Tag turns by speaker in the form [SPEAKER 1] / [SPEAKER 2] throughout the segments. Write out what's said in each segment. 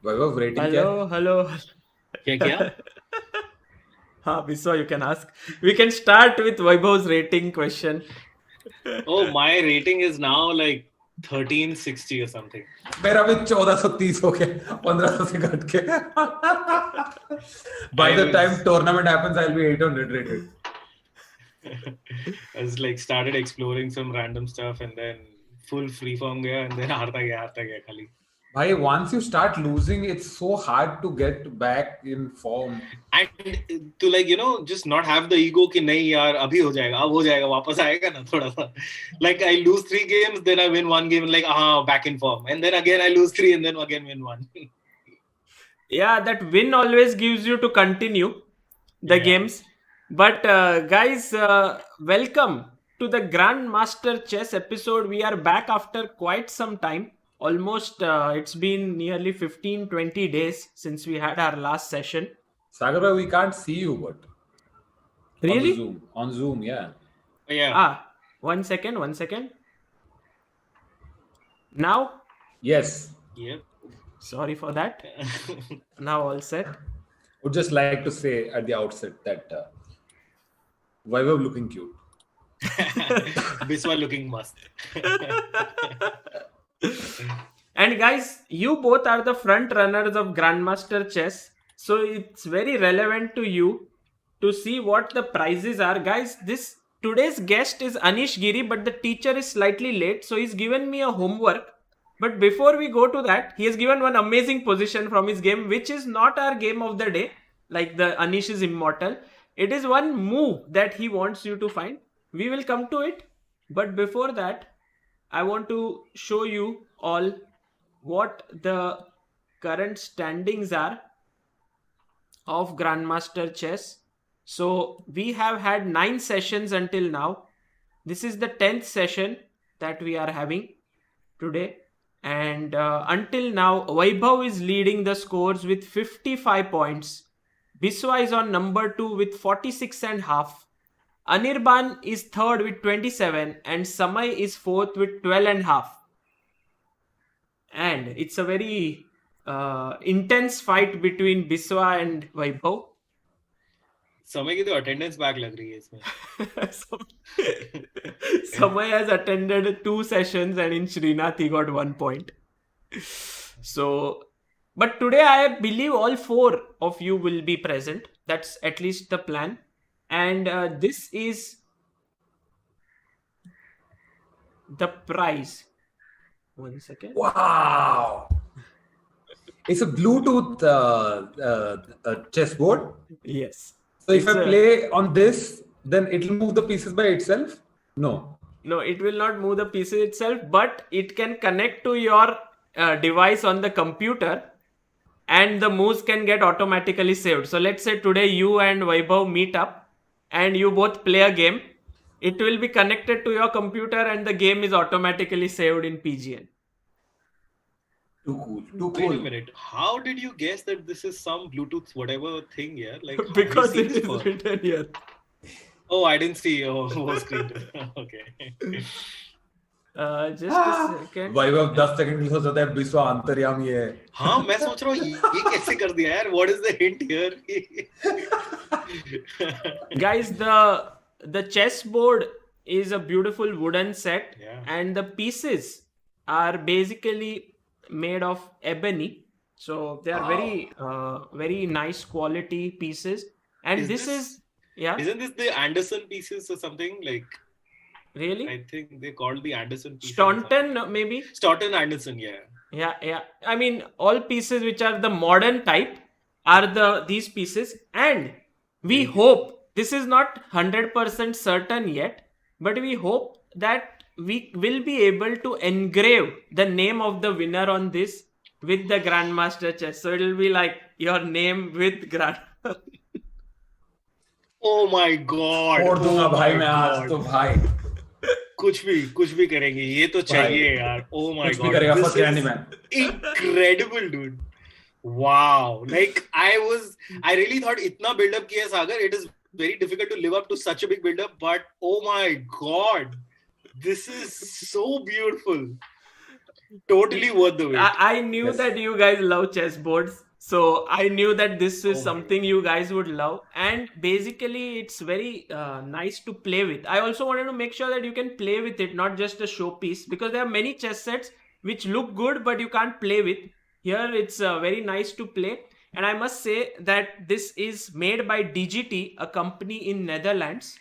[SPEAKER 1] Vaibhav, rating क्या है?
[SPEAKER 2] Hello.
[SPEAKER 3] क्या?
[SPEAKER 2] हाँ, Biswa, you can ask. We can start with Vaibhav's rating question.
[SPEAKER 3] Oh, my rating is now like 1360 or something.
[SPEAKER 1] मेरा भी 1430 हो गया, 1500 से घट के. By the time tournament happens, I'll be 800 rated.
[SPEAKER 3] I was like started exploring some random stuff and then full freeform गया and then हारता गया खाली.
[SPEAKER 1] Bhai, once you start losing, it's so hard to get back in form.
[SPEAKER 3] And to like just not have the ego कि नहीं यार अभी हो जाएगा अब हो जाएगा वापस आएगा ना थोड़ा सा. Like I lose 3 games then I win 1 game like back in form and then again I lose 3 and then again win 1.
[SPEAKER 2] Yeah, that win always gives you to continue the games. But guys, welcome to the Grandmaster Chess episode. We are back after quite some time. Almost it's been nearly 15-20 days since we had our last session.
[SPEAKER 1] Sagar bhai, we can't see you, but
[SPEAKER 2] Really?
[SPEAKER 1] On Zoom, yeah.
[SPEAKER 3] Yeah.
[SPEAKER 2] One second. Now?
[SPEAKER 1] Yes.
[SPEAKER 3] Yep.
[SPEAKER 2] Sorry for that. Now all set.
[SPEAKER 1] Would just like to say at the outset that Vaibhav looking cute.
[SPEAKER 3] Biswa looking must.
[SPEAKER 2] And guys, you both are the front runners of Grandmaster Chess, so it's very relevant to you to see what the prizes are. Guys, today's guest is Anish Giri, but the teacher is slightly late, so he's given me a homework. But before we go to that, he has given one amazing position from his game, which is not our game of the day, like the Anish is immortal. It is one move that he wants you to find. We will come to it. But before that, I want to show you all what the current standings are of Grandmaster Chess. So we have had 9 sessions until now. This is the 10th session that we are having today. And until now, Vaibhav is leading the scores with 55 points. Biswa is on number 2 with 46.5. Anirban is third with 27 and Samay is fourth with 12.5. And it's a very intense fight between Biswa and Vaibhav.
[SPEAKER 3] समय की तो attendance back लग रही है इसमें.
[SPEAKER 2] Samay has attended 2 sessions and in Srinath he got 1 point. So, but today I believe all 4 of you will be present. That's at least the plan. And this is the prize. 1 second.
[SPEAKER 1] Wow! It's a Bluetooth chessboard.
[SPEAKER 2] Yes.
[SPEAKER 1] So if I play on this, then it'll move the pieces by itself? No,
[SPEAKER 2] it will not move the pieces itself, but it can connect to your device on the computer and the moves can get automatically saved. So let's say today you and Vaibhav meet up and you both play a game. It will be connected to your computer and the game is automatically saved in PGN.
[SPEAKER 1] Too cool.
[SPEAKER 3] Wait a minute. How did you guess that this is some Bluetooth whatever thing here? Like
[SPEAKER 2] because it is written here.
[SPEAKER 3] Oh, I didn't see your screen. Okay.
[SPEAKER 2] Just a second.
[SPEAKER 1] Vaibhav 10 second के लिए सोच रहा है बिस्वा अंतर्यामी है.
[SPEAKER 3] हाँ, मैं सोच रहा हूँ ये कैसे कर दिया यार? What is the hint here?
[SPEAKER 2] Guys, the chessboard is a beautiful wooden set, and the pieces are basically made of ebony, so they are very nice quality pieces. And isn't
[SPEAKER 3] this the Anderson pieces or something like?
[SPEAKER 2] Really?
[SPEAKER 3] I think they called the Anderson pieces.
[SPEAKER 2] Staunton maybe.
[SPEAKER 3] Staunton Anderson, yeah.
[SPEAKER 2] Yeah. I mean, all pieces which are the modern type are these pieces, and we hope, this is not 100% certain yet, but we hope that we will be able to engrave the name of the winner on this with the Grandmaster Chess. So it will be like your name with Grandmaster.
[SPEAKER 3] Oh my God!
[SPEAKER 1] छोड़ दूंगा भाई मैं आज तो भाई.
[SPEAKER 3] कुछ भी करेंगे ये तो चाहिए यार. Oh my God!
[SPEAKER 1] कुछ भी करेगा for Candyman.
[SPEAKER 3] Incredible, dude. Wow! Like I really thought इतना build up किया सागर. It is very difficult to live up to such a big build up, but oh my God! This is so beautiful. Totally worth the wait.
[SPEAKER 2] I knew
[SPEAKER 1] Yes.
[SPEAKER 2] that you guys love chessboards, so I knew that this is
[SPEAKER 3] Oh my
[SPEAKER 2] something you guys would love. And basically, it's very nice to play with. I also wanted to make sure that you can play with it, not just a showpiece, because there are many chess sets which look good but you can't play with. Here, it's very nice to play. And I must say that this is made by DGT, a company in Netherlands,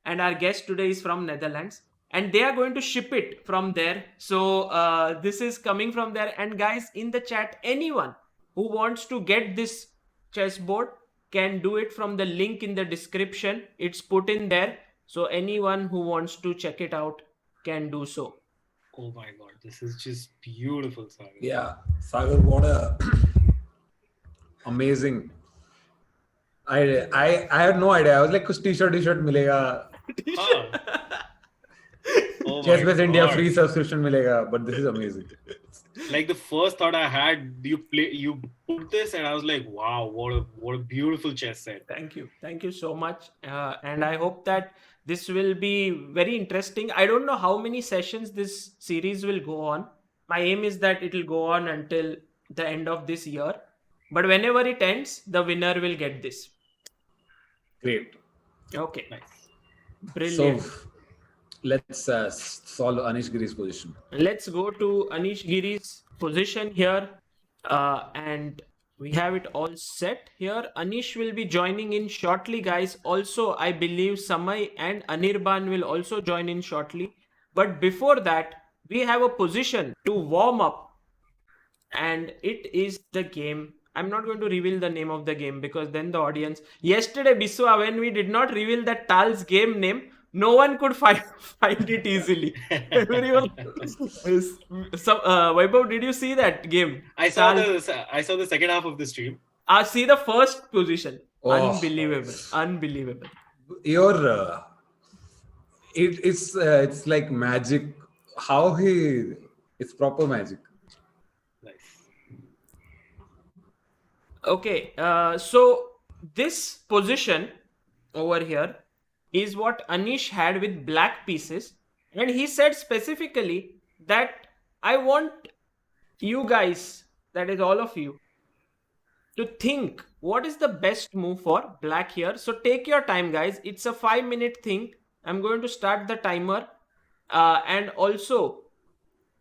[SPEAKER 2] and our guest today is from Netherlands, and they are going to ship it from there. So this is coming from there. And guys, in the chat, anyone who wants to get this chessboard can do it from the link in the description. It's put in there, so anyone who wants to check it out can do so.
[SPEAKER 3] Oh my god, this is just beautiful, Sagar.
[SPEAKER 1] Yeah, Sagar, what a amazing. I had no idea. I was like, कुछ t-shirt मिलेगा.
[SPEAKER 3] Huh. Oh
[SPEAKER 1] Chess
[SPEAKER 3] my
[SPEAKER 1] Base India
[SPEAKER 3] God.
[SPEAKER 1] free subscription मिलेगा. But this is amazing.
[SPEAKER 3] Like the first thought I had, you put this, and I was like, wow, what a beautiful chess set.
[SPEAKER 2] Thank you so much, and I hope that this will be very interesting. I don't know how many sessions this series will go on. My aim is that it will go on until the end of this year, but whenever it ends, the winner will get this.
[SPEAKER 1] Great.
[SPEAKER 2] Okay,
[SPEAKER 3] Nice.
[SPEAKER 2] brilliant.
[SPEAKER 1] So let's solve Anish Giri's position.
[SPEAKER 2] Let's go to Anish Giri's position here, and we have it all set here. Anish will be joining in shortly, guys. Also, I believe Samay and Anirban will also join in shortly. But before that, we have a position to warm up, and it is the game. I'm not going to reveal the name of the game because then the audience. Yesterday, Biswa, when we did not reveal that Tal's game name, no one could find it easily. Everyone. Vaibhav, did you see that game?
[SPEAKER 3] I saw the second half of the stream.
[SPEAKER 2] See the first position.
[SPEAKER 1] Oh.
[SPEAKER 2] Unbelievable.
[SPEAKER 1] Your it's like magic. How it's proper magic.
[SPEAKER 3] Nice.
[SPEAKER 2] Okay, so this position over here is what Anish had with black pieces, and he said specifically that I want you guys, that is all of you, to think what is the best move for black here. So take your time, guys. It's a 5-minute thing. I'm going to start the timer, and also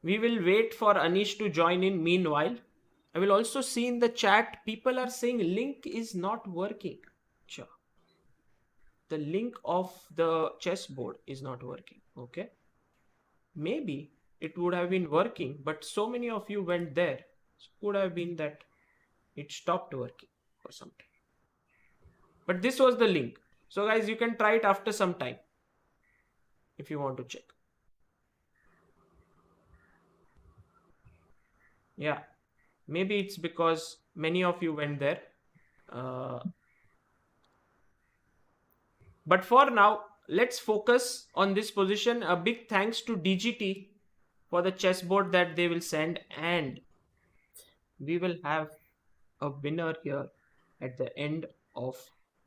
[SPEAKER 2] we will wait for Anish to join in. Meanwhile, I will also see in the chat people are saying link is not working. Sure. The link of the chessboard is not working. Okay. Maybe it would have been working, but so many of you went there. So it could have been that it stopped working for some time. But this was the link. So guys, you can try it after some time if you want to check. Yeah. Maybe it's because many of you went there. But for now, let's focus on this position. A big thanks to DGT for the chessboard that they will send, and we will have a winner here at the end of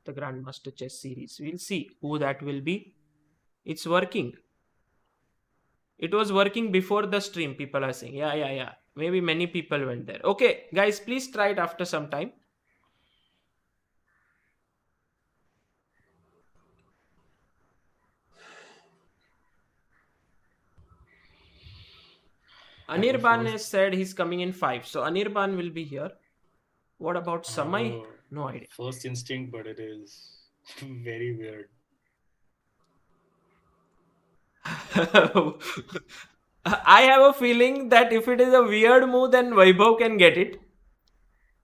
[SPEAKER 2] the Grandmaster Chess series. We'll see who that will be. It's working. It was working before the stream, people are saying. Yeah. Maybe many people went there. Okay, guys, please try it after some time. Anirban has said he's coming in 5. So Anirban will be here. What about Samay? No idea.
[SPEAKER 3] First instinct, but it is very weird.
[SPEAKER 2] I have a feeling that if it is a weird move, then Vaibhav can get it.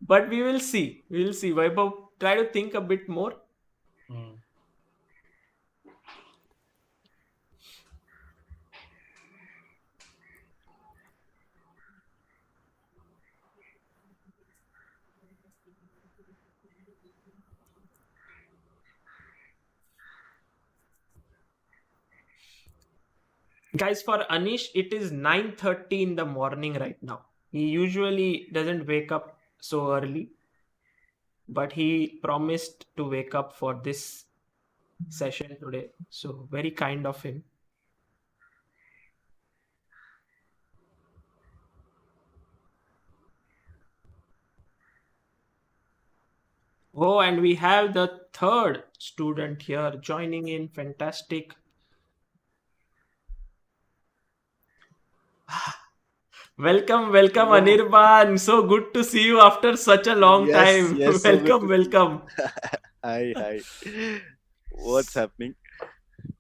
[SPEAKER 2] But we will see. We will see. Vaibhav, try to think a bit more. Guys, for Anish, it is 9:30 in the morning right now. He usually doesn't wake up so early, but he promised to wake up for this session today. So very kind of him. Oh, and we have the third student here joining in. Fantastic. Welcome,
[SPEAKER 4] Hello.
[SPEAKER 2] Anirban. So good to see you after such a long
[SPEAKER 4] Yes,
[SPEAKER 2] time.
[SPEAKER 4] yes, so good
[SPEAKER 2] Welcome.
[SPEAKER 4] Hi. What's happening?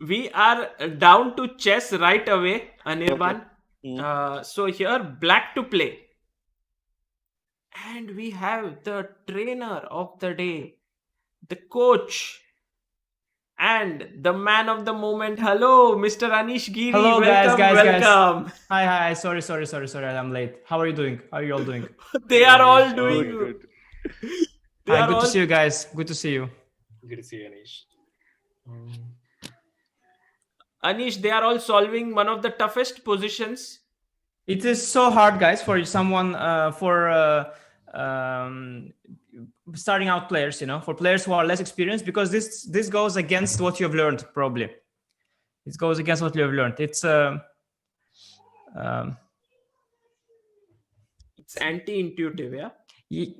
[SPEAKER 2] We are down to chess right away, Anirban.
[SPEAKER 4] Hmm.
[SPEAKER 2] So here, black to play. And we have the trainer of the day, the coach, and the man of the moment. Hello, Mr. Anish Giri.
[SPEAKER 5] Hello,
[SPEAKER 2] welcome,
[SPEAKER 5] guys.
[SPEAKER 2] welcome.
[SPEAKER 5] Hi. Sorry. I'm late. How are you doing? How are you all doing?
[SPEAKER 2] They are all
[SPEAKER 3] Anish,
[SPEAKER 2] doing
[SPEAKER 4] Good.
[SPEAKER 2] They
[SPEAKER 5] Hi,
[SPEAKER 2] are
[SPEAKER 5] good
[SPEAKER 2] all
[SPEAKER 5] to see you guys. Good to see you.
[SPEAKER 3] Good to see you, Anish.
[SPEAKER 2] Anish, they are all solving one of the toughest positions.
[SPEAKER 5] It is so hard, guys, for someone starting out players. For players who are less experienced, because this goes against what you have learned. Probably, it goes against what you have learned.
[SPEAKER 2] It's anti-intuitive, yeah.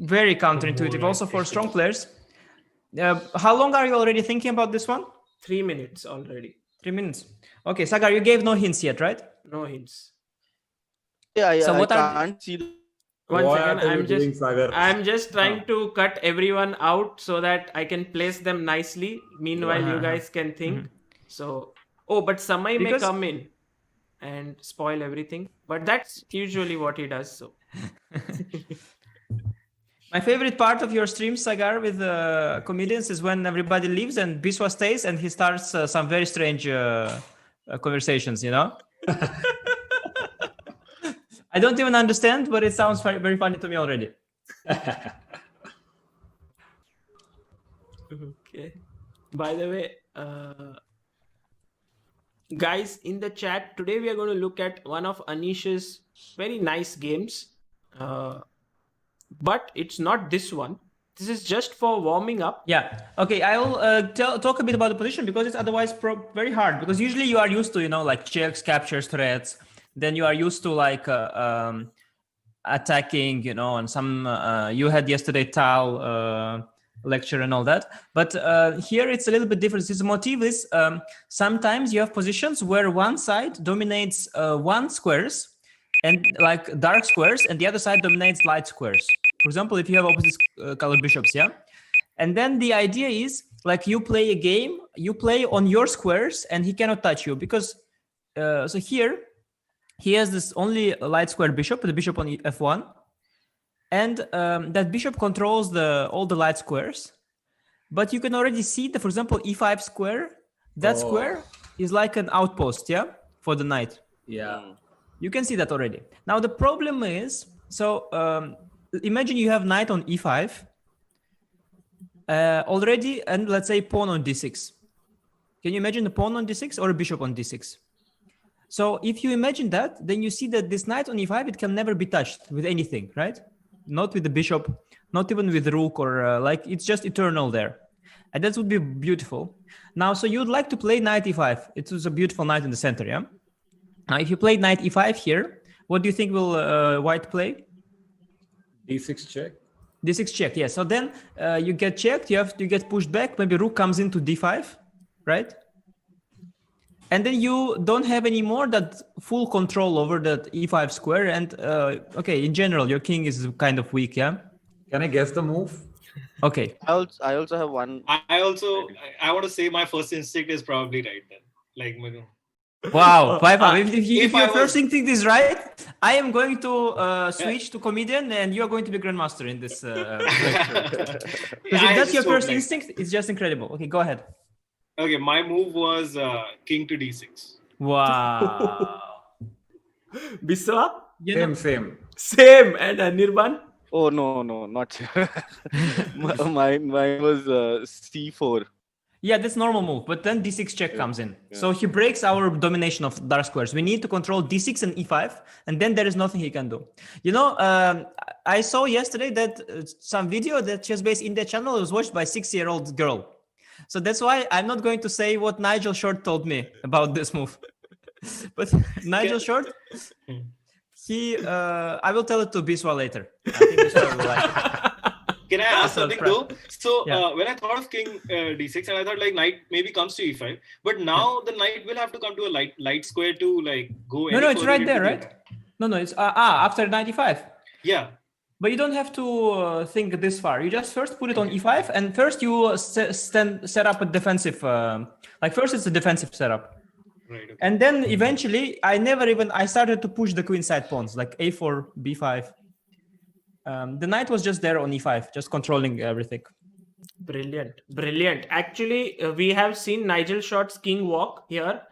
[SPEAKER 5] Very counterintuitive. Also for strong players. How long are you already thinking about this one?
[SPEAKER 2] 3 minutes already.
[SPEAKER 5] 3 minutes. Okay, Sagar, you gave no hints yet, right?
[SPEAKER 2] No hints.
[SPEAKER 4] Yeah,
[SPEAKER 5] So
[SPEAKER 4] I
[SPEAKER 5] what are
[SPEAKER 4] can't see the
[SPEAKER 2] One
[SPEAKER 1] What
[SPEAKER 2] second,
[SPEAKER 1] are you doing, Sagar?
[SPEAKER 2] I'm just trying to cut everyone out so that I can place them nicely. Meanwhile, you guys can think. So, but Samay may come in and spoil everything. But that's usually what he does. So,
[SPEAKER 5] my favorite part of your stream, Sagar, with comedians is when everybody leaves and Biswa stays and he starts some very strange conversations, I don't even understand, but it sounds very, very funny to me already.
[SPEAKER 2] okay. By the way, guys, in the chat, today we are going to look at one of Anish's very nice games. But it's not this one. This is just for warming up.
[SPEAKER 5] Yeah. Okay. I'll talk a bit about the position because it's otherwise very hard. Because usually you are used to, like checks, captures, threats. Then you are used to like attacking, and some you had yesterday Tao lecture and all that. But here it's a little bit different. This motif is sometimes you have positions where one side dominates one squares and like dark squares, and the other side dominates light squares. For example, if you have opposite color bishops, yeah? And then the idea is like you play a game, you play on your squares and he cannot touch you because, so here, he has this only light square bishop, the bishop on f1. And that bishop controls all the light squares. But you can already see that, for example, e5 square, that square is like an outpost, yeah? For the knight.
[SPEAKER 1] Yeah.
[SPEAKER 5] You can see that already. Now the problem is, so imagine you have knight on e5 already, and let's say pawn on d6. Can you imagine a pawn on d6 or a bishop on d6? So if you imagine that, then you see that this knight on e5, it can never be touched with anything, right? Not with the bishop, not even with the rook, or like it's just eternal there. And that would be beautiful. Now, so you'd like to play knight e5. It was a beautiful knight in the center, yeah? Now, if you play knight e5 here, what do you think will white play?
[SPEAKER 1] D6 check.
[SPEAKER 5] D6 check, yes. So then you get checked, you get pushed back, maybe rook comes into d5, right? And then you don't have any more that full control over that e5 square. And okay, in general, your king is kind of weak, yeah?
[SPEAKER 1] Can I guess the move?
[SPEAKER 5] Okay.
[SPEAKER 4] I also have one.
[SPEAKER 3] I want to say my first instinct is probably right then. Like,
[SPEAKER 5] wow, Vaibhav, if your
[SPEAKER 3] I
[SPEAKER 5] first instinct is right, I am going to switch to comedian and you are going to be grandmaster in this lecture. Because if that's your first instinct, it's just incredible. Okay, go ahead.
[SPEAKER 3] Okay, my move was king to d6.
[SPEAKER 5] Wow.
[SPEAKER 2] Biswa?
[SPEAKER 1] Same.
[SPEAKER 2] And Anirban?
[SPEAKER 4] Oh, no, not mine was c4.
[SPEAKER 5] Yeah, that's normal move, but then d6 check comes in. Yeah. So he breaks our domination of dark squares. We need to control d6 and e5, and then there is nothing he can do. I saw yesterday that some video that chess-based India channel was watched by a 6-year-old girl. So that's why I'm not going to say what Nigel Short told me about this move. But Nigel Short, I will tell it to Biswa later. I think Biswa will like it.
[SPEAKER 3] Can I ask
[SPEAKER 5] So
[SPEAKER 3] something though? So
[SPEAKER 5] Yeah.
[SPEAKER 3] when I thought of king d6, and I thought like knight maybe comes to e5, but now the knight will have to come to a light square to like go
[SPEAKER 5] No,
[SPEAKER 3] any
[SPEAKER 5] no, it's
[SPEAKER 3] further
[SPEAKER 5] right
[SPEAKER 3] into
[SPEAKER 5] there,
[SPEAKER 3] the-
[SPEAKER 5] right? No, it's after 95.
[SPEAKER 3] Yeah.
[SPEAKER 5] But you don't have to think this far. You just first put it on e5, and first you set up a defensive. Like first, it's a defensive setup,
[SPEAKER 3] Right. Okay.
[SPEAKER 5] and then eventually, I started to push the queen side pawns, like a4, b5. The knight was just there on e5, just controlling everything.
[SPEAKER 2] Brilliant. Actually, we have seen Nigel Short's king walk here.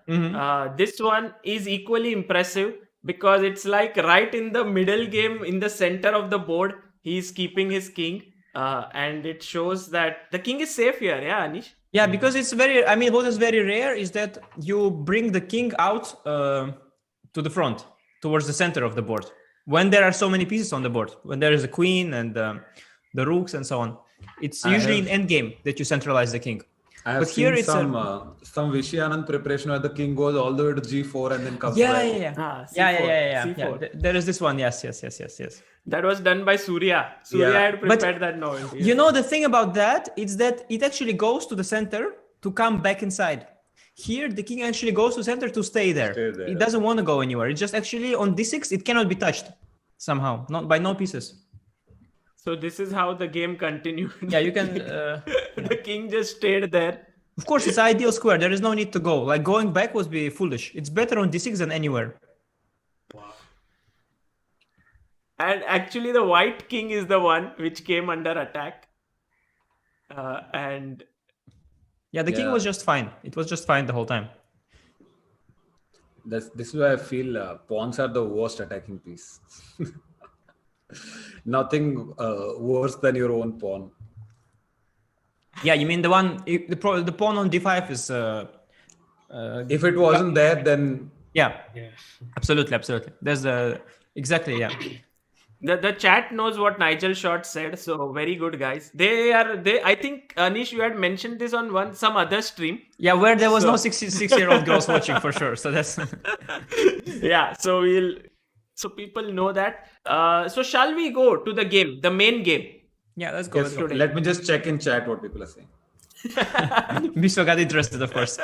[SPEAKER 2] This one is equally impressive because it's like right in the middle game, in the center of the board, he's keeping his king, and it shows that the king is safe here. Yeah, Anish.
[SPEAKER 5] Yeah, because it's what is very rare is that you bring the king out to the front, towards the center of the board, when there are so many pieces on the board, when there is a queen and the rooks and so on. It's usually in endgame that you centralize the king.
[SPEAKER 1] I have
[SPEAKER 5] But
[SPEAKER 1] seen
[SPEAKER 5] here it's
[SPEAKER 1] some Vishy Anand preparation where the king goes all the way to g4 and then comes
[SPEAKER 5] Yeah.
[SPEAKER 1] back.
[SPEAKER 2] C4.
[SPEAKER 5] There is this one. Yes.
[SPEAKER 2] That was done by Surya. Surya had prepared that novel.
[SPEAKER 5] You know the thing about that is that it actually goes to the center to come back inside. Here, the king actually goes to center to stay there. It doesn't want to go anywhere. It's just actually on d6, it cannot be touched somehow, not by no pieces.
[SPEAKER 2] So this is how the game continued.
[SPEAKER 5] Yeah, you can.
[SPEAKER 2] The king just stayed there.
[SPEAKER 5] Of course, it's ideal square. There is no need to go. Like going back would be foolish. It's better on d6 than anywhere.
[SPEAKER 2] And actually, the white king is the one which came under attack. And
[SPEAKER 5] Yeah, the king was just fine. It was just fine the whole time.
[SPEAKER 1] This is why I feel pawns are the worst attacking piece. Nothing worse than your own pawn.
[SPEAKER 5] Yeah, you mean the one, the pawn on d5 is...
[SPEAKER 1] If it wasn't there, then...
[SPEAKER 5] Yeah, absolutely. There's exactly, yeah.
[SPEAKER 2] the chat knows what Nigel Short said, so very good, guys. I think, Anish, you had mentioned this on some other stream.
[SPEAKER 5] Yeah, where there was no 6-year-old girls watching for sure. So that's...
[SPEAKER 2] Yeah, so people know that. So shall we go to the game, the main game?
[SPEAKER 5] Yeah, let's go.
[SPEAKER 1] Yes, let me just check in chat what people are saying.
[SPEAKER 5] Biswa got interested, of course.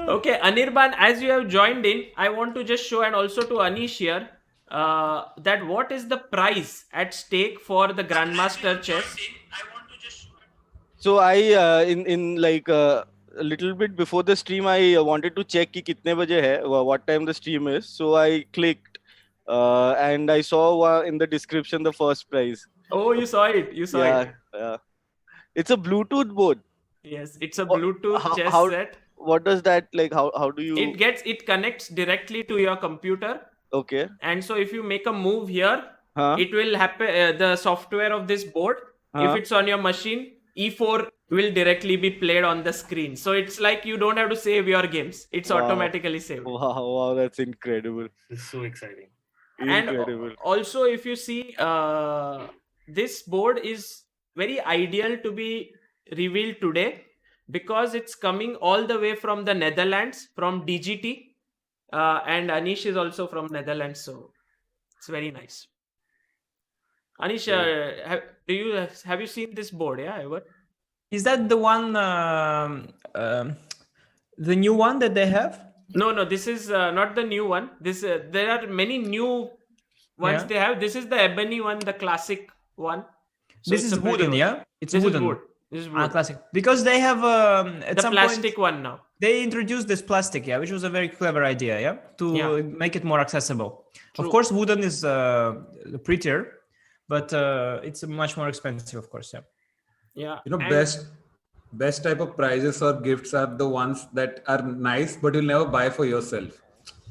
[SPEAKER 2] Okay, Anirban, as you have joined in, I want to just show, and also to Anish here, that what is the prize at stake for the Grandmaster Chess?
[SPEAKER 4] So I in like a little bit before the stream, I wanted to check ki kitne baje hai, what time the stream is. So I clicked and I saw in the description the first prize.
[SPEAKER 2] Oh, you saw it.
[SPEAKER 4] Yeah. It's a Bluetooth board.
[SPEAKER 2] Yes, it's a Bluetooth chess set.
[SPEAKER 4] What does that like? How do you?
[SPEAKER 2] It connects directly to your computer.
[SPEAKER 4] Okay.
[SPEAKER 2] And so if you make a move here, it will happen. The software of this board, if it's on your machine, E4 will directly be played on the screen. So it's like you don't have to save your games. It's automatically saved.
[SPEAKER 4] Wow, that's incredible.
[SPEAKER 3] It's so exciting.
[SPEAKER 4] Incredible.
[SPEAKER 2] And also, if you see, this board is very ideal to be revealed today because it's coming all the way from the Netherlands, from DGT. And Anish is also from Netherlands, so it's very nice. Anish, have you seen this board? Yeah, ever?
[SPEAKER 5] Is that the one, the new one that they have?
[SPEAKER 2] No, this is not the new one. There are many new ones they have. This is the ebony one, the classic one. So
[SPEAKER 5] this is wooden, yeah? It's
[SPEAKER 2] this
[SPEAKER 5] wooden.
[SPEAKER 2] Is wood. This is wood.
[SPEAKER 5] Classic. Because they have at
[SPEAKER 2] the
[SPEAKER 5] some
[SPEAKER 2] plastic
[SPEAKER 5] point,
[SPEAKER 2] one now.
[SPEAKER 5] They introduced this plastic, which was a very clever idea, to make it more accessible.
[SPEAKER 2] True.
[SPEAKER 5] Of course, wooden is prettier, but it's much more expensive, of course.
[SPEAKER 2] Yeah.
[SPEAKER 1] Best type of prizes or gifts are the ones that are nice, but you'll never buy for yourself.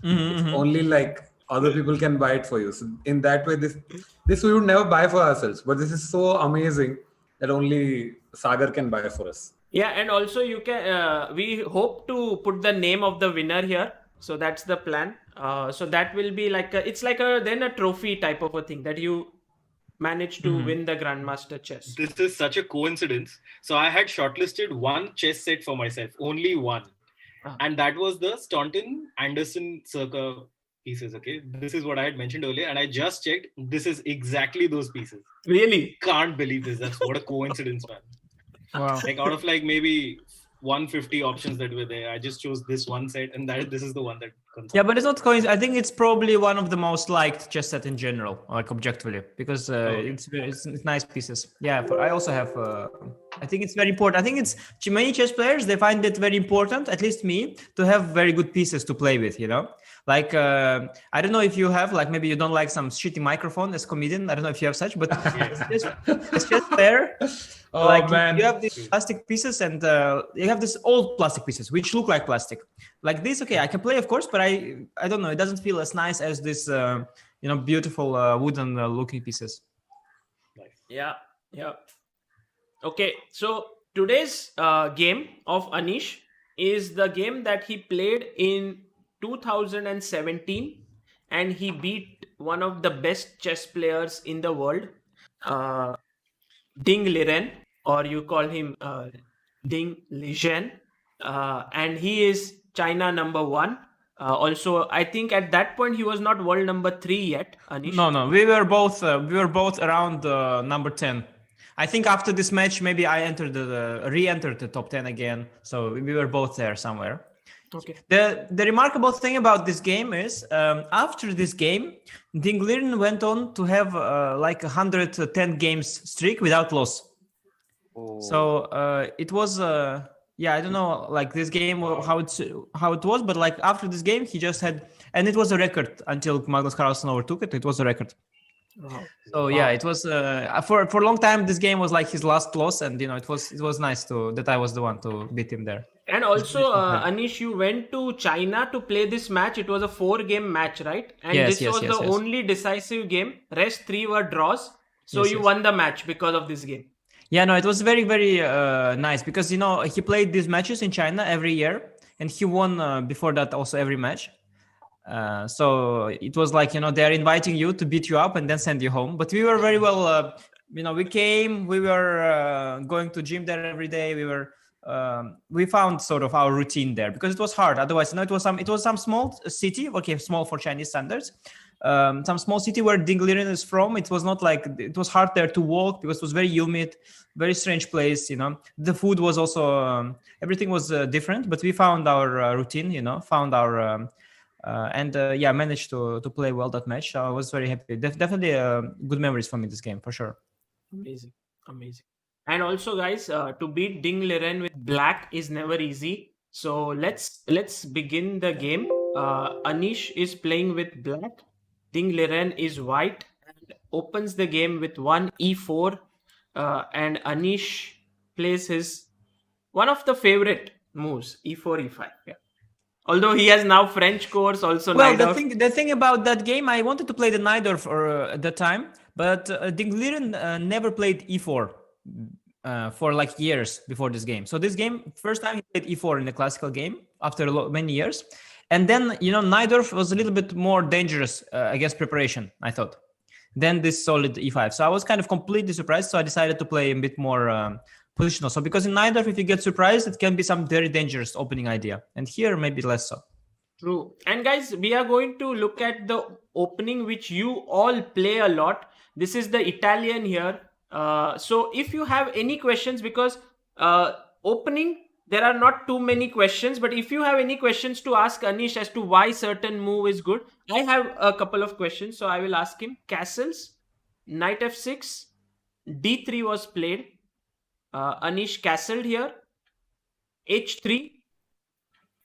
[SPEAKER 1] It's only like other people can buy it for you. So in that way, this we would never buy for ourselves. But this is so amazing that only Sagar can buy for us.
[SPEAKER 2] Yeah, and also you can. We hope to put the name of the winner here. So that's the plan. So that will be like it's like a trophy type of a thing that you managed to win the Grandmaster Chess.
[SPEAKER 3] This is such a coincidence. So I had shortlisted one chess set for myself, only one. And that was the Staunton Anderson circa pieces. Okay, this is what I had mentioned earlier, and I just checked. This is exactly those pieces.
[SPEAKER 2] Really?
[SPEAKER 3] Can't believe this. That's what a coincidence, man.
[SPEAKER 5] Wow.
[SPEAKER 3] Like out of like maybe 150 options that were there, I just chose this one set, and this is the one that comes
[SPEAKER 5] Yeah,
[SPEAKER 3] up.
[SPEAKER 5] but it's not coincidence. I think it's probably one of the most liked chess set in general, like objectively, because it's nice pieces. Yeah, I also have. I think it's very important. I think it's many chess players, they find it very important, at least me, to have very good pieces to play with. You know, like I don't know if you have, like maybe you don't like some shitty microphone as comedian. I don't know if you have such, but it's just player.
[SPEAKER 1] Oh
[SPEAKER 5] Like
[SPEAKER 1] man.
[SPEAKER 5] you have these plastic pieces, and you have these old plastic pieces which look like plastic. Like this, okay, I can play, of course, but I don't know. It doesn't feel as nice as this, beautiful wooden looking pieces.
[SPEAKER 2] Yeah. Okay, so today's game of Anish is the game that he played in 2017, and he beat one of the best chess players in the world, Ding Liren, or you call him Ding Liren, and he is China number 1. Also, I think at that point he was not world number 3 yet, Anish.
[SPEAKER 5] No, we were both around number 10. I think after this match, maybe I re-entered the top 10 again. So we were both there somewhere.
[SPEAKER 2] Okay.
[SPEAKER 5] The remarkable thing about this game is after this game, Ding Liren went on to have like 110 games streak without loss.
[SPEAKER 4] Oh.
[SPEAKER 5] So it was I don't know, like this game how it was, but like after this game he just had, and it was a record until Magnus Carlsen overtook it. It was a record.
[SPEAKER 2] Wow.
[SPEAKER 5] So yeah, it was for a long time. This game was like his last loss, and it was nice that I was the one to beat him there.
[SPEAKER 2] And also, Anish, you went to China to play this match. It was a 4-game match, right? And
[SPEAKER 5] Yes,
[SPEAKER 2] this was the
[SPEAKER 5] yes.
[SPEAKER 2] only decisive game. Rest 3 were draws. So
[SPEAKER 5] Yes,
[SPEAKER 2] you
[SPEAKER 5] yes.
[SPEAKER 2] won the match because of this game.
[SPEAKER 5] Yeah, no, it was very, very nice because he played these matches in China every year, and he won before that also every match. So it was like they're inviting you to beat you up and then send you home. But we were very well. We came. We were going to gym there every day. We found sort of our routine there because it was hard. Otherwise, it was some small city. Okay, small for Chinese standards. Some small city where Ding Liren is from. It was not like it was hard there to walk because it was very humid, very strange place. The food was also everything was different. But we found our routine. Found our managed to play well that match. I was very happy. Definitely good memories for me this game for sure.
[SPEAKER 2] Amazing. And also, guys, to beat Ding Liren with black is never easy. So let's begin the game. Anish is playing with black. Ding Liren is white and opens the game with 1 e4. And Anish plays one of the favorite moves, e4, e5. Yeah. Although he has now French course also.
[SPEAKER 5] Well, the thing about that game, I wanted to play the Najdorf at that time, but Ding Liren never played e4 for like years before this game. So this game, first time he played e4 in the classical game after many years. And then, Najdorf was a little bit more dangerous against preparation, I thought, than this solid e5. So I was kind of completely surprised. So I decided to play a bit more positional. So because in Najdorf, if you get surprised, it can be some very dangerous opening idea. And here, maybe less so.
[SPEAKER 2] True. And guys, we are going to look at the opening, which you all play a lot. This is the Italian here. So if you have any questions, because opening, there are not too many questions, but if you have any questions to ask Anish as to why certain move is good, I have a couple of questions. So I will ask him. Castles, knight f6, d3 was played. Anish castled here. h3,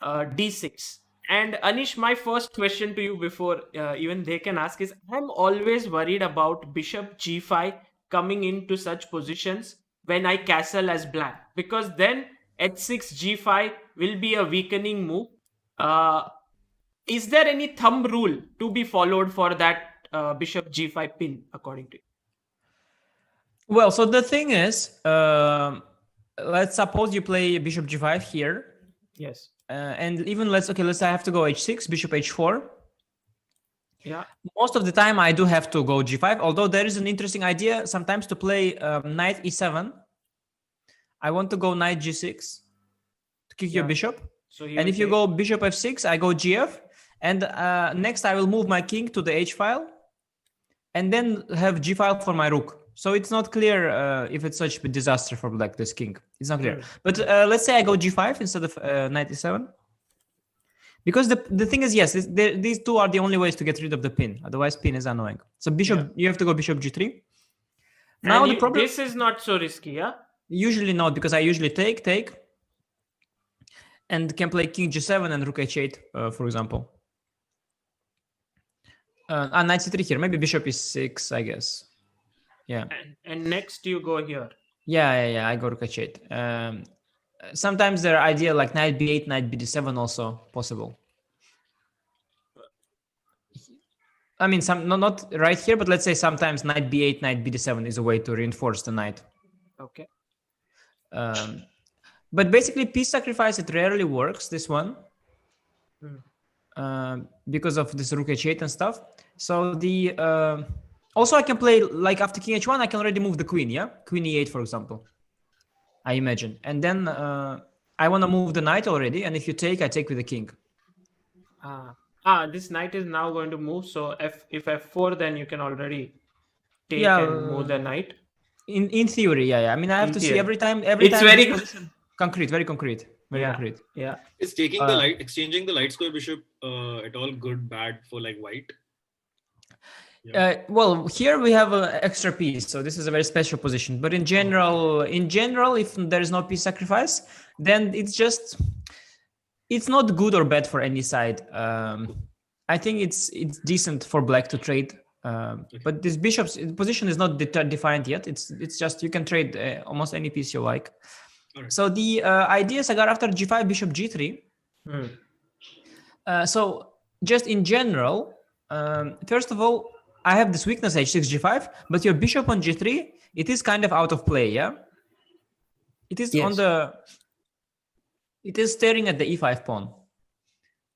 [SPEAKER 2] d6. And Anish, my first question to you before even they can ask is, I'm always worried about bishop g5 coming into such positions when I castle as black, because then h6 g5 will be a weakening move. Is there any thumb rule to be followed for that bishop g5 pin according to you?
[SPEAKER 5] Well, so the thing is, let's suppose you play bishop g5 here.
[SPEAKER 2] Yes.
[SPEAKER 5] And even let's I have to go h6, bishop h4.
[SPEAKER 2] Yeah.
[SPEAKER 5] Most of the time I do have to go g5, although there is an interesting idea sometimes to play knight e7. I want to go knight g6 to kick your bishop.
[SPEAKER 2] So
[SPEAKER 5] and if you go bishop f6, I go gf. And next I will move my king to the h file, and then have g file for my rook. So it's not clear if it's such a disaster for black, this king. It's not clear. But let's say I go g5 instead of knight e7. Because the thing is, yes, these two are the only ways to get rid of the pin. Otherwise, pin is annoying. So bishop, you have to go bishop g3. Now the problem.
[SPEAKER 2] This is not so risky, yeah.
[SPEAKER 5] Usually not, because I usually take, and can play king g7 and rook h8, for example. Knight c3 here. Maybe bishop e6, I guess. Yeah.
[SPEAKER 2] And next you go here.
[SPEAKER 5] Yeah. I go rook h8. Sometimes there are ideas like knight b8, knight bd7 also possible. I mean, not right here, but let's say sometimes knight b8, knight bd7 is a way to reinforce the knight.
[SPEAKER 2] Okay.
[SPEAKER 5] But basically, piece sacrifice, it rarely works, this one. Because of this rook h8 and stuff. So the also I can play, like after king h1, I can already move the queen, yeah? Queen e8, for example, I imagine. And then I want to move the knight already, and if you take, I take with the king.
[SPEAKER 2] This knight is now going to move, so if f4, then you can already take and move the knight.
[SPEAKER 5] In theory, yeah. I mean, I have to see every time.
[SPEAKER 2] It's very
[SPEAKER 5] concrete, very concrete. Very concrete.
[SPEAKER 2] Yeah.
[SPEAKER 3] Is taking the light, exchanging the light square bishop at all good, bad for like white?
[SPEAKER 5] Yeah. Well, here we have an extra piece, so this is a very special position. But in general, if there is no piece sacrifice, then it's not good or bad for any side. I think it's decent for black to trade. But this bishop's position is not defined yet. It's just you can trade almost any piece you like. Right. So the idea, Sagar, after g5, bishop g3. So just in general, first of all, I have this weakness h6, g5, but your bishop on g3, it is kind of out of play, yeah? It is it is staring at the e5 pawn.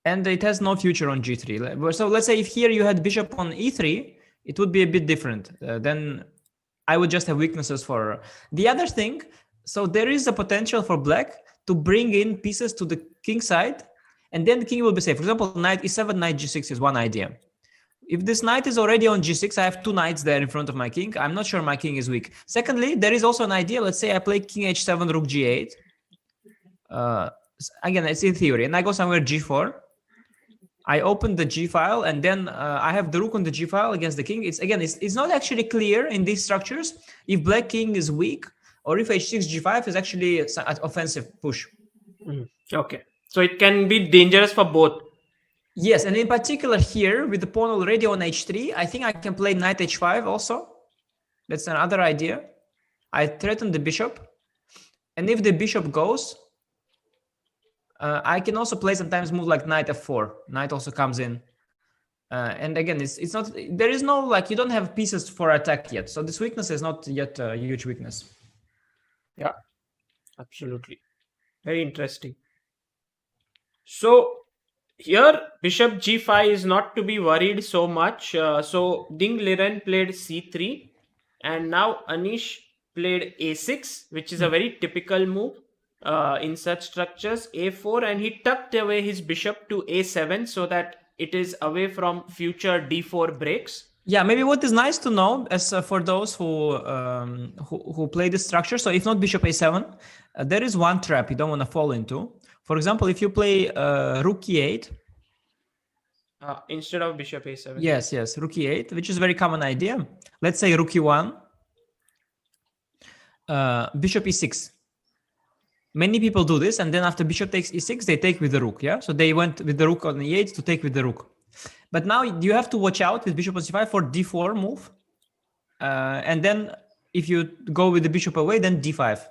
[SPEAKER 5] And it has no future on g3. So let's say if here you had bishop on e3, it would be a bit different. Then I would just have weaknesses for... The other thing, so there is a potential for black to bring in pieces to the king side, and then the king will be safe. For example, knight e7, knight g6 is one idea. If this knight is already on g6, I have two knights there in front of my king. I'm not sure my king is weak. Secondly, there is also an idea. Let's say I play king h7, rook g8. Again, it's in theory. And I go somewhere g4. I open the g file, and then I have the rook on the g file against the king. It's not actually clear in these structures if black king is weak or if h6, g5 is actually an offensive push.
[SPEAKER 2] Okay. So it can be dangerous for both.
[SPEAKER 5] Yes, and in particular here, with the pawn already on h3, I think I can play knight h5 also. That's another idea. I threaten the bishop. And if the bishop goes, I can also play sometimes move like knight f4. Knight also comes in. And again, it's not, there is no, like, you don't have pieces for attack yet. So this weakness is not yet a huge weakness.
[SPEAKER 2] Yeah, absolutely. Very interesting. So here, bishop g5 is not to be worried so much. So Ding Liren played c3, and now Anish played a6, which is a very typical move in such structures. A4, and he tucked away his bishop to a7 so that it is away from future d4 breaks.
[SPEAKER 5] Yeah, maybe what is nice to know, as for those who play this structure. So if not bishop a7, there is one trap you don't want to fall into. For example, if you play rook e8
[SPEAKER 2] instead of bishop a7.
[SPEAKER 5] Yes, rook e8, which is a very common idea. Let's say rook e1, bishop e6. Many people do this, and then after bishop takes e6, they take with the rook. Yeah, so they went with the rook on e8 to take with the rook. But now you have to watch out with bishop on c5 for d4 move, and then if you go with the bishop away, then d5.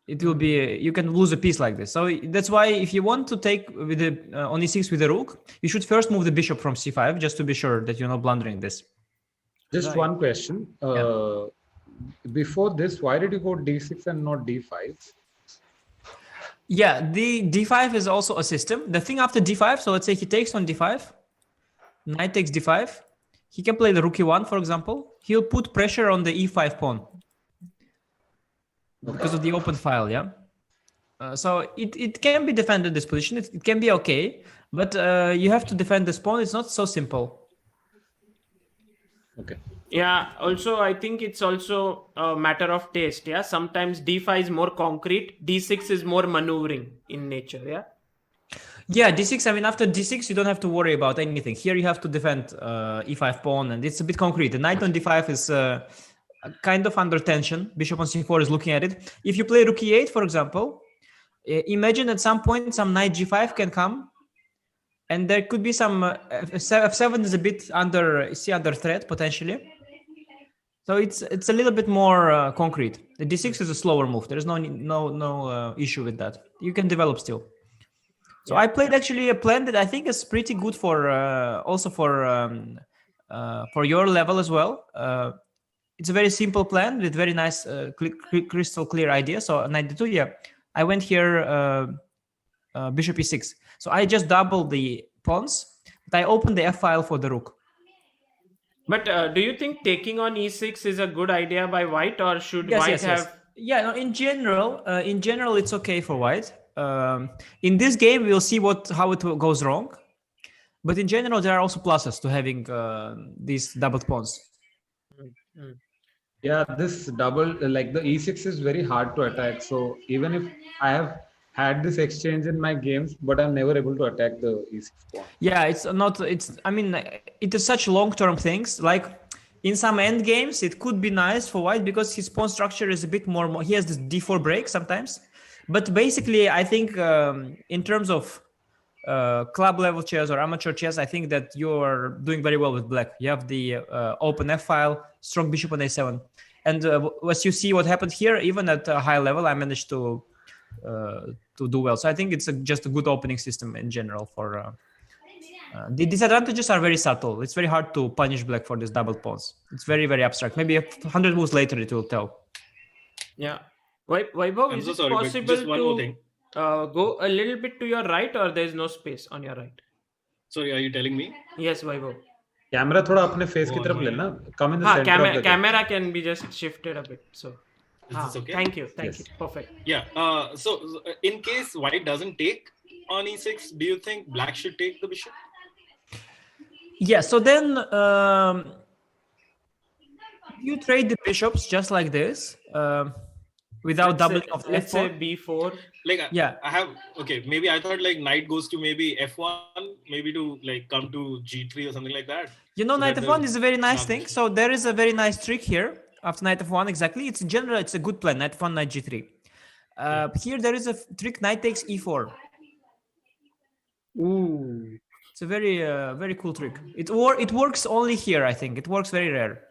[SPEAKER 5] It will be, you can lose a piece like this. So that's why if you want to take with the on e6 with the rook, you should first move the bishop from c5 just to be sure that you're not blundering this.
[SPEAKER 1] Just one question. Before this, why did you go d6 and not d5?
[SPEAKER 5] Yeah, the d5 is also a system. The thing after d5, so let's say he takes on d5, knight takes d5, he can play the rook e1, for example. He'll put pressure on the e5 pawn because of the open file, yeah? So it can be defended, this position. It can be okay, But you have to defend this pawn. It's not so simple.
[SPEAKER 1] Okay.
[SPEAKER 2] Yeah, also I think it's also a matter of taste. Yeah, sometimes d5 is more concrete, d6 is more maneuvering in nature. Yeah.
[SPEAKER 5] Yeah, d6. I mean, after d6, you don't have to worry about anything. Here, you have to defend e5 pawn, and it's a bit concrete. The knight on d5 is kind of under tension. Bishop on c4 is looking at it. If you play rook e8, for example, imagine at some point some knight g5 can come, and there could be some f7 is a bit under threat potentially. So it's a little bit more concrete. The d6 is a slower move. There is no issue with that. You can develop still. So I played actually a plan that I think is pretty good for also for your level as well. It's a very simple plan with very nice crystal clear idea. So knight d2, yeah. I went here bishop e6. So I just doubled the pawns, but I opened the f file for the rook.
[SPEAKER 2] But do you think taking on e6 is a good idea by white, or should
[SPEAKER 5] Yes,
[SPEAKER 2] white
[SPEAKER 5] yes,
[SPEAKER 2] have?
[SPEAKER 5] yes. Yeah, no, in general, it's okay for white. In this game, we'll see how it goes wrong. But in general, there are also pluses to having these doubled pawns.
[SPEAKER 1] Yeah, this double, like the e6 is very hard to attack. So even if I have had this exchange in my games, but I'm never able to attack the e6 pawn.
[SPEAKER 5] Yeah, I mean, it is such long-term things. Like in some end games, it could be nice for white because his pawn structure is a bit more he has this d4 break sometimes. But basically, I think in terms of club level chess or amateur chess, I think that you're doing very well with black. You have the open f file, strong bishop on a7, and as you see what happened here, even at a high level, I managed to do well. So I think it's just a good opening system in general. For the disadvantages are very subtle. It's very hard to punish black for these double pawns. It's very, very abstract. Maybe 100 moves later it will tell.
[SPEAKER 2] Yeah. Vaibhav, is it possible
[SPEAKER 3] just one more
[SPEAKER 2] to
[SPEAKER 3] thing.
[SPEAKER 2] go a little bit to your right, or there's no space on your right?
[SPEAKER 3] Sorry, are you telling me?
[SPEAKER 2] Yes, Vaibhav.
[SPEAKER 1] Camera थोड़ा अपने face की तरफ लेना. Come in the
[SPEAKER 2] हाँ,
[SPEAKER 1] center of the
[SPEAKER 2] camera can be just shifted a bit. So,
[SPEAKER 3] Is this okay?
[SPEAKER 2] Thank you.
[SPEAKER 1] Yes.
[SPEAKER 2] Perfect.
[SPEAKER 3] Yeah. So in case white doesn't take on e6, do you think black should take the bishop?
[SPEAKER 5] Yeah. So then you trade the bishops just like this without doubling of
[SPEAKER 2] let's say
[SPEAKER 5] f4.
[SPEAKER 2] b4.
[SPEAKER 3] Like
[SPEAKER 5] Yeah.
[SPEAKER 3] I have maybe I thought like knight goes to maybe f1, maybe to like come to g3 or something like that.
[SPEAKER 5] You know,
[SPEAKER 3] So
[SPEAKER 5] knight
[SPEAKER 3] that
[SPEAKER 5] f1
[SPEAKER 3] the-
[SPEAKER 5] is a very nice
[SPEAKER 3] not-
[SPEAKER 5] thing. So there is a very nice trick here after knight f1. Exactly. It's in general, it's a good plan. Knight f1, knight g3. Here there is a trick. Knight takes e4.
[SPEAKER 2] Ooh.
[SPEAKER 5] It's a very cool trick. It works only here. I think it works very rare.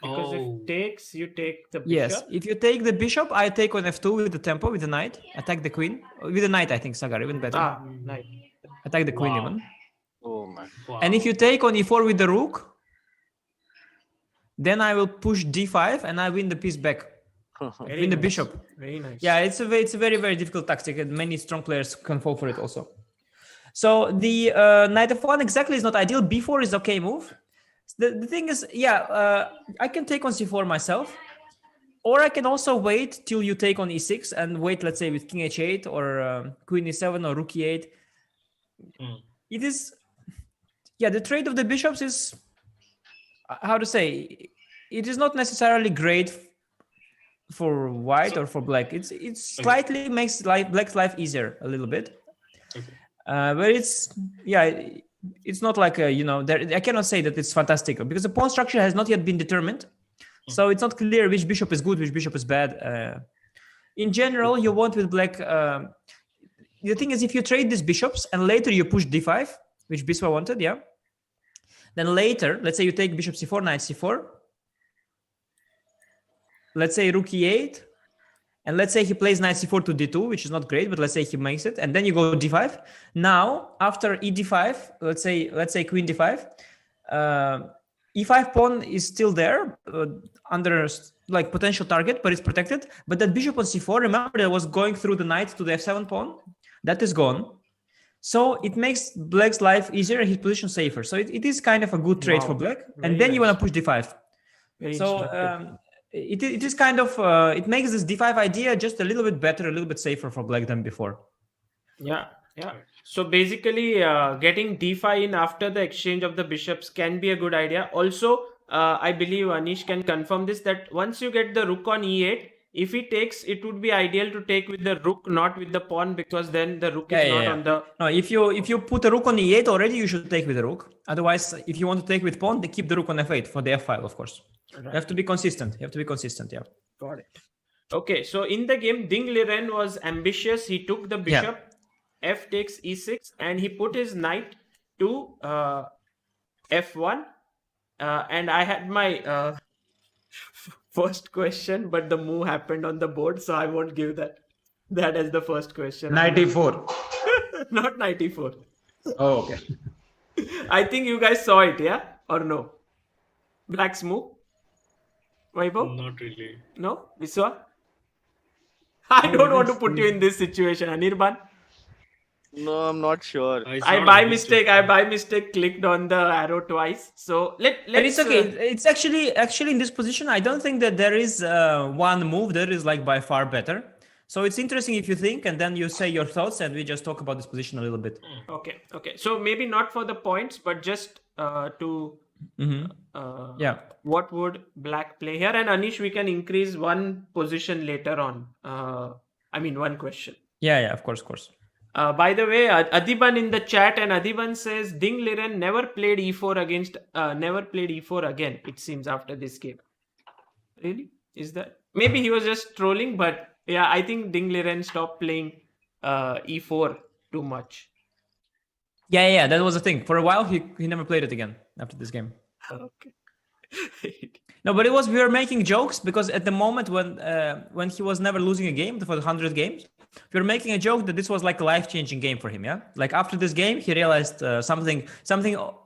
[SPEAKER 2] Because if takes, you take the bishop.
[SPEAKER 5] Yes, if you take the bishop, I take on f2 with the tempo, with the knight, attack the queen. With the knight, I think, Sagar, even better.
[SPEAKER 2] Knight.
[SPEAKER 5] Attack the queen
[SPEAKER 3] Wow.
[SPEAKER 5] even.
[SPEAKER 4] Oh man.
[SPEAKER 3] Wow.
[SPEAKER 5] And if you take on e4 with the rook, then I will push d5 and I win the piece back.
[SPEAKER 2] Very
[SPEAKER 5] Win the
[SPEAKER 2] nice.
[SPEAKER 5] bishop.
[SPEAKER 2] Very nice.
[SPEAKER 5] Yeah, it's a very, very difficult tactic and many strong players can fall for it also. So the knight f1 exactly is not ideal. b4 is okay move. The thing is, I can take on c4 myself, or I can also wait till you take on e6 and wait, let's say, with king h8 or queen e7 or rook e8. It is, the trade of the bishops is, how to say, it is not necessarily great for white or for black. It slightly makes black's life easier a little bit. But it's not like I cannot say that it's fantastic because the pawn structure has not yet been determined, so it's not clear which bishop is good, which bishop is bad. In general, you want with black. The thing is, if you trade these bishops and later you push d5, which Biswa wanted, then later, let's say you take bishop c4, knight c4. Let's say rook e8. And let's say he plays knight c4 to d2, which is not great, but let's say he makes it, and then you go d5. Now, after e d5, let's say queen d5, e5 pawn is still there under like potential target, but it's protected. But that bishop on c4, remember, that was going through the knight to the f7 pawn, that is gone. So it makes black's life easier and his position safer. So it is kind of a good trade for black. And then you want to push d5. It is kind of it makes this d5 idea just a little bit better, a little bit safer for black than before.
[SPEAKER 2] Yeah, Yeah. So basically, getting d5 in after the exchange of the bishops can be a good idea. Also, I believe Anish can confirm this, that once you get the rook on e8, if he takes, it would be ideal to take with the rook, not with the pawn, because then the rook is not on the...
[SPEAKER 5] No, if you put a rook on e8 already, you should take with the rook. Otherwise, if you want to take with pawn, they keep the rook on f8 for the f file, of course.
[SPEAKER 2] Right.
[SPEAKER 5] You have to be consistent. Yeah.
[SPEAKER 2] Got it. Okay, so in the game, Ding Liren was ambitious. He took the bishop, f takes e6, and he put his knight to f1. And I had my first question, but the move happened on the board, so I won't give that as the first question.
[SPEAKER 1] 94.
[SPEAKER 2] Not 94.
[SPEAKER 1] Oh, okay.
[SPEAKER 2] I think you guys saw it, yeah? Or no? Black's move? Vaibhav?
[SPEAKER 3] Not really.
[SPEAKER 2] No? Biswa? I don't want to put you in this situation. Anirban?
[SPEAKER 4] No, I'm not sure.
[SPEAKER 2] I by mistake clicked on the arrow twice. So let's.
[SPEAKER 5] But it's okay. It's actually in this position, I don't think that there is one move that is like by far better. So it's interesting if you think, and then you say your thoughts, and we just talk about this position a little bit.
[SPEAKER 2] Okay. So maybe not for the points, but just to. What would Black play here? And Anish, we can increase one position later on. One question.
[SPEAKER 5] Yeah. Of course.
[SPEAKER 2] By the way, Adiban in the chat, and Adiban says Ding Liren never played e4 again. It seems after this game. Really? Is that? Maybe he was just trolling, but yeah, I think Ding Liren stopped playing e4 too much.
[SPEAKER 5] Yeah. That was the thing. For a while, he never played it again after this game.
[SPEAKER 2] Okay.
[SPEAKER 5] No, but we were making jokes because at the moment when he was never losing a game for the 100 games, we were making a joke that this was like a life-changing game for him. Yeah, like after this game, he realized something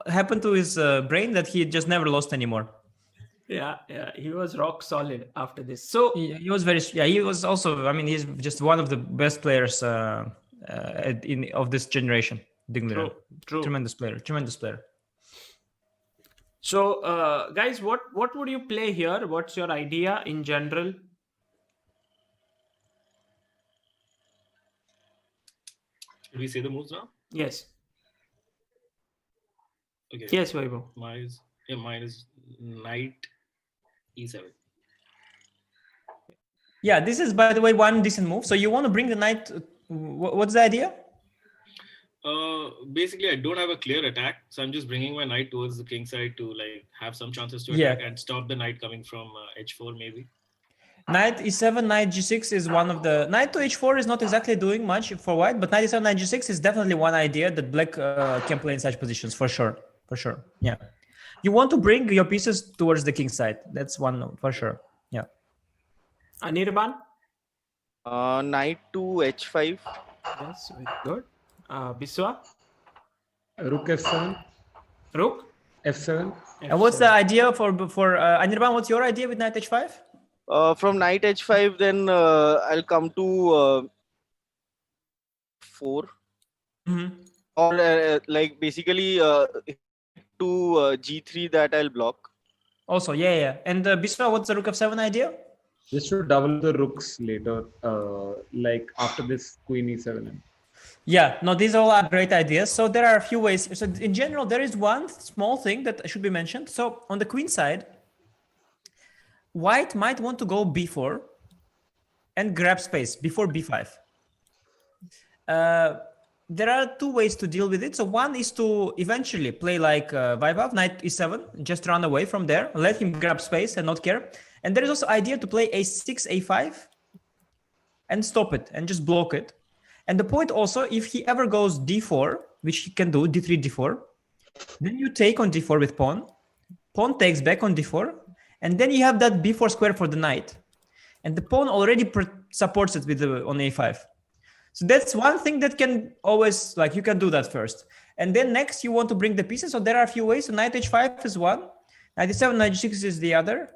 [SPEAKER 5] happened to his brain that he just never lost anymore.
[SPEAKER 2] Yeah, he was rock solid after this. So
[SPEAKER 5] he was he was also. I mean, he's just one of the best players of this generation. Ding Liren.
[SPEAKER 2] True.
[SPEAKER 5] Tremendous player.
[SPEAKER 2] So, guys, what would you play here? What's your idea in general?
[SPEAKER 3] Should we say the moves now?
[SPEAKER 2] Yes.
[SPEAKER 3] Okay.
[SPEAKER 2] Yes, Vaibhav.
[SPEAKER 3] Mine is knight e7.
[SPEAKER 5] Yeah, this is, by the way, one decent move. So you want to bring the knight. What's the idea?
[SPEAKER 3] Basically, I don't have a clear attack, so I'm just bringing my knight towards the king side to like have some chances to attack and stop the knight coming from h4 maybe.
[SPEAKER 5] Knight e7, knight g6 is one of the... Knight to h4 is not exactly doing much for white, but knight e7, knight g6 is definitely one idea that black can play in such positions, for sure. Yeah. You want to bring your pieces towards the king side. That's one for sure. Yeah.
[SPEAKER 2] Anirban?
[SPEAKER 4] Knight to h5.
[SPEAKER 2] Yes, very good. Biswa?
[SPEAKER 1] Rook f7.
[SPEAKER 2] Rook?
[SPEAKER 1] F7.
[SPEAKER 5] And what's the idea for Anirban? What's your idea with knight h5?
[SPEAKER 4] From knight h5, then I'll come to 4.
[SPEAKER 5] Mm-hmm.
[SPEAKER 4] Or like basically to g3 that I'll block.
[SPEAKER 5] Also, yeah. And Biswa, what's the rook f7 idea?
[SPEAKER 1] Just to double the rooks later, like after this queen e7.
[SPEAKER 5] Yeah, no, these all are great ideas. So there are a few ways. So in general, there is one small thing that should be mentioned. So on the queen side, white might want to go b4 and grab space before b5. There are two ways to deal with it. So one is to eventually play like Vaibhav, knight e7, just run away from there, let him grab space and not care. And there is also idea to play a6, a5 and stop it and just block it. And the point also, if he ever goes d4, which he can do, d3, d4, then you take on d4 with pawn takes back on d4, and then you have that b4 square for the knight. And the pawn already supports it with on a5. So that's one thing that can always, like, you can do that first. And then next you want to bring the pieces. So there are a few ways. So knight h5 is one, knight e7, knight g6 is the other.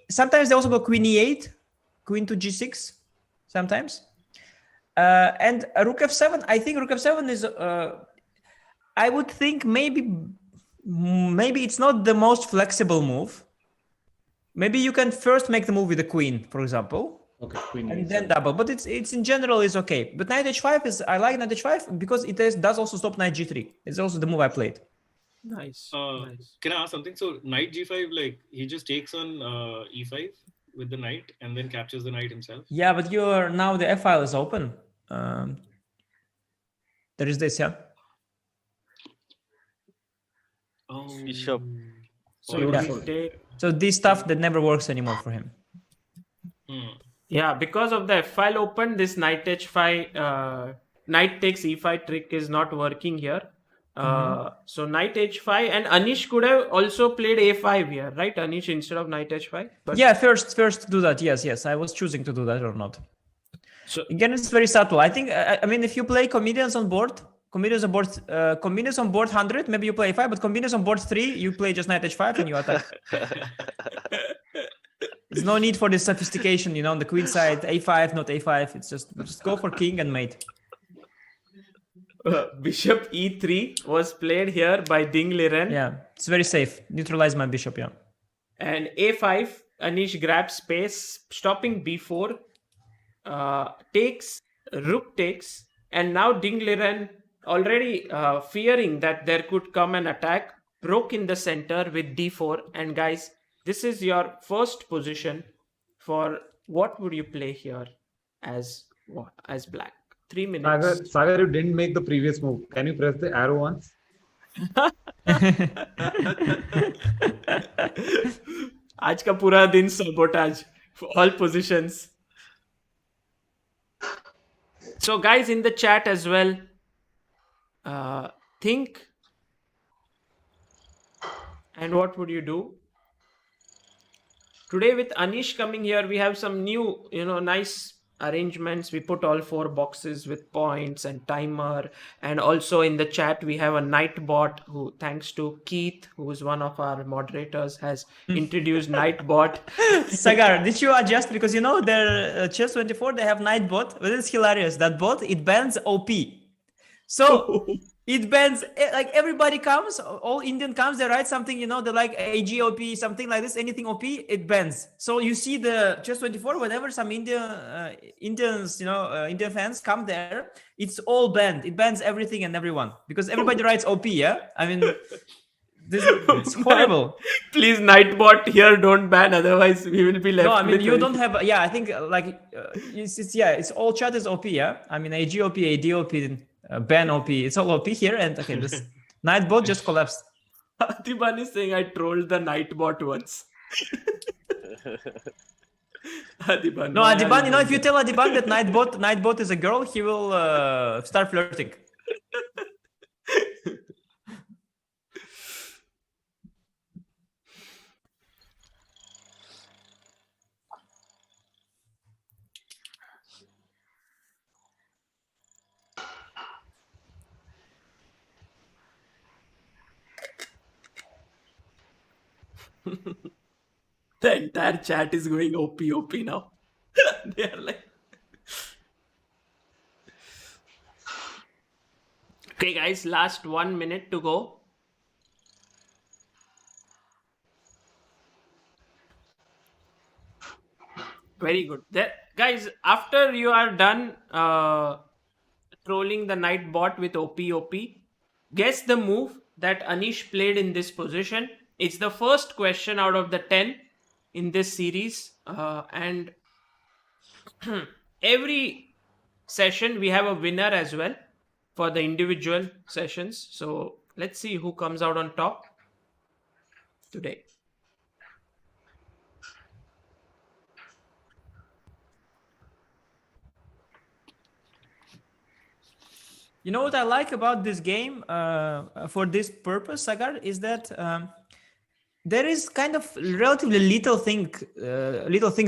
[SPEAKER 5] Sometimes they also go queen e8, queen to g6. Sometimes. And rook f7, I think rook f7 is, I would think maybe it's not the most flexible move. Maybe you can first make the move with the queen, for example,
[SPEAKER 1] Okay, queen
[SPEAKER 5] and
[SPEAKER 1] e7.
[SPEAKER 5] then double. But it's in general is okay. But knight h5 is, I like knight h5 because does also stop knight g3. It's also the move I played.
[SPEAKER 2] Nice. Nice.
[SPEAKER 3] Can I ask something? So knight g5, like he just takes on e5 with the knight and then captures the knight himself.
[SPEAKER 5] Yeah, but now the f file is open. There is this, yeah.
[SPEAKER 3] Oh,
[SPEAKER 4] Bishop.
[SPEAKER 2] So
[SPEAKER 5] Yeah.
[SPEAKER 2] we take.
[SPEAKER 5] So this stuff that never works anymore for him.
[SPEAKER 2] Yeah, because of the f file open, this knight h5, knight takes e5 trick is not working here. So knight h5, and Anish could have also played a5 here, right? Anish, instead of knight h5. But
[SPEAKER 5] Yeah, first do that. Yes. I was choosing to do that or not.
[SPEAKER 2] So
[SPEAKER 5] again, it's very subtle. I think. I mean, if you play comedians on board 100, maybe you play a5. But comedians on board 3, you play just knight h5 and you attack. There's no need for this sophistication, on the queen side, a5, not a5. It's just go for king and mate.
[SPEAKER 2] bishop e3 was played here by Ding Liren.
[SPEAKER 5] Yeah, it's very safe. Neutralize my bishop, yeah.
[SPEAKER 2] And a5, Anish grabs space, stopping b4, takes, rook takes, and now Ding Liren, already fearing that there could come an attack, broke in the center with d4. And guys, this is your first position for what would you play here as black? 3 minutes.
[SPEAKER 1] Sagar, you didn't make the previous move. Can you press the arrow once?
[SPEAKER 2] आज का पूरा दिन sabotage for all positions. So guys in the chat as well, think and what would you do? Today with Anish coming here, we have some new, nice arrangements. We put all 4 boxes with points and timer, and also in the chat we have a Nightbot who, thanks to Keith, who is one of our moderators, has introduced Nightbot.
[SPEAKER 5] Sagar, did you adjust? Because their Chess24, they have Nightbot, but it's hilarious. That bot, it bans OP. So it bans, like everybody comes, all Indian comes, they write something, they like AGOP, something like this, anything OP, it bans. So you see the Chess24, whenever some Indians, Indian fans come there, it's all banned. It bans everything and everyone because everybody writes OP, yeah? I mean, it's horrible.
[SPEAKER 2] Please, Nightbot here, don't ban, otherwise we will be left.
[SPEAKER 5] No, I mean, you don't have, I think it's all chat is OP, yeah? I mean, AGOP, ADOP, ban OP, it's all OP here, and okay, this Nightbot just collapsed.
[SPEAKER 2] Adiban is saying I trolled the Nightbot once. Adiban.
[SPEAKER 5] No, Adiban, if you tell Adiban that Nightbot is a girl, he will start flirting.
[SPEAKER 2] The entire chat is going OP now. They are like, okay guys, last 1 minute to go. Very good. Guys, after you are done trolling the Nightbot with OP, guess the move that Anish played in this position. It's the first question out of the 10 in this series. And every session we have a winner as well for the individual sessions. So let's see who comes out on top today.
[SPEAKER 5] You know what I like about this game for this purpose, Sagar, is that there is kind of relatively little things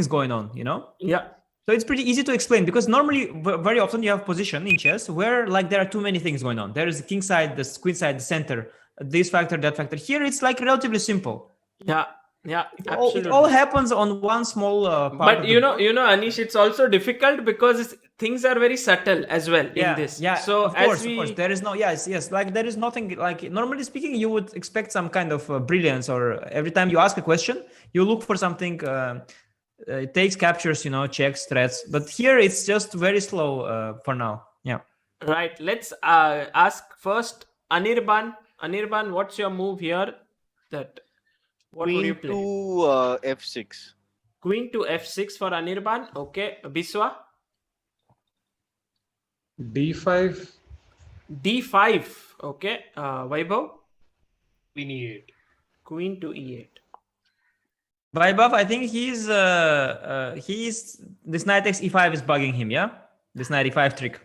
[SPEAKER 5] going on,
[SPEAKER 2] Yeah.
[SPEAKER 5] So it's pretty easy to explain because normally, very often you have position in chess where like there are too many things going on. There is the king side, the queen side, the center, this factor, that factor. Here it's like relatively simple.
[SPEAKER 2] Yeah. Absolutely.
[SPEAKER 5] It all happens on one small part.
[SPEAKER 2] But you know, Anish, it's also difficult because things are very subtle as well in this.
[SPEAKER 5] Yeah.
[SPEAKER 2] So
[SPEAKER 5] of course, there is no yes. Like there is nothing like normally speaking, you would expect some kind of brilliance, or every time you ask a question, you look for something It takes captures, checks, threats. But here it's just very slow for now. Yeah.
[SPEAKER 2] Right. Let's ask first Anirban. Anirban, what's your move here? What would you
[SPEAKER 4] Queen
[SPEAKER 2] play?
[SPEAKER 4] to f6.
[SPEAKER 2] Queen to f6 for Anirban. Okay. Biswa?
[SPEAKER 1] D5.
[SPEAKER 2] D5. Okay. Vaibhav?
[SPEAKER 3] Queen e8.
[SPEAKER 2] Queen to e8.
[SPEAKER 5] Vaibhav, I think this knight takes e5 is bugging him, yeah? This knight e5 trick.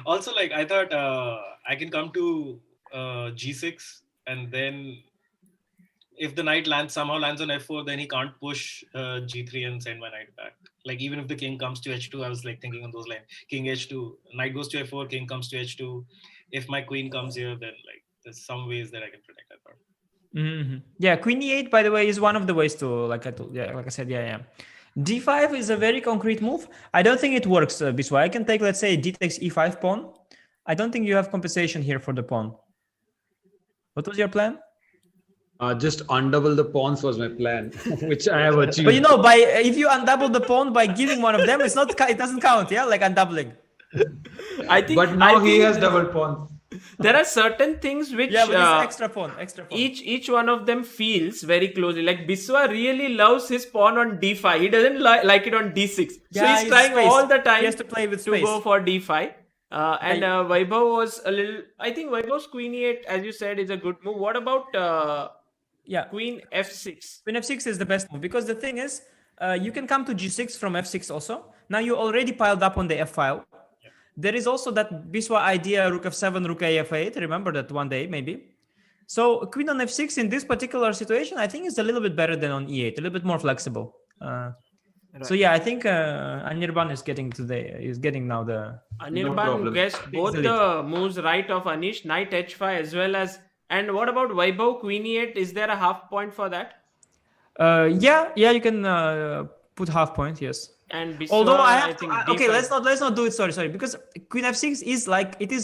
[SPEAKER 3] Also, like I thought I can come to g6, and then if the knight somehow lands on f4, then he can't push g3 and send my knight back. Like even if the king comes to h2, I was like thinking on those lines. King h2, knight goes to f4, king comes to h2. If my queen comes here, then like there's some ways that I can protect that part.
[SPEAKER 5] Mm-hmm. Yeah, queen e8, by the way, is one of the ways to, like I said, yeah. D5 is a very concrete move. I don't think it works, Biswa. I can take, let's say, d takes e5 pawn. I don't think you have compensation here for the pawn. What was your plan?
[SPEAKER 1] Just undouble the pawns was my plan, which I have achieved.
[SPEAKER 5] But if you undouble the pawn by giving one of them, it doesn't count, yeah, like undoubling.
[SPEAKER 2] I think.
[SPEAKER 1] But now he has double pawns.
[SPEAKER 2] There are certain things which
[SPEAKER 5] but it's extra pawn.
[SPEAKER 2] Each one of them feels very closely. Like Biswa really loves his pawn on d5. He doesn't like it on d6. So he's trying all the time
[SPEAKER 5] he has to play with space.
[SPEAKER 2] To go for d5. And Vaibhav was a little. I think Vaibhav's queen e8, as you said, is a good move. What about queen f6?
[SPEAKER 5] Queen f6 is the best move because the thing is, you can come to g6 from f6 also. Now you already piled up on the f file. There is also that Biswa idea, rook f7, rook a f8. Remember that one day, maybe. So queen on f6 in this particular situation, I think is a little bit better than on e8, a little bit more flexible. Right. So yeah, I think Anirban is getting now the...
[SPEAKER 2] Anirban guessed both the moves right of Anish, knight h5 as well as... And what about Vaibhav, queen e8? Is there a half point for that?
[SPEAKER 5] Yeah, you can put half point, yes.
[SPEAKER 2] And Biswa,
[SPEAKER 5] although I
[SPEAKER 2] think
[SPEAKER 5] okay, let's not do it. Sorry, because queen f6 is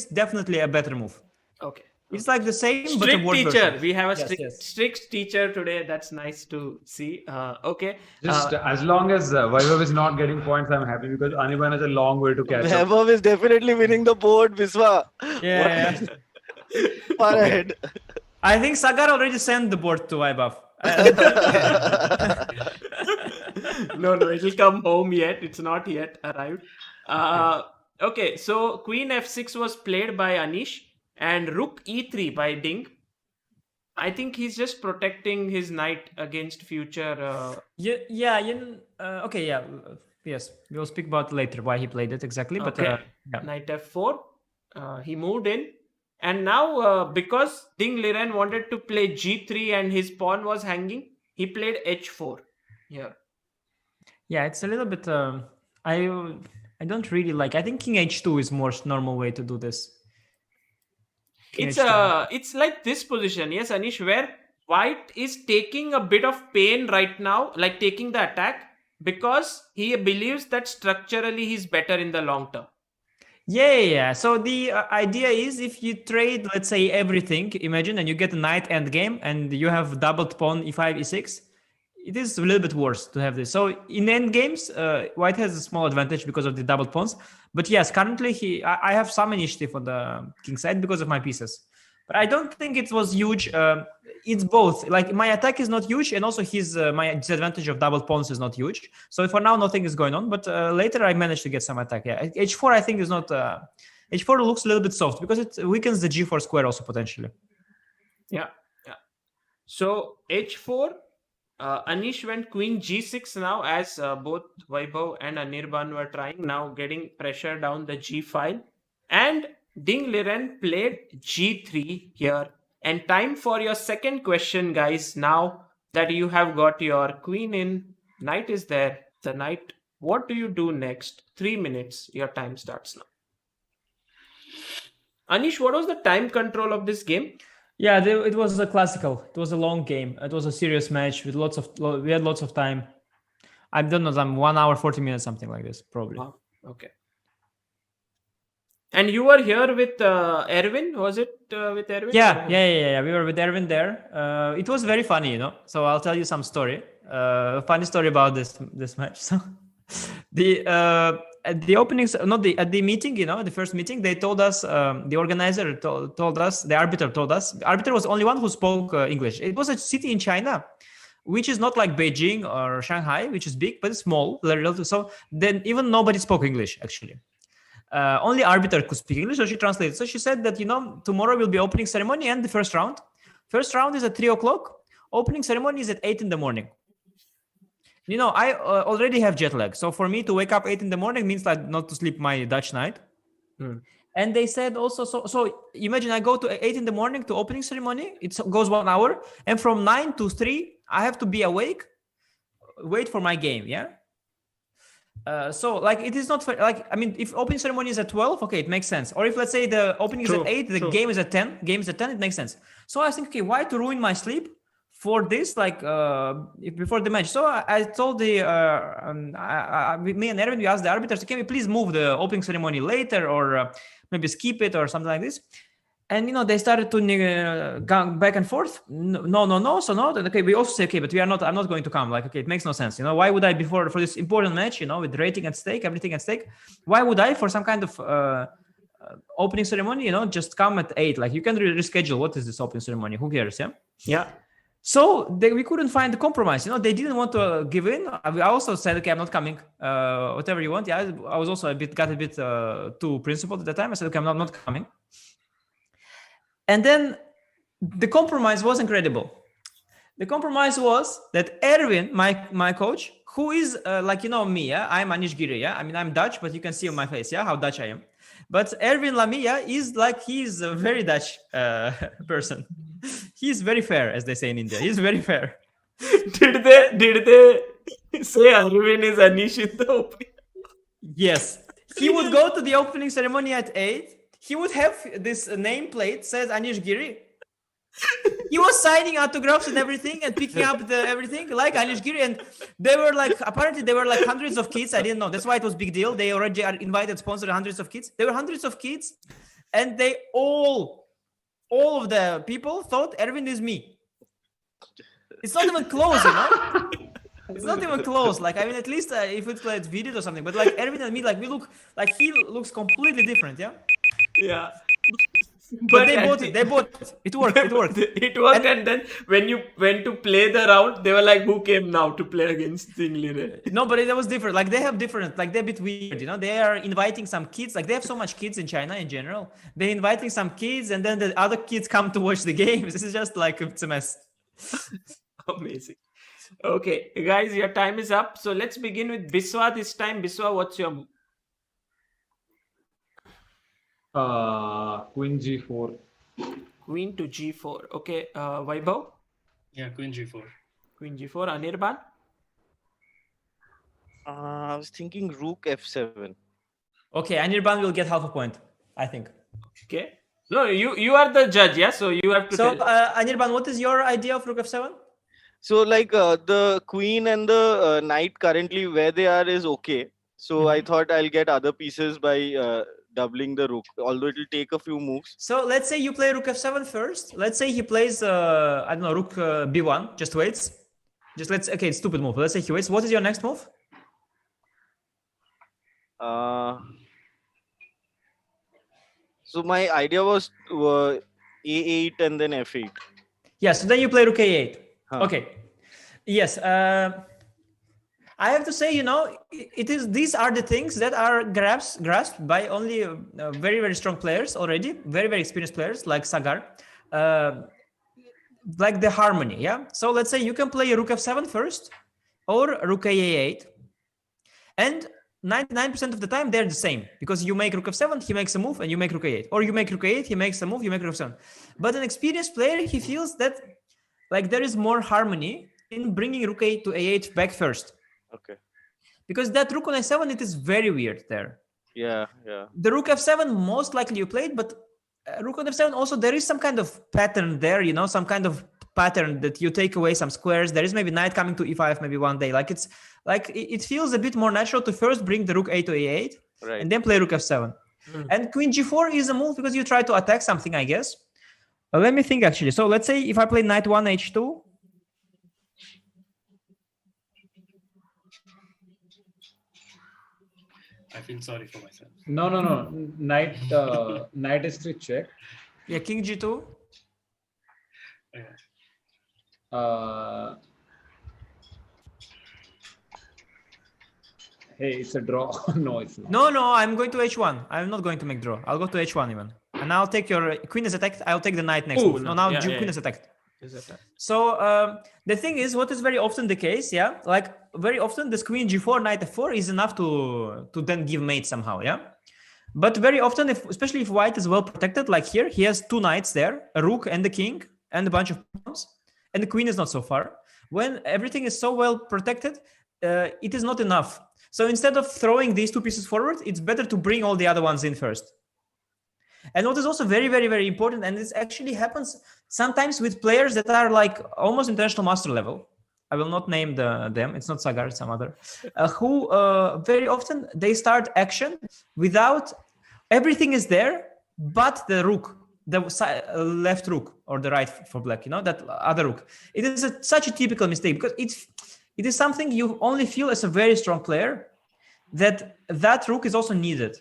[SPEAKER 5] definitely a better move.
[SPEAKER 2] Okay.
[SPEAKER 5] It's like the same,
[SPEAKER 2] strict
[SPEAKER 5] but a worse
[SPEAKER 2] teacher.
[SPEAKER 5] version.
[SPEAKER 2] We have a strict teacher today. That's nice to see. Okay.
[SPEAKER 1] Just as long as Vaibhav is not getting points, I'm happy because Anirban has a long way to catch up.
[SPEAKER 4] Vaibhav is definitely winning the board, Biswa.
[SPEAKER 5] Yeah.
[SPEAKER 4] Far ahead.
[SPEAKER 5] I think Sagar already sent the board to Vaibhav.
[SPEAKER 2] No, it will come home yet. It's not yet arrived. Okay, so queen f6 was played by Anish and rook e3 by Ding. I think he's just protecting his knight against future...
[SPEAKER 5] Yes, we'll speak about later why he played it exactly.
[SPEAKER 2] Okay. But knight f4, he moved in. And now, because Ding Liren wanted to play g3 and his pawn was hanging, he played h4 here.
[SPEAKER 5] Yeah, it's a little bit... I don't really like... I think king h2 is more normal way to do this.
[SPEAKER 2] It's like this position, yes, Anish, where white is taking a bit of pain right now, like taking the attack, because he believes that structurally he's better in the long term.
[SPEAKER 5] Yeah. So the idea is if you trade, let's say, everything, imagine, and you get a knight endgame and you have doubled pawn e5, e6, it is a little bit worse to have this. So in endgames, white has a small advantage because of the doubled pawns. But yes, currently I have some initiative on the king side because of my pieces. But I don't think it was huge. It's both. Like my attack is not huge, and also my disadvantage of double pawns is not huge. So for now, nothing is going on. But later, I managed to get some attack. Yeah, h4 I think is not. H4 looks a little bit soft because it weakens the g4 square also potentially.
[SPEAKER 2] Yeah. So h4, Anish went queen g6 now, as both Vaibhav and Anirban were trying, now getting pressure down the g file, and Ding Liren played g3 here. And time for your second question, guys. Now that you have got your queen in, knight is there, the knight, what do you do next? 3 minutes, your time starts now. Anish, what was the time control of this game?
[SPEAKER 5] Yeah, it was a classical. It was a long game. It was a serious match with we had lots of time. I don't know, 1 hour, 40 minutes, something like this, probably.
[SPEAKER 2] Wow. Okay. And you were here with Erwin? Was it with Erwin?
[SPEAKER 5] Yeah. We were with Erwin there. It was very funny, So I'll tell you some story. Funny story about this match. So at the openings, at the meeting, the first meeting, they told us, the organizer told us, the arbiter told us, the arbiter was the only one who spoke English. It was a city in China, which is not like Beijing or Shanghai, which is big, but it's small. So then even nobody spoke English, actually. Only arbiter could speak English, so she translated. So she said that, tomorrow will be opening ceremony and the first round. First round is at 3:00. Opening ceremony is at 8 in the morning. I already have jet lag. So for me to wake up 8 in the morning means like not to sleep my Dutch night. And they said also, so imagine I go to 8 in the morning to opening ceremony. It goes 1 hour. And from 9 to 3, I have to be awake, wait for my game. Yeah. So like it is not fair. Like, I mean, if opening ceremony is at 12, okay, it makes sense. Or if let's say the opening is at 8, the game is at 10, it makes sense. So I think, okay, why to ruin my sleep for this, like before the match? So I told me and Erwin, we asked the arbiters, can we please move the opening ceremony later, or maybe skip it or something like this? And they started to go back and forth. No. So no. Okay, we also say, okay, but I'm not going to come. Like, okay, it makes no sense. Why would I for this important match? With rating at stake, everything at stake. Why would I for some kind of opening ceremony? Just come at 8. Like, you can reschedule. What is this opening ceremony? Who cares? Yeah.
[SPEAKER 2] Yeah.
[SPEAKER 5] So we couldn't find the compromise. They didn't want to give in. I also said, okay, I'm not coming. Whatever you want. Yeah, I was also got a bit too principled at the time. I said, okay, I'm not coming. And then the compromise was incredible. The compromise was that Erwin, my coach, who is like, me, yeah? I'm Anish Giri, yeah? I mean, I'm Dutch, but you can see on my face, yeah, how Dutch I am. But Erwin Lamia is like, he's a very Dutch person. He's very fair, as they say in India. He's very fair.
[SPEAKER 2] Did they say Erwin is Anish in the opening?
[SPEAKER 5] Yes. He would go to the opening ceremony at 8. He would have this nameplate says Anish Giri. He was signing autographs and everything and picking up everything like Anish Giri. And they were like, apparently there were like hundreds of kids. I didn't know. That's why it was big deal. They already are invited, sponsored hundreds of kids. There were hundreds of kids, and they all of the people thought Erwin is me. It's not even close, It's not even close. Like, I mean, at least if it's like video or something. But like Erwin and me, like we look like he looks completely different. Yeah.
[SPEAKER 2] Yeah.
[SPEAKER 5] But they bought it. It worked.
[SPEAKER 2] It worked. And then when you went to play the round, they were like, who came now to play against Liren?
[SPEAKER 5] No, but it was different. Like, they have different, like, they're a bit weird, They are inviting some kids. Like, they have so much kids in China in general. They're inviting some kids, and then the other kids come to watch the games. This is just like, it's a mess.
[SPEAKER 2] Amazing. Okay, guys, your time is up. So let's begin with Biswa this time. Biswa, what's your move?
[SPEAKER 1] Queen G4.
[SPEAKER 2] Queen to G4. Okay, Vaibhav?
[SPEAKER 3] Yeah, Queen G4.
[SPEAKER 2] Queen G4. Anirban?
[SPEAKER 4] I was thinking Rook F7.
[SPEAKER 5] Okay, Anirban will get half a point, I think.
[SPEAKER 2] Okay. No, you are the judge, yeah? So you have to
[SPEAKER 5] tell. Anirban, what is your idea of Rook F7?
[SPEAKER 4] So, like, the queen and the knight currently where they are is okay. So I thought I'll get other pieces by doubling the rook, although it will take a few moves.
[SPEAKER 5] So let's say you play Rook F7 first. Let's say he plays, I don't know, Rook B1, just waits. Okay, it's stupid move. Let's say he waits. What is your next move?
[SPEAKER 4] So my idea was A8 and then F8.
[SPEAKER 5] Yeah, so then you play Rook A8. Okay. Yes. I have to say, these are the things that are grasped by only very, very strong players already, very, very experienced players like Sagar, like the harmony, yeah? So let's say you can play Rook F7 first or Rook A8, and 99% of the time they're the same, because you make Rook F7, he makes a move, and you make Rook A8, or you make Rook A8, he makes a move, you make Rook F7. But an experienced player, he feels that like there is more harmony in bringing Rook A to A8 back first.
[SPEAKER 4] Okay.
[SPEAKER 5] Because that Rook on A7, it is very weird there.
[SPEAKER 4] Yeah.
[SPEAKER 5] The Rook F7 most likely you played, but Rook on F7 also there is some kind of pattern there, some kind of pattern that you take away some squares. There is maybe knight coming to E5 maybe one day. Like it feels a bit more natural to first bring the Rook A to A8, right, and then play Rook F7. And Queen G4 is a move because you try to attack something, I guess. Let me think actually. So let's say if I play Knight 1 H2.
[SPEAKER 3] feel sorry for myself.
[SPEAKER 1] No. Knight h3 check.
[SPEAKER 5] Yeah, king g2.
[SPEAKER 1] Uh, hey, it's a draw. No, it's not.
[SPEAKER 5] No, I'm going to h1. I'm not going to make draw. I'll go to h1 even. And I'll take your queen is attacked. I'll take the knight next move. No, now queen is attacked. So the thing is, what is very often the case, yeah? Like very often this queen g4, knight f4 is enough to then give mate somehow, yeah? But very often, especially if white is well protected, like here, he has two knights there, a rook and the king, and a bunch of pawns, and the queen is not so far. When everything is so well protected, it is not enough. So instead of throwing these two pieces forward, it's better to bring all the other ones in first. And what is also very, very, very important, and this actually happens sometimes with players that are like almost international master level. I will not name them. It's not Sagar, it's some other. Who very often they start action without everything is there, but the rook, the left rook or the right for black, that other rook. It is such a typical mistake because it is something you only feel as a very strong player that rook is also needed.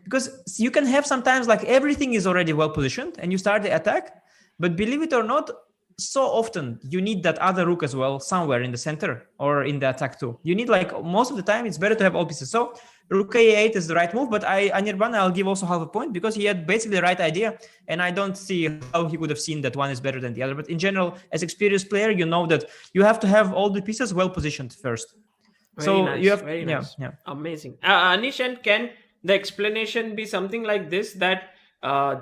[SPEAKER 5] Because you can have sometimes like everything is already well positioned and you start the attack, but believe it or not, so often you need that other rook as well somewhere in the center or in the attack too. You need like most of the time it's better to have all pieces. So rook a8 is the right move, but Anirban I'll give also half a point because he had basically the right idea and I don't see how he would have seen that one is better than the other. But in general, as experienced player, you know that you have to have all the pieces well positioned first.
[SPEAKER 2] Very nice. Amazing. Anish, and can the explanation be something like this, that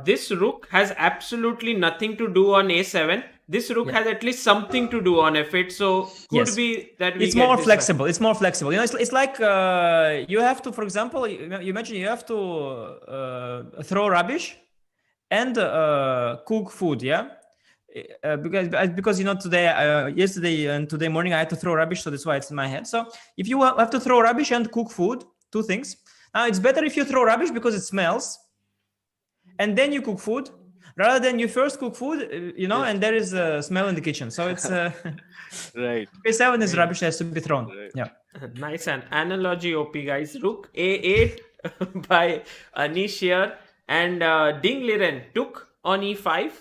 [SPEAKER 2] this rook has absolutely nothing to do on a7. This rook has at least something to do on f8. So could be that
[SPEAKER 5] it's more flexible. It's more flexible. It's like you have to, for example, you imagine you have to throw rubbish and cook food, yeah. Because today, yesterday and today morning I had to throw rubbish, so that's why it's in my head. So if you have to throw rubbish and cook food, two things. Now it's better if you throw rubbish because it smells, and then you cook food, rather than you first cook food, and there is a smell in the kitchen. So it's
[SPEAKER 4] right.
[SPEAKER 5] A7 is rubbish that has to be thrown.
[SPEAKER 4] Right.
[SPEAKER 5] Yeah.
[SPEAKER 2] Nice analogy, OP guys. Rook A8 by Anish here, and Ding Liren took on E5.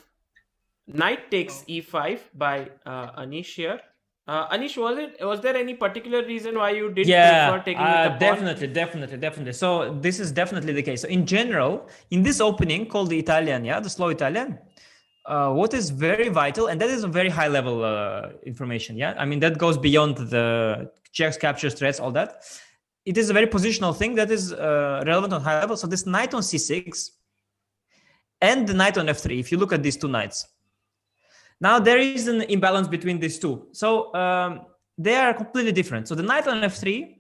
[SPEAKER 2] Knight takes E5 by Anish here. Anish, was there any particular reason why you did prefer taking with the pawn?
[SPEAKER 5] Definitely. So this is definitely the case. So in general, in this opening called the Italian, the slow Italian, what is very vital, and that is a very high level information, I mean, that goes beyond the checks, captures, threats, all that. It is a very positional thing that is relevant on high level. So this knight on c6 and the knight on f3, if you look at these two knights, now there is an imbalance between these two. So they are completely different. So the knight on f3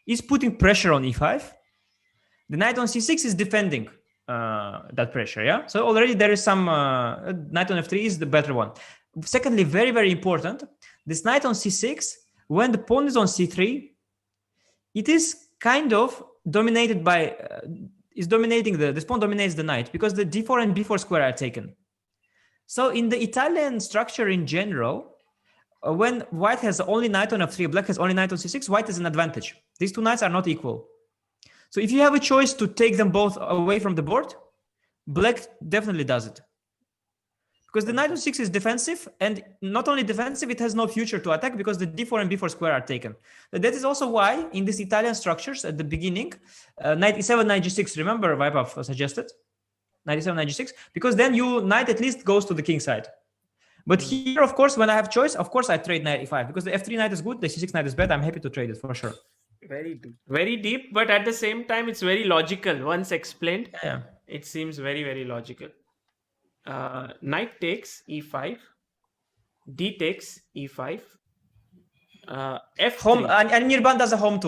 [SPEAKER 5] is putting pressure on e5. The knight on c6 is defending that pressure, So already there is some, knight on f3 is the better one. Secondly, very, very important, this knight on c6, when the pawn is on c3, it is kind of dominated by, this pawn dominates the knight because the d4 and b4 square are taken. So in the Italian structure in general, when white has only knight on f3, black has only knight on c6, white is an advantage. These two knights are not equal. So if you have a choice to take them both away from the board, black definitely does it. Because the knight on 6 is defensive, and not only defensive, it has no future to attack because the d4 and b4 square are taken. But that is also why in these Italian structures at the beginning, knight e7, knight g6, remember Vaibhav suggested? Knight e7, knight g6, because then knight at least goes to the king side. But here, of course, when I have choice, of course I trade knight e5 because the f3 knight is good, the c6 knight is bad. I'm happy to trade it for sure.
[SPEAKER 2] Very deep, but at the same time, it's very logical. Once explained, it seems very, very logical. Knight takes e5, d takes e5. F3.
[SPEAKER 5] Anirban does a house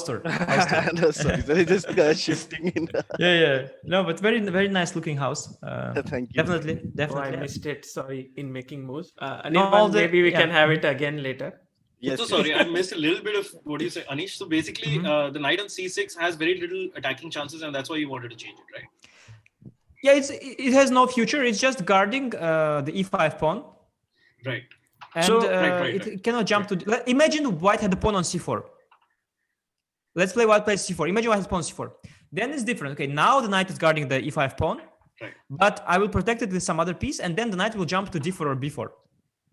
[SPEAKER 5] tour.
[SPEAKER 4] No, sorry, just shifting in.
[SPEAKER 5] No, but very, very nice looking house.
[SPEAKER 4] Thank you.
[SPEAKER 5] Definitely.
[SPEAKER 2] Oh, I missed it. Sorry, in making moves. Anirban, maybe we can have it again later.
[SPEAKER 3] Yes. So sorry, I missed a little bit of what you say, Anish. So basically, the knight on c6 has very little attacking chances, and that's why you wanted to change it, right?
[SPEAKER 5] Yeah, it has no future. It's just guarding the e5 pawn.
[SPEAKER 3] Right.
[SPEAKER 5] And it cannot jump to. Imagine white had the pawn on c4. Let's play white plays c4. Imagine white has pawn c4. Then it's different. Okay, now the knight is guarding the e5 pawn,
[SPEAKER 3] Right.
[SPEAKER 5] but I will protect it with some other piece, and then the knight will jump to d4 or b4.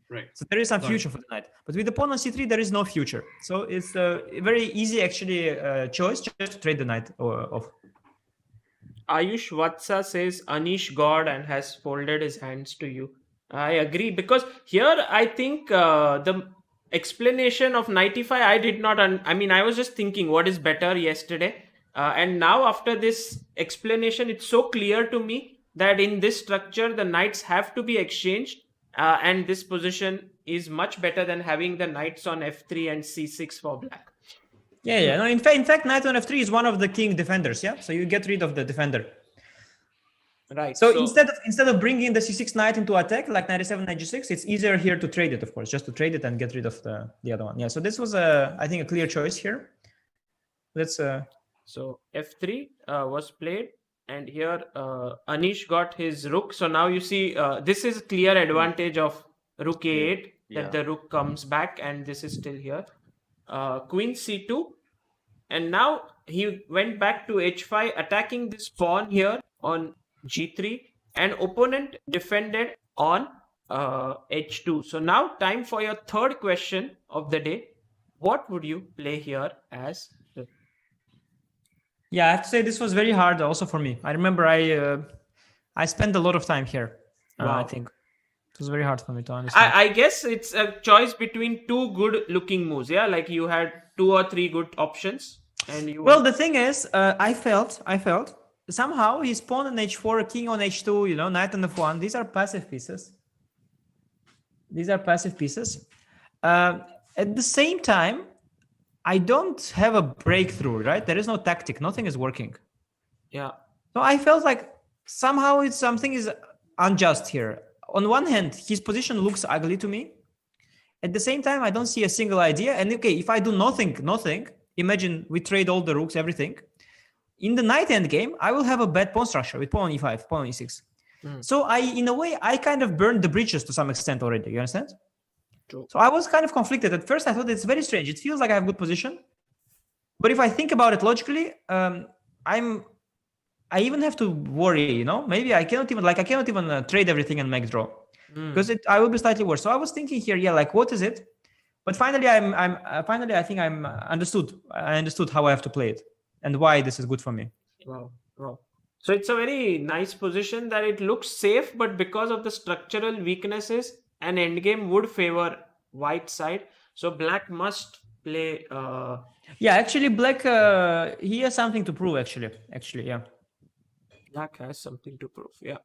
[SPEAKER 3] Right.
[SPEAKER 5] So there is some future for the knight. But with the pawn on c3, there is no future. So it's a very easy, actually, choice just to trade the knight off.
[SPEAKER 2] Ayush Vatsa says Anish God and has folded his hands to you. I agree, because here I think the explanation of 95 I did not. I mean, I was just thinking what is better yesterday, and now after this explanation, it's so clear to me that in this structure the knights have to be exchanged, and this position is much better than having the knights on f3 and c6 for black.
[SPEAKER 5] Yeah. No, in fact, knight on f3 is one of the king defenders. Yeah, so you get rid of the defender.
[SPEAKER 2] Right.
[SPEAKER 5] So instead of bringing the c6 knight into attack like knight e7, knight g6, it's easier here to trade it, of course, just to trade it and get rid of the other one. Yeah. So this was I think a clear choice here. Let's.
[SPEAKER 2] So f3 was played, and here Anish got his rook. So now you see this is clear advantage of rook a8 that the rook comes back, and this is still here. Queen c2, and now he went back to h5, attacking this pawn here on g3, and opponent defended on h2. So now time for your third question of the day. What would you play here as?
[SPEAKER 5] Yeah, I have to say this was very hard also for me. I remember I spent a lot of time here.
[SPEAKER 2] Wow.
[SPEAKER 5] I think it was very hard for me to understand.
[SPEAKER 2] I guess it's a choice between two good looking moves. Yeah, like you had 2 or 3 good options, and you.
[SPEAKER 5] Well, the thing is, I felt somehow his pawn on h4, king on h2, knight on f1. These are passive pieces. At the same time, I don't have a breakthrough, right? There is no tactic. Nothing is working.
[SPEAKER 2] Yeah.
[SPEAKER 5] So I felt like somehow something is unjust here. On one hand, his position looks ugly to me. At the same time, I don't see a single idea. And okay, if I do nothing, imagine we trade all the rooks, everything. In the knight endgame, I will have a bad pawn structure with pawn on e5, pawn on e6. So in a way, I kind of burned the bridges to some extent already. You understand?
[SPEAKER 2] True.
[SPEAKER 5] So I was kind of conflicted. At first, I thought it's very strange. It feels like I have good position. But if I think about it logically, I even have to worry, maybe I cannot even trade everything and make draw because I will be slightly worse. So I was thinking here, what is it? But finally, I think I understood how I have to play it and why this is good for me.
[SPEAKER 2] Wow. So it's a very nice position that it looks safe, but because of the structural weaknesses, an endgame would favor white side. So black must play.
[SPEAKER 5] Yeah, actually, black he has something to prove. Actually, yeah.
[SPEAKER 2] Black has something to prove. Yeah.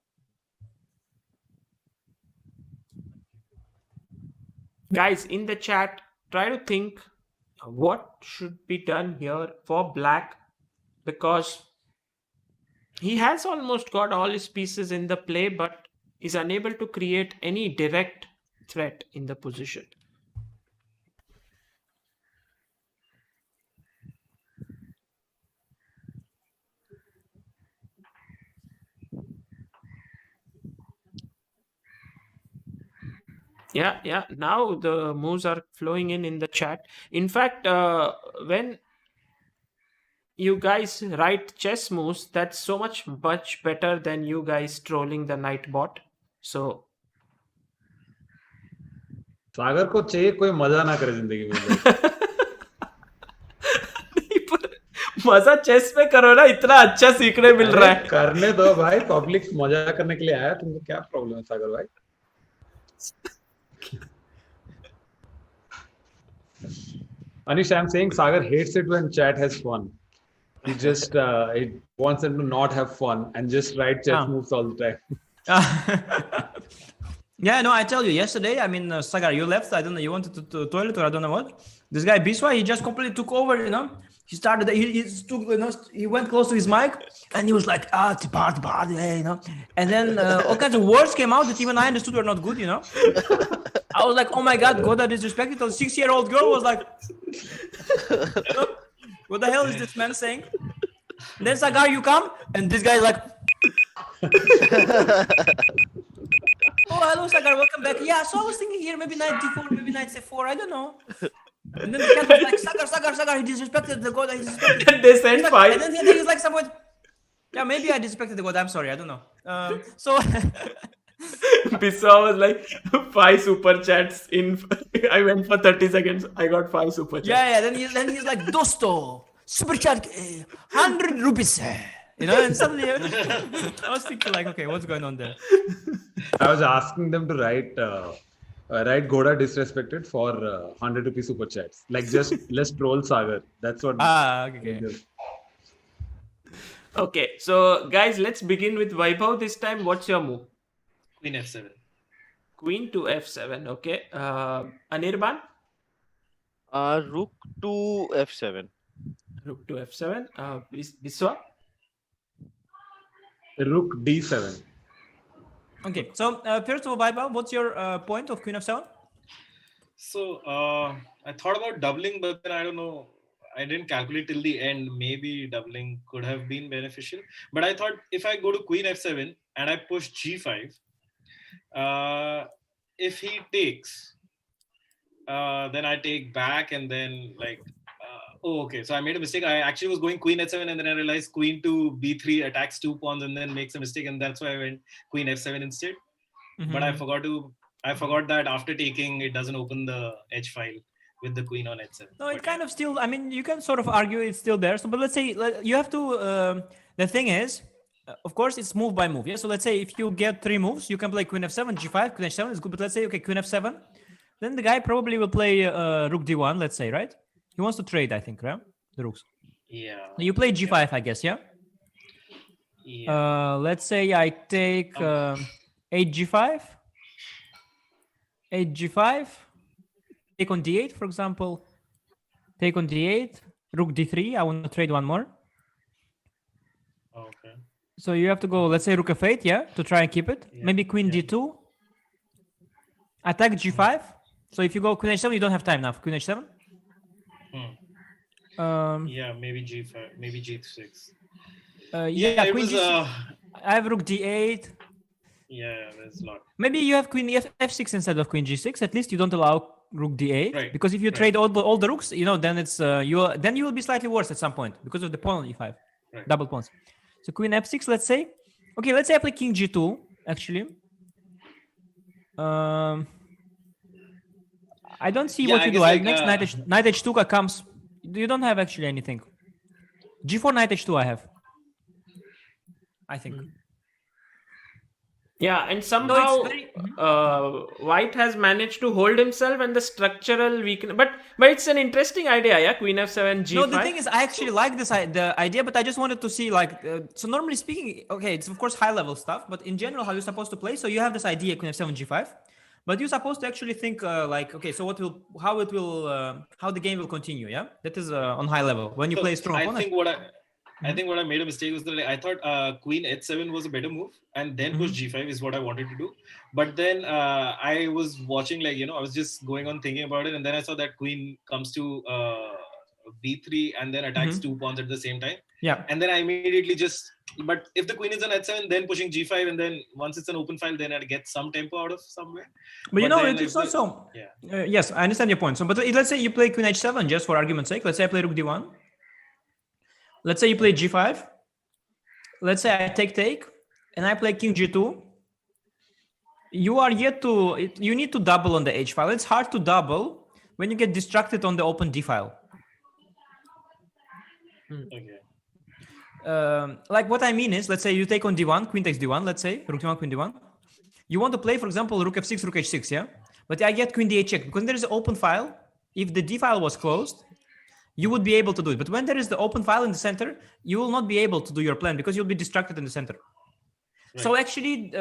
[SPEAKER 2] Guys, in the chat, try to think what should be done here for black, because he has almost got all his pieces in the play, but is unable to create any direct threat in the position. Yeah. Now the moves are flowing in the chat. In fact, when you guys write chess moves, that's so much better than you guys trolling the knight bot. So
[SPEAKER 1] सागर को चाहिए कोई मजा ना करे जिंदगी में.
[SPEAKER 2] मजा chess में करो ना, इतना अच्छा सीखने मिल रहा है.
[SPEAKER 1] करने दो भाई, पब्लिक मजा करने के लिए आया, तुमको क्या प्रॉब्लम है सागर भाई? Anish, I'm saying Sagar hates it when chat has fun. He just he wants them to not have fun and just write chess moves all the time.
[SPEAKER 5] Yeah, no, I tell you, yesterday, I mean, Sagar, you left, I don't know, you wanted to toilet or I don't know what. This guy, Biswa, he just completely took over, He started, he went close to his mic and he was like, and then all kinds of words came out that even I understood were not good, I was like, oh my God, that disrespected. A 6-year-old girl was like, what the hell is this man saying? And then Sagar, you come, and this guy is like, oh, hello, Sagar, welcome back. Yeah, so I was thinking here, maybe knight d4, maybe knight c4, I don't know. And then the cat was like, Sagar, he disrespected the god. He disrespected.
[SPEAKER 2] And they sent
[SPEAKER 5] And
[SPEAKER 2] 5.
[SPEAKER 5] then he's like, somewhat, yeah, maybe I disrespected the god. I'm sorry, I don't know. So
[SPEAKER 2] Biswa was like 5 super chats in. I went for 30 seconds. I got 5 super chats.
[SPEAKER 5] yeah. Then he's like, Dosto, super chat, 100 rupees. And suddenly I was thinking like, okay, what's going on there?
[SPEAKER 1] I was asking them to write Goda disrespected for 100 rupee super chats. Like just let's troll Sagar. That's what.
[SPEAKER 5] Okay.
[SPEAKER 2] Okay, so guys, let's begin with Vaibhav this time. What's your move?
[SPEAKER 3] Queen f7.
[SPEAKER 2] Queen to f7. Okay. Anirban?
[SPEAKER 4] Rook to f7.
[SPEAKER 2] Rook to f7. Biswa?
[SPEAKER 1] Rook d7.
[SPEAKER 5] Okay, so first of all, Vaibhav, what's your point of Queen f7?
[SPEAKER 3] So I thought about doubling, but then I don't know. I didn't calculate till the end. Maybe doubling could have been beneficial. But I thought if I go to Queen f7 and I push g5, if he takes, then I take back and then like, okay. So I made a mistake. I actually was going Queen h7 and then I realized Queen to b3 attacks 2 pawns and then makes a mistake. And that's why I went Queen f7 instead.
[SPEAKER 5] Mm-hmm.
[SPEAKER 3] But I forgot that after taking, it doesn't open the h file with the queen on h7.
[SPEAKER 5] No, it kind of still, I mean, you can sort of argue it's still there. So, but let's say you have to, the thing is, of course, it's move by move. Yeah. So let's say if you get 3 moves, you can play Queen f7, g5, Queen h7 is good. But let's say, okay, Queen f7, then the guy probably will play Rook d1, let's say, right? He wants to trade, I think, right? The rooks.
[SPEAKER 3] Yeah.
[SPEAKER 5] You play g5, I guess, yeah?
[SPEAKER 3] Yeah.
[SPEAKER 5] Let's say I take 8 g5. 8 g5. Take on d8, for example. Take on d8. Rook d3. I want to trade one more.
[SPEAKER 3] Okay.
[SPEAKER 5] So you have to go, let's say Rook f8, yeah? To try and keep it.
[SPEAKER 3] Yeah.
[SPEAKER 5] Maybe Queen d2. Attack g5. So if you go Queen h7, you don't have time now for Queen h7.
[SPEAKER 3] Yeah, maybe g5, maybe g6.
[SPEAKER 5] Yeah,
[SPEAKER 3] it
[SPEAKER 5] Queen
[SPEAKER 3] was.
[SPEAKER 5] g6. I have Rook d8.
[SPEAKER 3] Yeah, there's a lot.
[SPEAKER 5] Maybe you have Queen f6 instead of Queen g6. At least you don't allow Rook d8.
[SPEAKER 3] Right.
[SPEAKER 5] Because if you trade all the rooks, then it's you will be slightly worse at some point because of the pawn on e5,
[SPEAKER 3] Right.
[SPEAKER 5] double pawns. So Queen f6, let's say. Okay, let's say I play King g2. Actually, I don't see what
[SPEAKER 3] I
[SPEAKER 5] you do.
[SPEAKER 3] guess, like,
[SPEAKER 5] Next knight h2 comes. You don't have actually anything. g4 knight h2 I have. I think.
[SPEAKER 2] Yeah, and somehow White has managed to hold himself and the structural weakness. But it's an interesting idea, yeah. Queen f7, g5.
[SPEAKER 5] No, the thing is, I actually like the idea, but I just wanted to see like. So normally speaking, okay, it's of course high level stuff, but in general, how you're supposed to play. So you have this idea, Queen f7, g5, but you're supposed to actually think like, okay, so how the game will continue, yeah. That is on high level when you play a strong opponent.
[SPEAKER 3] I think what I made a mistake was that I thought Queen h7 was a better move, and then push g5 is what I wanted to do. But then I was watching, like, I was just going on thinking about it, and then I saw that Queen comes to b3 and then attacks 2 pawns at the same time.
[SPEAKER 5] Yeah.
[SPEAKER 3] And then I immediately but if the Queen is on h7, then pushing g5, and then once it's an open file, then I'd get some tempo out of somewhere.
[SPEAKER 5] But
[SPEAKER 3] then
[SPEAKER 5] it's also.
[SPEAKER 3] Yeah.
[SPEAKER 5] Yes, I understand your point. So, but let's say you play Queen h7 just for argument's sake. Let's say I play Rook d1. Let's say you play g5. Let's say I take, and I play King g2. You need to double on the h file. It's hard to double when you get distracted on the open d file.
[SPEAKER 3] Okay.
[SPEAKER 5] Like what I mean is, let's say you take on d1, Queen takes d1. Let's say Rook d1, Queen d1. You want to play, for example, Rook f6, Rook h6, yeah. But I get Queen d8 check because there is an open file. If the d file was closed, you would be able to do it. But when there is the open file in the center, you will not be able to do your plan because you'll be distracted in the center. Right. So actually,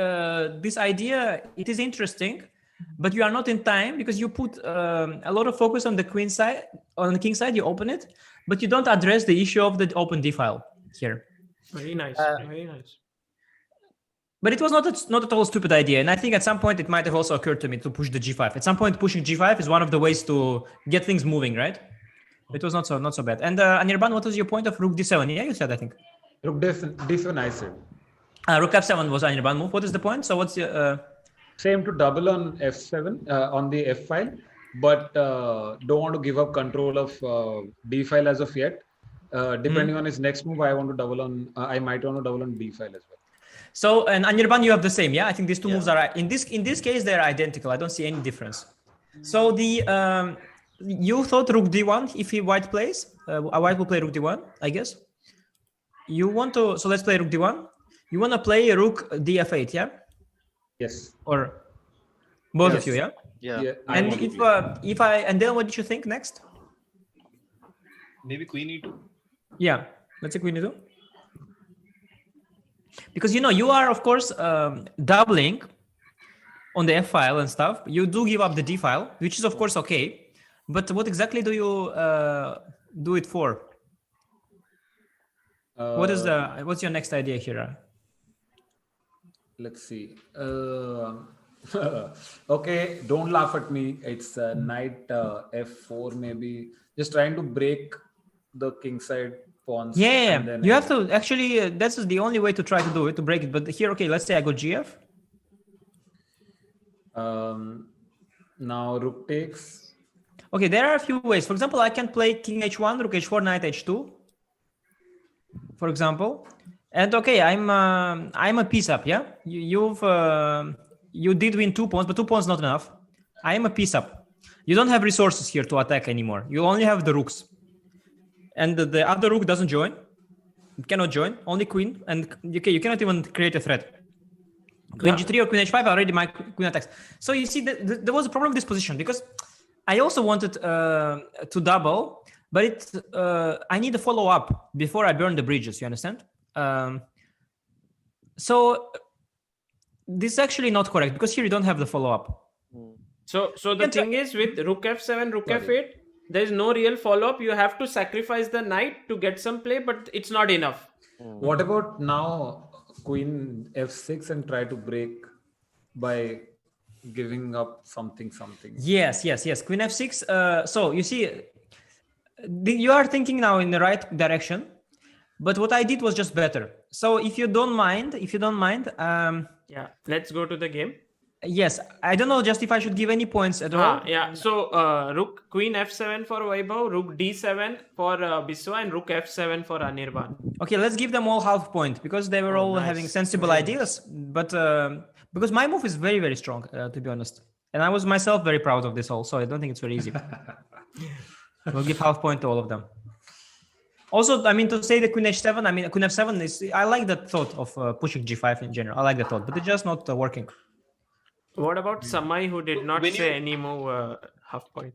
[SPEAKER 5] this idea, it is interesting, but you are not in time because you put a lot of focus on the queen side, on the king side, you open it, but you don't address the issue of the open d file here.
[SPEAKER 2] Very nice. Very nice.
[SPEAKER 5] But it was not at all a stupid idea. And I think at some point it might have also occurred to me to push the g5. At some point, pushing g5 is one of the ways to get things moving, right? It was not so bad. And Anirban, what was your point of Rook d7? Yeah, you said, I think.
[SPEAKER 1] Rook d7, I said.
[SPEAKER 5] Rook f7 was Anirban move. What is the point? So what's your...
[SPEAKER 1] Same to double on f7, on the f file. but don't want to give up control of d file as of yet. Depending on his next move, I want to double on. I might want to double on d file as well.
[SPEAKER 5] So, and Anirban, you have the same, yeah? I think these two moves are in this case they're identical. I don't see any difference. So the you thought rook d1 if he white plays. A white will play rook d1, I guess. You want to, so let's play rook d1. You want to play rook df8, yeah?
[SPEAKER 1] Yes.
[SPEAKER 5] Or both
[SPEAKER 1] Yes.
[SPEAKER 5] of you, yeah?
[SPEAKER 4] Yeah.
[SPEAKER 5] And if I and then what did you think next?
[SPEAKER 3] Maybe queen e2.
[SPEAKER 5] Yeah, let's say queen e2. Because you are of course doubling on the f file and stuff. You do give up the d file, which is of course okay. But what exactly do you do it for? What's your next idea here?
[SPEAKER 1] Let's see. Okay, don't laugh at me. It's knight f4 maybe. Just trying to break the king side pawns.
[SPEAKER 5] Yeah,
[SPEAKER 1] and then
[SPEAKER 5] you have to actually. That's the only way to try to do it, to break it. But here, okay, let's say I go gf.
[SPEAKER 1] Now rook takes.
[SPEAKER 5] Okay, there are a few ways. For example, I can play king h1, rook h4, knight h2. For example, and okay, I'm a piece up. Yeah, you did win 2 pawns, but 2 pawns not enough. I am a piece up. You don't have resources here to attack anymore. You only have the rooks, and the other rook doesn't join. It cannot join. Only queen, and okay, you cannot even create a threat. Queen g3 or queen h5 already my queen attacks. So you see, there was a problem with this position because I also wanted to double, but I need a follow up before I burn the bridges. You understand? So this is actually not correct because here you don't have the follow up.
[SPEAKER 2] So the thing is with rook f7, rook f8, there is no real follow up. You have to sacrifice the knight to get some play, but it's not enough.
[SPEAKER 1] What about now queen f6 and try to break by giving up something?
[SPEAKER 5] Yes. Queen f6. So you see, you are thinking now in the right direction, but what I did was just better. So if you don't mind,
[SPEAKER 2] Yeah, let's go to the game.
[SPEAKER 5] yes, I don't know just if I should give any points at all.
[SPEAKER 2] Yeah. So rook queen f7 for Vaibhav, rook d7 for Biswa, and rook f7 for Anirban.
[SPEAKER 5] Okay, let's give them all half point because they were all
[SPEAKER 2] nice.
[SPEAKER 5] having sensible ideas. But because my move is very, very strong, to be honest, and I was myself very proud of this all, so I don't think it's very easy. We'll give half point to all of them. Also, I mean, to say the queen h7, I mean, queen f7 is. I like the thought of pushing g5 in general. I like the thought, but it's just not working.
[SPEAKER 2] What about Samay, who did not say any move half point?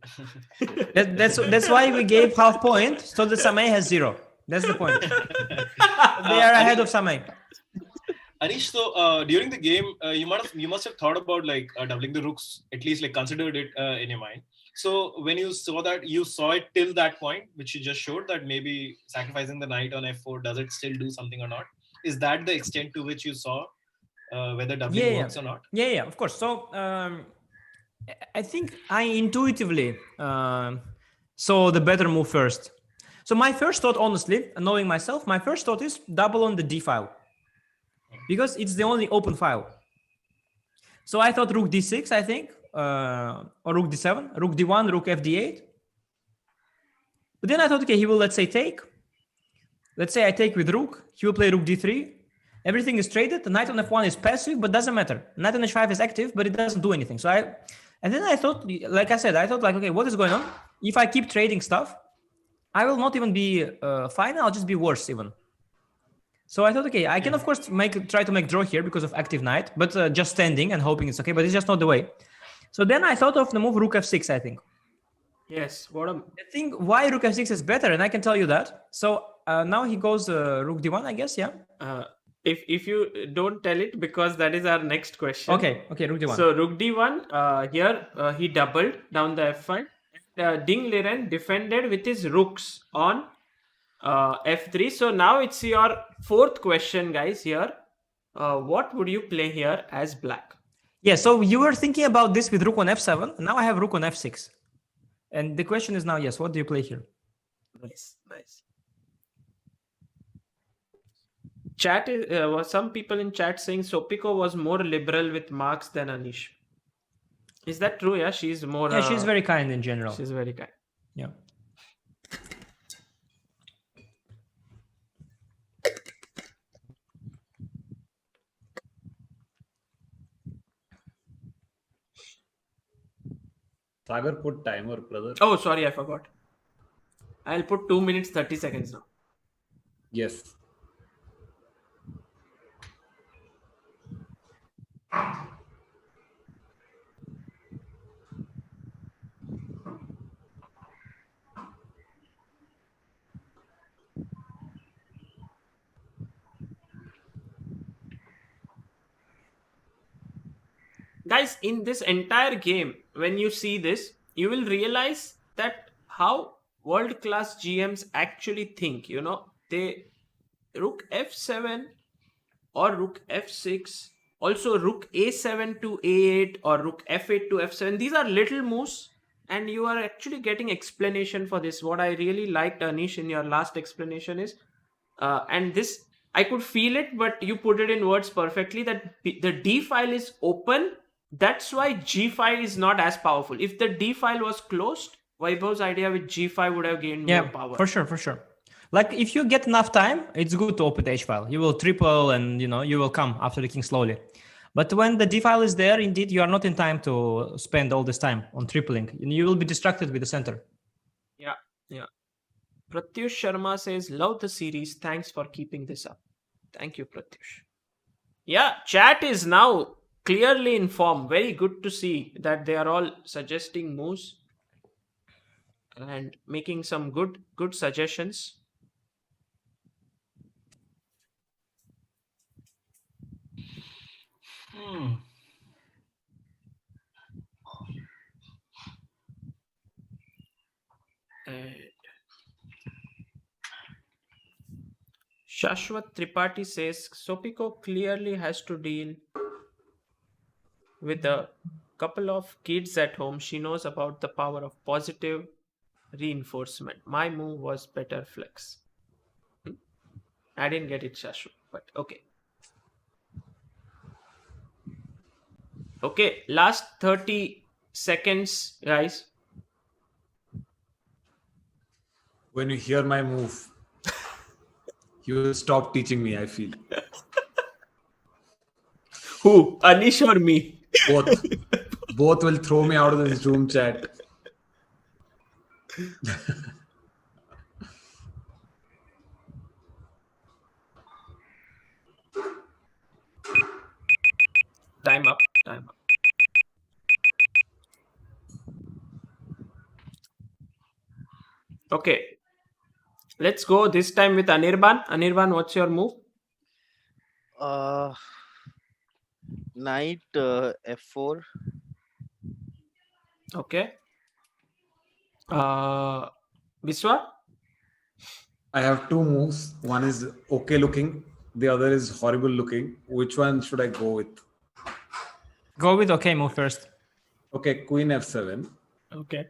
[SPEAKER 5] That's why we gave half point, so that Samay has 0. That's the point. They are ahead of Samay.
[SPEAKER 3] Anish, so during the game, you must have thought about like doubling the rooks, at least like considered it in your mind. So when you saw that, you saw it till that point, which you just showed, that maybe sacrificing the knight on f4, does it still do something or not? Is that the extent to which you saw whether doubling works or not?
[SPEAKER 5] Yeah, of course. So I think I intuitively saw the better move first. So my first thought, honestly, knowing myself, my first thought is double on the d file because it's the only open file. So I thought rook d6, I think, or rook d7, rook d1, rook fd8. But then I thought, okay, he will, let's say, take. Let's say I take with rook. He will play rook d3. Everything is traded. The knight on f1 is passive, but doesn't matter. Knight on h5 is active, but it doesn't do anything. And then I thought, like I said, okay, what is going on? If I keep trading stuff, I will not even be fine. I'll just be worse even. So I thought, okay, I can of course try to make draw here because of active knight, but just standing and hoping it's okay. But it's just not the way. So then I thought of the move rook f6. I think.
[SPEAKER 2] Yes.
[SPEAKER 5] I think why rook f6 is better, and I can tell you that. So now he goes rook d1, I guess. Yeah.
[SPEAKER 2] If you don't tell it, because that is our next question.
[SPEAKER 5] Okay, rook d1.
[SPEAKER 2] So rook d1, here he doubled down the f5. Ding Liren defended with his rooks on f3. So now it's your fourth question, guys. Here, what would you play here as black?
[SPEAKER 5] Yeah, so you were thinking about this with rook on f7. Now I have rook on f6. And the question is now, yes, what do you play here?
[SPEAKER 2] Nice. Chat is some people in chat saying Sopiko was more liberal with marks than Anish. Is that true? Yeah, she's more.
[SPEAKER 5] Yeah, she's very kind in general.
[SPEAKER 2] She's very kind.
[SPEAKER 5] Yeah.
[SPEAKER 1] Sagar, put timer, brother.
[SPEAKER 2] Oh, sorry, I forgot. I'll put 2 minutes 30 seconds now.
[SPEAKER 1] Yes.
[SPEAKER 2] Guys, in this entire game, when you see this, you will realize that how world class GMs actually think. They rook f7 or rook f6, also rook a7 to a8 or rook f8 to f7. These are little moves, and you are actually getting explanation for this. What I really liked, Anish, in your last explanation is, and this I could feel it, but you put it in words perfectly, that the D file is open. That's why G file is not as powerful. If the D file was closed, Vaibhav's idea with G5 would have gained more power.
[SPEAKER 5] For sure. Like if you get enough time, it's good to open the H file. You will triple and you will come after the king slowly. But when the D file is there, indeed, you are not in time to spend all this time on tripling. You will be distracted with the center.
[SPEAKER 2] Yeah. Pratyush Sharma says, love the series. Thanks for keeping this up. Thank you, Pratyush. Yeah, chat is now clearly informed. Very good to see that they are all suggesting moves and making some good suggestions. Shashwat Tripathi says Sopiko clearly has to deal with a couple of kids at home. She knows about the power of positive reinforcement. My move was better flex. I didn't get it, Shashwat, but okay. Okay, last 30 seconds, guys.
[SPEAKER 1] When you hear my move, you will stop teaching me, I feel.
[SPEAKER 2] Who? Anish or me?
[SPEAKER 1] Both. Both will throw me out of this room chat.
[SPEAKER 2] Time up. Okay. Let's go this time with Anirban. Anirban, what's your move?
[SPEAKER 4] Knight f4.
[SPEAKER 2] Okay. Biswa?
[SPEAKER 1] I have two moves. One is okay looking. The other is horrible looking. Which one should I go with?
[SPEAKER 5] Go with okay move first.
[SPEAKER 1] Okay, queen f7.
[SPEAKER 2] Okay.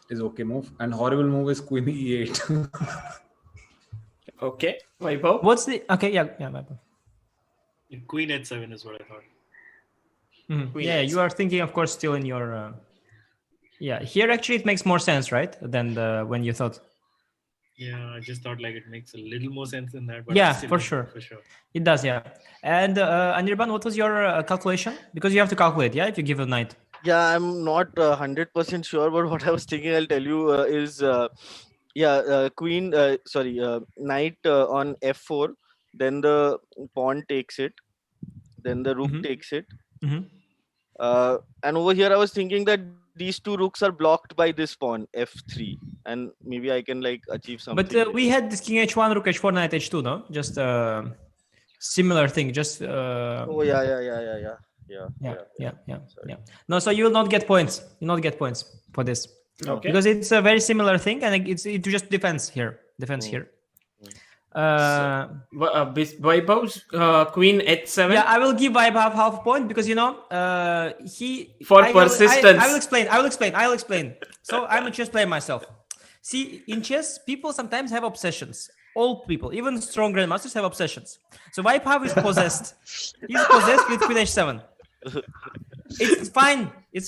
[SPEAKER 1] Is okay move. And horrible move is queen e8.
[SPEAKER 2] Okay. Vaibhav?
[SPEAKER 5] What's the... Okay, yeah. Vaibhav.
[SPEAKER 3] Queen h7 is what I thought.
[SPEAKER 5] Mm-hmm.
[SPEAKER 2] Queen
[SPEAKER 5] Yeah,
[SPEAKER 2] H7.
[SPEAKER 5] you are thinking, of course, still in your... Yeah, here actually it makes more sense, right? Than when you thought.
[SPEAKER 3] Yeah, I just thought like it makes a little more sense than that. But
[SPEAKER 5] Yeah,
[SPEAKER 3] still,
[SPEAKER 5] for sure.
[SPEAKER 3] For sure.
[SPEAKER 5] It does, yeah. And Anirban, what was your calculation? Because you have to calculate, yeah, if you give a knight.
[SPEAKER 4] Yeah, I'm not 100% sure, but what I was thinking I'll tell you is knight on f4, then the pawn takes it, then the rook takes it.
[SPEAKER 5] Mm-hmm.
[SPEAKER 4] And over here I was thinking that these two rooks are blocked by this pawn f3, and maybe I can like achieve something.
[SPEAKER 5] But we had this king h1, rook h4, knight h2, no? Just similar thing. Just
[SPEAKER 4] Oh yeah.
[SPEAKER 5] No, so you will not get points. You will not get points for this.
[SPEAKER 2] Okay.
[SPEAKER 5] Because it's a very similar thing, and it just defends here.
[SPEAKER 2] Vaibhav's queen h7.
[SPEAKER 5] Yeah, I will give Vaibhav half a point because
[SPEAKER 2] persistence.
[SPEAKER 5] I will explain. So I'm a chess player myself. See, in chess, people sometimes have obsessions. All people, even strong grandmasters, have obsessions. So Vaibhav is possessed. He's possessed with queen h7. It's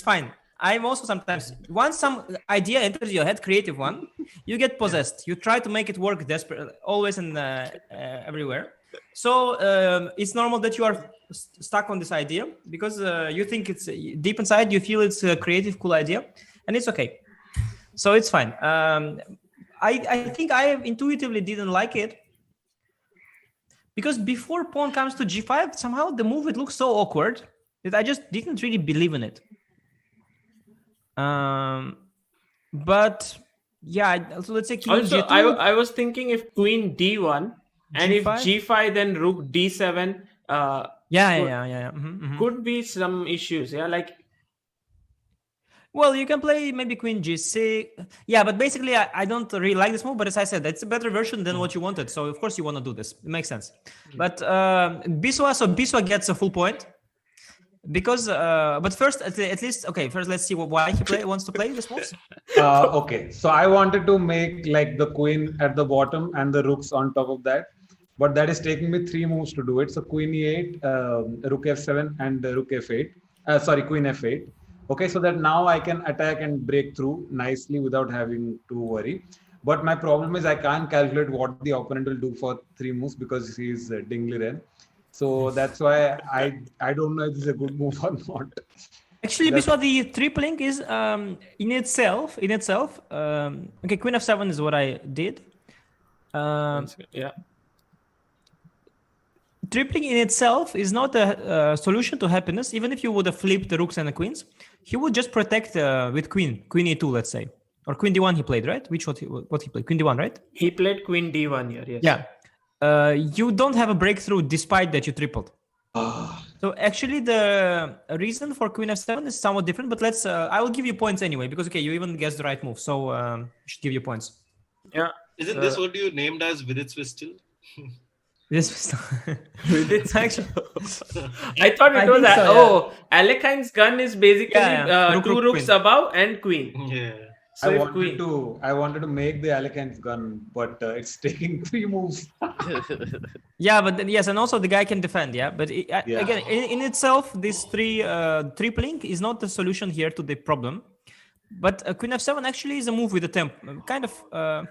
[SPEAKER 5] fine. I'm also sometimes, once some idea enters your head, creative one, you get possessed. You try to make it work desperately, always and everywhere. So it's normal that you are stuck on this idea because you think it's deep inside, you feel it's a creative, cool idea, and it's okay. So it's fine. I think I intuitively didn't like it because before pawn comes to g5, somehow the move, it looks so awkward that I just didn't really believe in it. But yeah, so let's say king
[SPEAKER 2] Also,
[SPEAKER 5] g2.
[SPEAKER 2] I was thinking if queen d1 and if g5 then rook d7.
[SPEAKER 5] Yeah.
[SPEAKER 2] Could be some issues. Yeah, like.
[SPEAKER 5] Well, you can play maybe queen g6. Yeah, but basically, I don't really like this move. But as I said, it's a better version than what you wanted. So of course you want to do this. It makes sense. But Biswa gets a full point. Because, but first, at least, okay, first let's see why he wants to play this moves.
[SPEAKER 1] Okay, so I wanted to make like the queen at the bottom and the rooks on top of that. But that is taking me 3 moves to do it. So queen e8, rook f7 and rook f8. Queen f8. Okay, so that now I can attack and break through nicely without having to worry. But my problem is I can't calculate what the opponent will do for 3 moves because he's ding Liren. So that's why I don't know if this is a good move or not.
[SPEAKER 5] Actually, Biswa, the tripling is in itself. Okay, queen f7 is what I did.
[SPEAKER 2] Yeah.
[SPEAKER 5] Tripling in itself is not a solution to happiness. Even if you would have flipped the rooks and the queens, he would just protect with queen e2, let's say, or queen d1 he played, right? What he played? Queen d1, right?
[SPEAKER 2] He played queen d1 here. Yes.
[SPEAKER 5] Yeah. You don't have a breakthrough despite that you tripled. So actually, the reason for queen f7 is somewhat different. But let's. I will give you points anyway because okay, you even guessed the right move, so I should give you points.
[SPEAKER 2] Yeah.
[SPEAKER 3] Isn't this what you named as with its pistol?
[SPEAKER 5] This
[SPEAKER 2] it's actually. I thought it was. So, yeah. Alekine's gun is basically two rooks above and queen.
[SPEAKER 3] Yeah.
[SPEAKER 1] So I wanted to make the Alekine's gun, but it's taking 3 moves.
[SPEAKER 5] Yeah, but then, yes, and also the guy can defend. Yeah, but again, in itself, this tripling is not the solution here to the problem. But queen f7 actually is a move with a temp, kind of.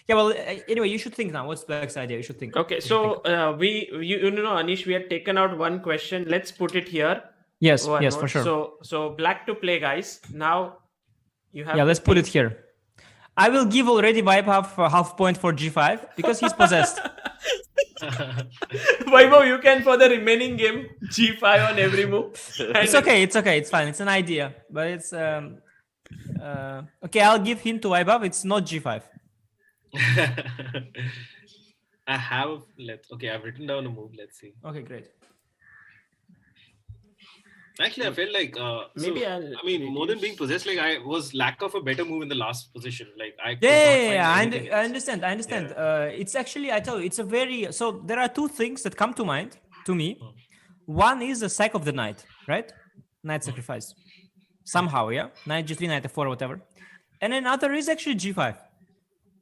[SPEAKER 5] Yeah, well, anyway, you should think now. What's Black's idea? You should think.
[SPEAKER 2] Okay, so you know, Anish, we had taken out one question. Let's put it here.
[SPEAKER 5] Yes, for sure.
[SPEAKER 2] So Black to play, guys. Now you have.
[SPEAKER 5] Yeah, let's put it here. I will give already Vaibhav half point for g5 because he's possessed.
[SPEAKER 2] Vaibhav, you can for the remaining game g5 on every move.
[SPEAKER 5] It's okay. It's fine. It's an idea, but it's okay. I'll give hint to Vaibhav. It's not g5.
[SPEAKER 3] I've written down a move. Let's see.
[SPEAKER 5] Okay, great.
[SPEAKER 3] Actually, I felt like more than being possessed, like I was lack of a better move in the last position. Like I
[SPEAKER 5] understand. Yeah. It's actually, I tell you, it's a very so there are 2 things that come to mind to me. One is the sack of the knight, right? Knight sacrifice. Somehow, yeah. Knight g3, knight f4, whatever. And another is actually g5.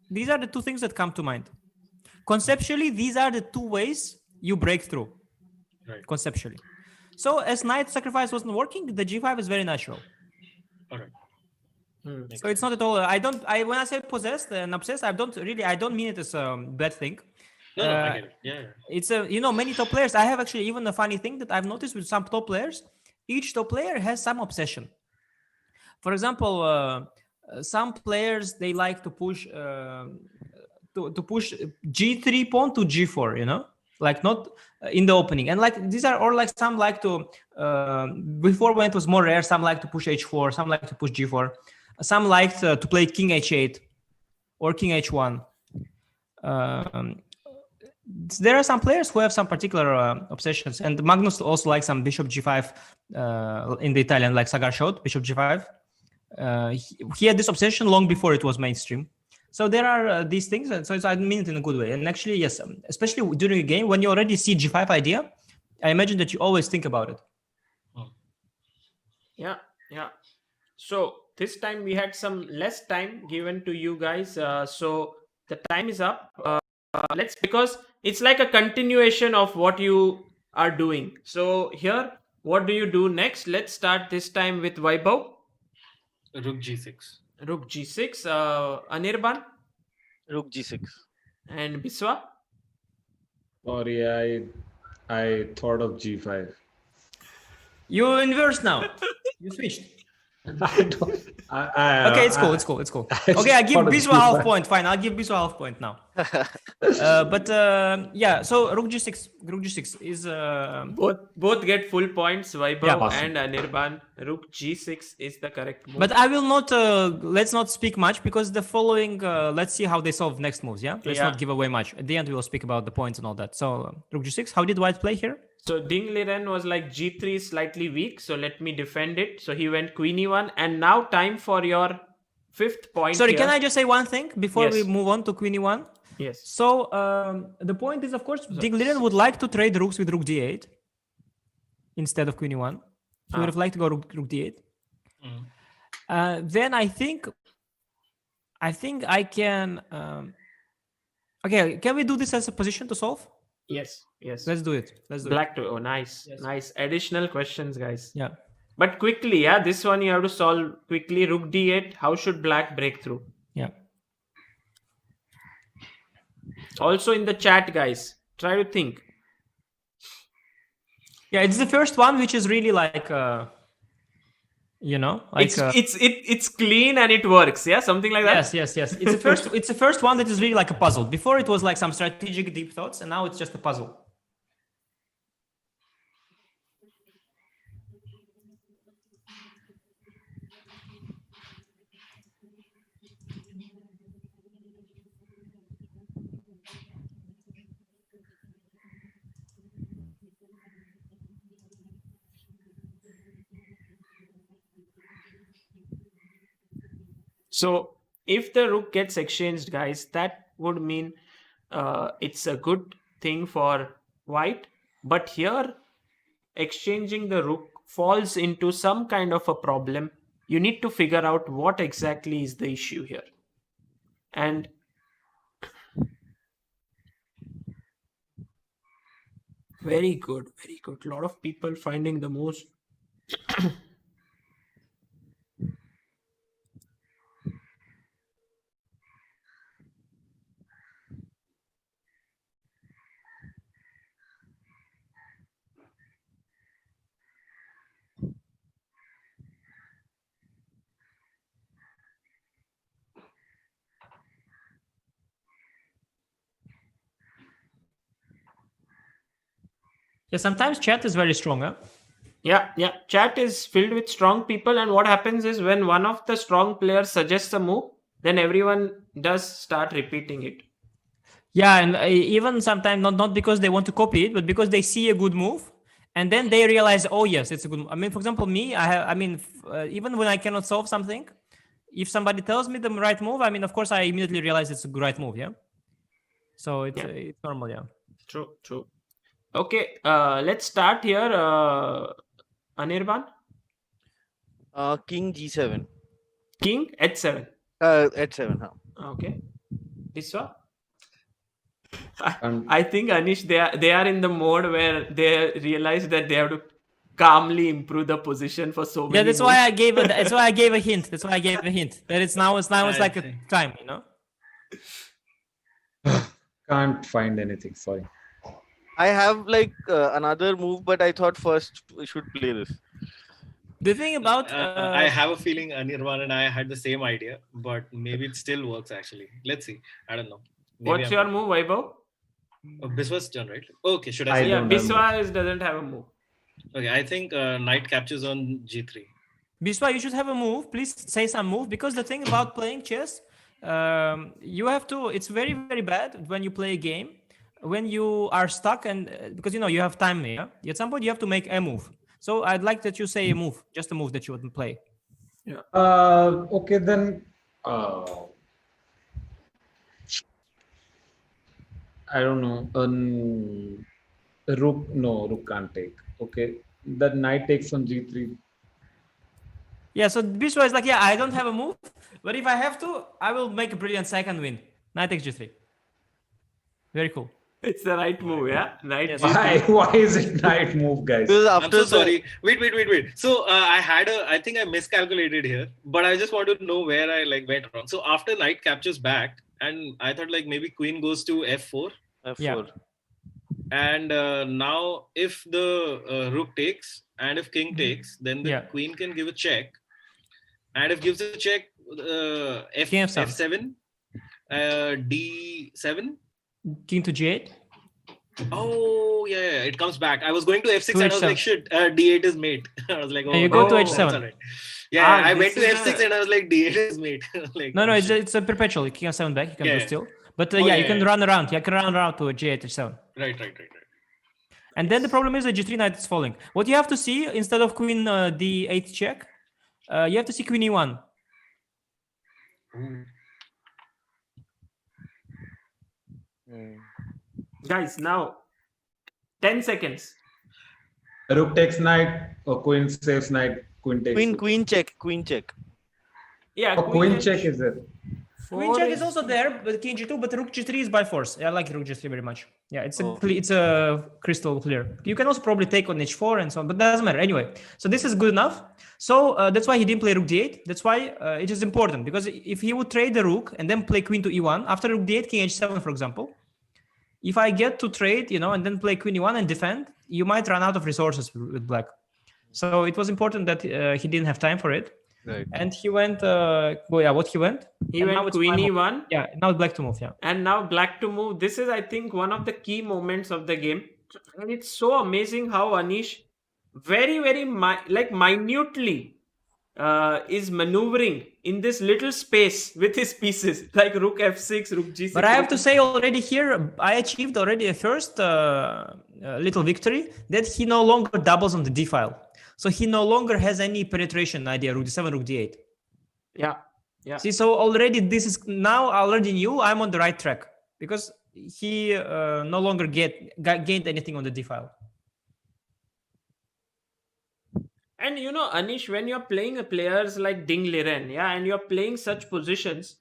[SPEAKER 5] These are the 2 things that come to mind. Conceptually, these are the 2 ways you break through.
[SPEAKER 3] Right.
[SPEAKER 5] Conceptually. So as knight sacrifice wasn't working, the g5 is very natural.
[SPEAKER 3] All right.
[SPEAKER 5] So it's not at all. When I say possessed and obsessed, I don't mean it as a bad thing.
[SPEAKER 3] No, I get it. Yeah.
[SPEAKER 5] It's many top players. I have actually even a funny thing that I've noticed with some top players. Each top player has some obsession. For example, some players, they like to push to push g3 pawn to g4, like not in the opening. And like these are, or like some like to before when it was more rare, some like to push h4, some like to push g4, some like to play king h8 or king h1. There are some players who have some particular obsessions, and Magnus also likes some bishop g5 in the Italian, like Sagar showed, bishop g5. He had this obsession long before it was mainstream. So there are these things, and so I mean it in a good way. And actually, yes, especially during a game when you already see g5 idea, I imagine that you always think about it.
[SPEAKER 2] Yeah. So this time we had some less time given to you guys. So the time is up. Because it's like a continuation of what you are doing. So here, what do you do next? Let's start this time with Vaibhav.
[SPEAKER 3] Rook G6.
[SPEAKER 2] Rook G6. Anirban
[SPEAKER 4] Rook G6.
[SPEAKER 2] and Biswa.
[SPEAKER 1] Sorry, I thought of G5.
[SPEAKER 5] You inverse now. You switched.
[SPEAKER 1] I don't.
[SPEAKER 5] Okay, it's cool.
[SPEAKER 1] I
[SPEAKER 5] Okay, I
[SPEAKER 1] just
[SPEAKER 5] give
[SPEAKER 1] thought of
[SPEAKER 5] Biswa half
[SPEAKER 1] G5.
[SPEAKER 5] point. Fine, I'll give Biswa half point now. Yeah, so Rook G6 is
[SPEAKER 2] Both get full points. Vaibhav
[SPEAKER 5] Yeah,
[SPEAKER 1] awesome.
[SPEAKER 2] and Anirban. Rook G6 is the correct move.
[SPEAKER 5] But I will not. Let's not speak much because the following. Let's see how they solve next moves. Yeah. Let's
[SPEAKER 2] Yeah.
[SPEAKER 5] not give away much. At the end, we will speak about the points and all that. So Rook G6. How did White play here?
[SPEAKER 2] So Ding Liren was like G3 is slightly weak, so let me defend it. So he went Queen E1, and now time for your fifth point.
[SPEAKER 5] Sorry,
[SPEAKER 2] here.
[SPEAKER 5] can I just say one thing before
[SPEAKER 2] Yes.
[SPEAKER 5] we move on to Queen E1?
[SPEAKER 2] Yes.
[SPEAKER 5] So the point is, of course, Ding Liren would like to trade rooks with Rook D8 instead of Queen E1. He would have liked to go Rook D8. Then I think I can. Okay, can we do this as a position to solve?
[SPEAKER 2] Yes.
[SPEAKER 5] Let's do it.
[SPEAKER 2] Black to nice.
[SPEAKER 5] Yes.
[SPEAKER 2] Nice. Additional questions, guys.
[SPEAKER 5] Yeah.
[SPEAKER 2] But quickly, yeah, this one you have to solve quickly. Rook D8. How should black break through?
[SPEAKER 5] Yeah.
[SPEAKER 2] Also in the chat, guys, try to think.
[SPEAKER 5] Yeah, it's the first one which is really like
[SPEAKER 2] It's clean and it works, yeah, something like that.
[SPEAKER 5] yes. It's the first one that is really like a puzzle. Before it was like some strategic deep thoughts, and now it's just a puzzle.
[SPEAKER 2] So if the rook gets exchanged, guys, that would mean it's a good thing for white. But here, exchanging the rook falls into some kind of a problem. You need to figure out what exactly is the issue here. And very good. A lot of people finding the most.
[SPEAKER 5] Yeah, sometimes chat is very strong, huh?
[SPEAKER 2] Yeah. Chat is filled with strong people, and what happens is when one of the strong players suggests a move, then everyone does start repeating it.
[SPEAKER 5] Yeah, and even sometimes not because they want to copy it, but because they see a good move, and then they realize, oh yes, it's a good move. I mean, for example, me, even when I cannot solve something, if somebody tells me the right move, I mean, of course, I immediately realize it's a right move. Yeah. So it's normal. Yeah.
[SPEAKER 2] True. Okay, let's start here. Anirban?
[SPEAKER 4] King G7.
[SPEAKER 2] King H7.
[SPEAKER 4] H7. Huh?
[SPEAKER 2] Okay. Biswa? I think Anish, they are in the mode where they realize that they have to calmly improve the position for so many.
[SPEAKER 5] Yeah, that's why I gave it. That's why I gave a hint. That it's now like a time, you know.
[SPEAKER 1] Can't find anything. Sorry.
[SPEAKER 4] I have like another move, but I thought first we should play this.
[SPEAKER 5] The thing about
[SPEAKER 3] I have a feeling Anirban and I had the same idea, but maybe it still works actually. Let's see. I don't know. Maybe
[SPEAKER 2] What's your move, Vaibhav?
[SPEAKER 3] Biswa's turn, right? Okay, should I say?
[SPEAKER 2] Yeah,
[SPEAKER 1] don't have
[SPEAKER 2] Biswa doesn't have a move.
[SPEAKER 3] Okay, I think knight captures on G3.
[SPEAKER 5] Biswa, you should have a move. Please say some move, because the thing about playing chess, you have to. It's very, very bad when you play a game when you are stuck, and because you have time here. At some point, you have to make a move. So I'd like that you say a move, just a move that you would play.
[SPEAKER 2] Yeah.
[SPEAKER 1] Okay, then. I don't know. Rook. No, rook can't take. Okay, the knight takes on G3.
[SPEAKER 5] Yeah, so Biswa is like, yeah, I don't have a move, but if I have to, I will make a brilliant second win. Knight takes G3. Very cool.
[SPEAKER 2] It's the right move, yeah? Right.
[SPEAKER 5] Yes.
[SPEAKER 1] Why is it night move, guys?
[SPEAKER 4] Because
[SPEAKER 3] I'm
[SPEAKER 4] after
[SPEAKER 3] so sorry. Wait. So I think I miscalculated here, but I just want to know where I like went wrong. So after knight captures back, and I thought like maybe queen goes to f4,
[SPEAKER 4] F4.
[SPEAKER 5] Yeah.
[SPEAKER 3] and now if the rook takes and if king takes, then the
[SPEAKER 5] Yeah.
[SPEAKER 3] queen can give a check, and if gives a check,
[SPEAKER 5] King F7.
[SPEAKER 3] f7, d7.
[SPEAKER 5] King to G8.
[SPEAKER 3] Oh yeah, it comes back. I was going to f6
[SPEAKER 5] To
[SPEAKER 3] and I was like,
[SPEAKER 5] H7.
[SPEAKER 3] shit, d8 is mate. I was like, oh,
[SPEAKER 5] And you go to
[SPEAKER 3] that's
[SPEAKER 5] H7.
[SPEAKER 3] all right. Yeah, I
[SPEAKER 2] this
[SPEAKER 3] went to
[SPEAKER 2] is
[SPEAKER 3] f6
[SPEAKER 2] a-
[SPEAKER 3] and I was like, d8 is mate. Like,
[SPEAKER 5] No,
[SPEAKER 3] oh,
[SPEAKER 5] it's
[SPEAKER 3] shit.
[SPEAKER 5] it's a perpetual. King F7 back. You can do
[SPEAKER 3] Yeah.
[SPEAKER 5] still. But
[SPEAKER 3] Oh,
[SPEAKER 5] yeah,
[SPEAKER 3] yeah,
[SPEAKER 5] you can
[SPEAKER 3] yeah.
[SPEAKER 5] run around. You can run around to a G8 H7.
[SPEAKER 3] Right.
[SPEAKER 5] And then the problem is the G3 knight is falling. What you have to see instead of queen D8 check, you have to see queen E1.
[SPEAKER 2] Guys, now 10 seconds.
[SPEAKER 1] Rook takes knight, or queen saves knight, queen takes.
[SPEAKER 4] Queen check.
[SPEAKER 2] Yeah,
[SPEAKER 1] Oh, queen
[SPEAKER 2] and
[SPEAKER 1] check is there.
[SPEAKER 5] Queen check is also there, but king G2, but rook G3 is by force. I like rook G3 very much. Yeah, it's it's a crystal clear. You can also probably take on H4 and so on, but doesn't matter anyway. So this is good enough. So that's why he didn't play rook D8. That's why it is important, because if he would trade the rook and then play queen to E1 after rook D8, king H7, for example, if I get to trade, and then play queen E1 and defend, you might run out of resources with black. So it was important that he didn't have time for it.
[SPEAKER 4] Right.
[SPEAKER 5] And he went, what he went?
[SPEAKER 2] He
[SPEAKER 5] And now
[SPEAKER 2] went
[SPEAKER 5] it's
[SPEAKER 2] queen
[SPEAKER 5] my move.
[SPEAKER 2] E1.
[SPEAKER 5] Yeah, now black to move, yeah.
[SPEAKER 2] And now black to move. This is, I think, one of the key moments of the game. And it's so amazing how Anish very, very minutely is maneuvering in this little space with his pieces, like rook f6, rook g6.
[SPEAKER 5] But I have to say already here, I achieved already a first little victory, that he no longer doubles on the d file. So he no longer has any penetration idea, rook d7, rook d8.
[SPEAKER 2] Yeah.
[SPEAKER 5] See, so already this is, now I already knew I'm on the right track, because he no longer gained anything on the d file.
[SPEAKER 2] And Anish, when you're playing players like Ding Liren, and you're playing such positions,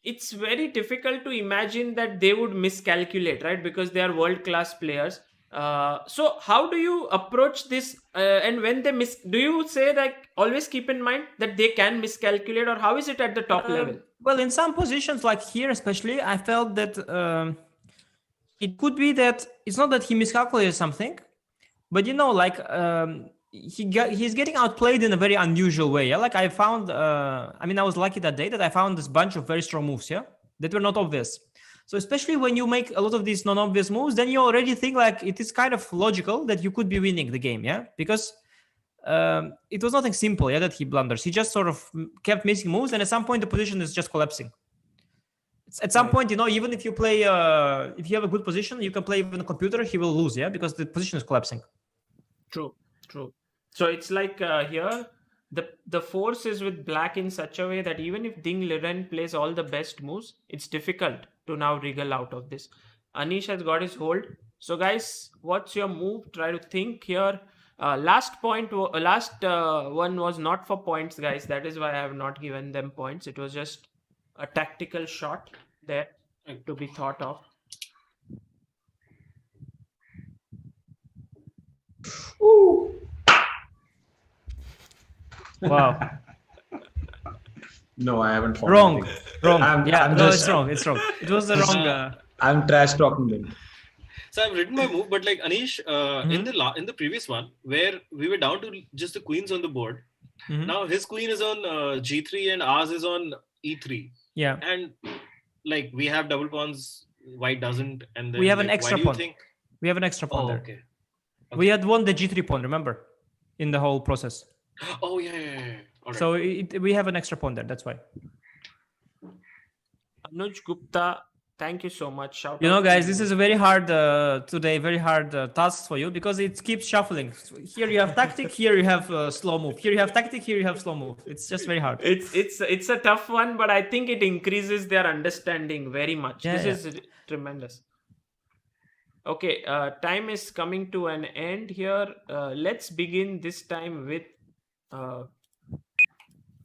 [SPEAKER 2] it's very difficult to imagine that they would miscalculate, right? Because they are world-class players. So how do you approach this? And when they do you say that always keep in mind that they can miscalculate, or how is it at the top level?
[SPEAKER 5] Well, in some positions like here, especially, I felt that it could be that it's not that he miscalculated something, but he's getting outplayed in a very unusual way. Yeah, like I found, I was lucky that day that I found this bunch of very strong moves, that were not obvious. So especially when you make a lot of these non-obvious moves, then you already think like it is kind of logical that you could be winning the game, because it was nothing simple, that he blunders. He just sort of kept missing moves, and at some point the position is just collapsing. At some point, even if you play, if you have a good position, you can play even a computer, he will lose, because the position is collapsing.
[SPEAKER 2] True. So it's like here, the force is with black in such a way that even if Ding Liren plays all the best moves, it's difficult to now wriggle out of this. Anish has got his hold. So guys, what's your move? Try to think here. Last one was not for points, guys. That is why I have not given them points. It was just a tactical shot there to be thought of.
[SPEAKER 1] Ooh.
[SPEAKER 5] Wow.
[SPEAKER 1] No, I haven't found
[SPEAKER 5] Wrong.
[SPEAKER 1] anything.
[SPEAKER 5] I'm
[SPEAKER 1] just-
[SPEAKER 5] it's wrong. It's wrong. It was the wrong.
[SPEAKER 1] I'm trash talking them.
[SPEAKER 3] So I've written my move, but like Anish, in the previous one where we were down to just the queens on the board, now his queen is on G3 and ours is on E3.
[SPEAKER 5] Yeah.
[SPEAKER 3] And like we have double pawns, white doesn't, and then
[SPEAKER 5] We have an
[SPEAKER 3] like,
[SPEAKER 5] extra
[SPEAKER 3] why do you
[SPEAKER 5] pawn.
[SPEAKER 3] think?
[SPEAKER 5] We have an extra pawn
[SPEAKER 3] Oh,
[SPEAKER 5] there.
[SPEAKER 3] okay.
[SPEAKER 5] We had won the G3 pawn, remember, in the whole process.
[SPEAKER 3] Oh yeah. All right.
[SPEAKER 5] So we have an extra pawn there. That's why.
[SPEAKER 2] Anuj Gupta, thank you so much. Shout out
[SPEAKER 5] Guys,
[SPEAKER 2] to
[SPEAKER 5] this
[SPEAKER 2] you.
[SPEAKER 5] is a very hard today, very hard task for you, because it keeps shuffling. Here you have tactic, here you have slow move. Here you have tactic, here you have slow move. It's just very hard.
[SPEAKER 2] It's a tough one, but I think it increases their understanding very much.
[SPEAKER 5] Yeah,
[SPEAKER 2] This is tremendous. Okay, time is coming to an end here. Let's begin this time with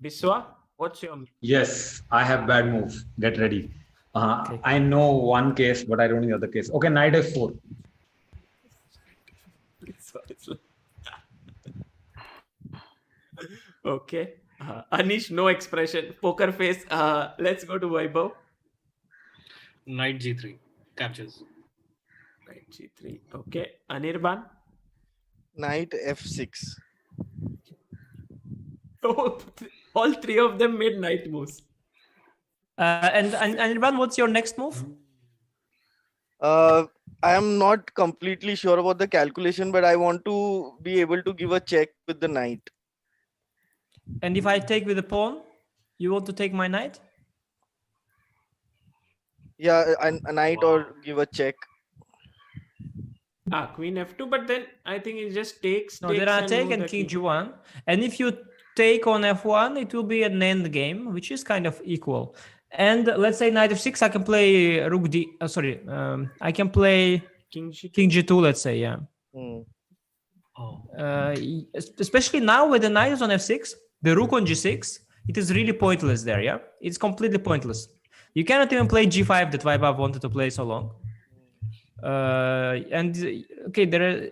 [SPEAKER 2] Biswa. What's your
[SPEAKER 1] Yes, I have bad moves. Get ready.
[SPEAKER 5] Okay.
[SPEAKER 1] I know one case, but I don't know the other case. Okay, knight f4.
[SPEAKER 2] Okay. Anish, no expression. Poker face. Let's go to Vaibhav.
[SPEAKER 3] Knight g3 captures.
[SPEAKER 2] Knight g3. Okay. Anirban.
[SPEAKER 4] Knight f6.
[SPEAKER 2] Oh, all three of them made knight moves.
[SPEAKER 5] And Anirban, what's your next move?
[SPEAKER 4] I am not completely sure about the calculation, but I want to be able to give a check with the knight.
[SPEAKER 5] And if I take with the pawn, you want to take my knight?
[SPEAKER 4] Yeah, a knight or give a check.
[SPEAKER 2] Queen f2, but then I think it just takes.
[SPEAKER 5] No, then I take and king g1. And if you take on f1, it will be an end game, which is kind of equal. And let's say knight f6, I can play rook d. I can play
[SPEAKER 2] king g2.
[SPEAKER 5] King g2. Let's say, yeah. Especially now with the knight is on f6, the rook on g6, it is really pointless there. Yeah, it's completely pointless. You cannot even play g5 that Vaibhav wanted to play so long. And okay, there are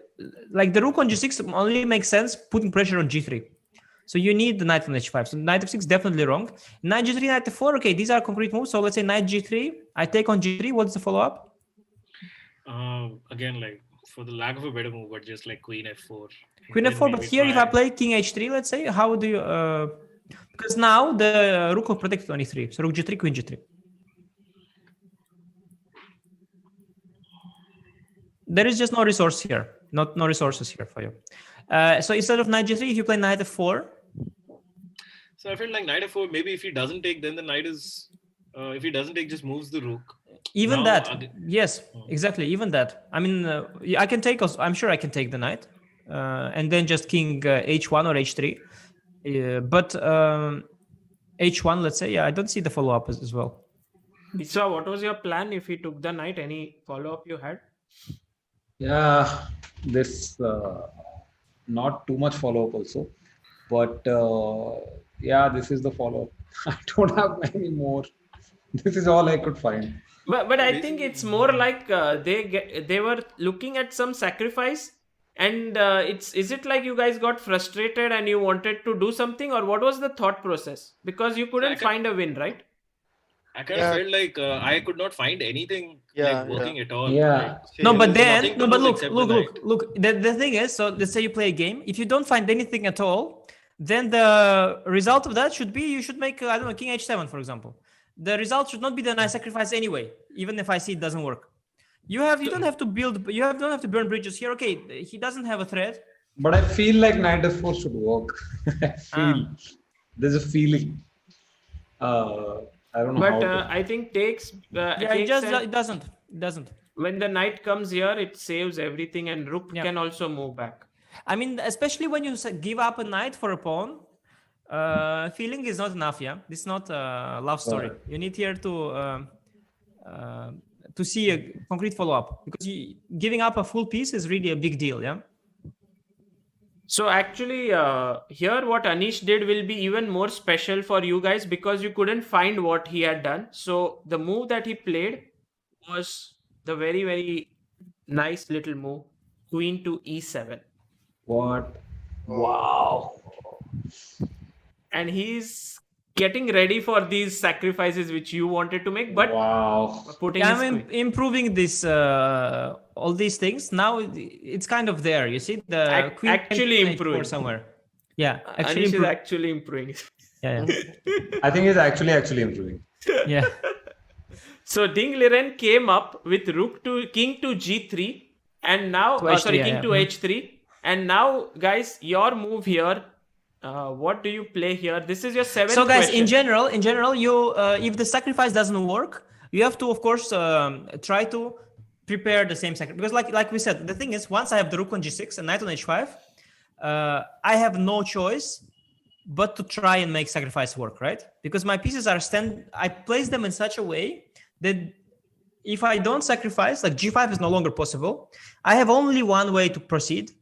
[SPEAKER 5] like the rook on g6 only makes sense putting pressure on g3. So you need the knight on h5. So knight f6 definitely wrong. Knight g3, knight f4. Okay, these are concrete moves. So let's say knight g3. I take on g3. What's the follow-up?
[SPEAKER 3] Again, like for the lack of a better move, but just like queen f4.
[SPEAKER 5] Queen f4. But here, if I play king h3, let's say, how do you? Because now the rook will protect on e3. So rook g3, queen g3. There is just no resource here. No resources here for you. So instead of knight g3, if you play knight f4.
[SPEAKER 3] So I feel like knight f4, maybe if he doesn't take, then the knight is, if he doesn't take, just moves the rook.
[SPEAKER 5] Even
[SPEAKER 3] now,
[SPEAKER 5] that, yes, exactly. Even that. I mean, I can take, I'm sure I can take the knight. And then just king h1 or h3. But h1, let's say, yeah, I don't see the follow-up as well.
[SPEAKER 2] Biswa, what was your plan if he took the knight? Any follow-up you had?
[SPEAKER 1] Yeah, this not too much follow-up also, but yeah, this is the follow-up. I don't have any more. This is all I could find.
[SPEAKER 2] But I think it's more like they were looking at some sacrifice, and is it like you guys got frustrated and you wanted to do something, or what was the thought process? Because you couldn't find a win, right?
[SPEAKER 3] I kind of felt like I could not find anything like working at all.
[SPEAKER 1] Yeah.
[SPEAKER 3] Like,
[SPEAKER 5] No, but
[SPEAKER 3] there's nothing to do except the knight.
[SPEAKER 5] look. The thing is, so let's say you play a game. If you don't find anything at all, then the result of that should be you should make I don't know, king h7, for example. The result should not be the knight sacrifice anyway, even if I see it doesn't work. You don't have to build. Don't have to burn bridges here. Okay, he doesn't have a threat.
[SPEAKER 1] But I feel like knight f4 should work. I feel there's a feeling. I don't know.
[SPEAKER 2] But I think takes.
[SPEAKER 5] It doesn't.
[SPEAKER 2] When the knight comes here, it saves everything, and rook can also move back.
[SPEAKER 5] I mean, especially when you give up a knight for a pawn, feeling is not enough. Yeah, this is not a love story.
[SPEAKER 1] Right.
[SPEAKER 5] You need here to see a concrete follow-up, because giving up a full piece is really a big deal. Yeah.
[SPEAKER 2] So actually, here what Anish did will be even more special for you guys, because you couldn't find what he had done. So the move that he played was the very, very nice little move, queen to e7.
[SPEAKER 1] What? Wow.
[SPEAKER 2] And he's getting ready for these sacrifices which you wanted to make, but putting his queen.
[SPEAKER 5] Improving this all these things. Now it's kind of there. You see the queen
[SPEAKER 2] actually improving
[SPEAKER 5] somewhere. Yeah,
[SPEAKER 2] Anish is actually improving.
[SPEAKER 5] Yeah.
[SPEAKER 1] I think it's actually improving.
[SPEAKER 5] Yeah.
[SPEAKER 2] So Ding Liren came up with king to g3, and now king to h3, and now guys, your move here. What do you play here? This is your seventh.
[SPEAKER 5] So guys,
[SPEAKER 2] question.
[SPEAKER 5] in general, you if the sacrifice doesn't work, you have to, of course, try to prepare the same sacrifice. Because like we said, the thing is, once I have the rook on g6 and knight on h5, I have no choice but to try and make sacrifice work, right? Because my pieces are I place them in such a way that if I don't sacrifice, like g5 is no longer possible. I have only one way to proceed.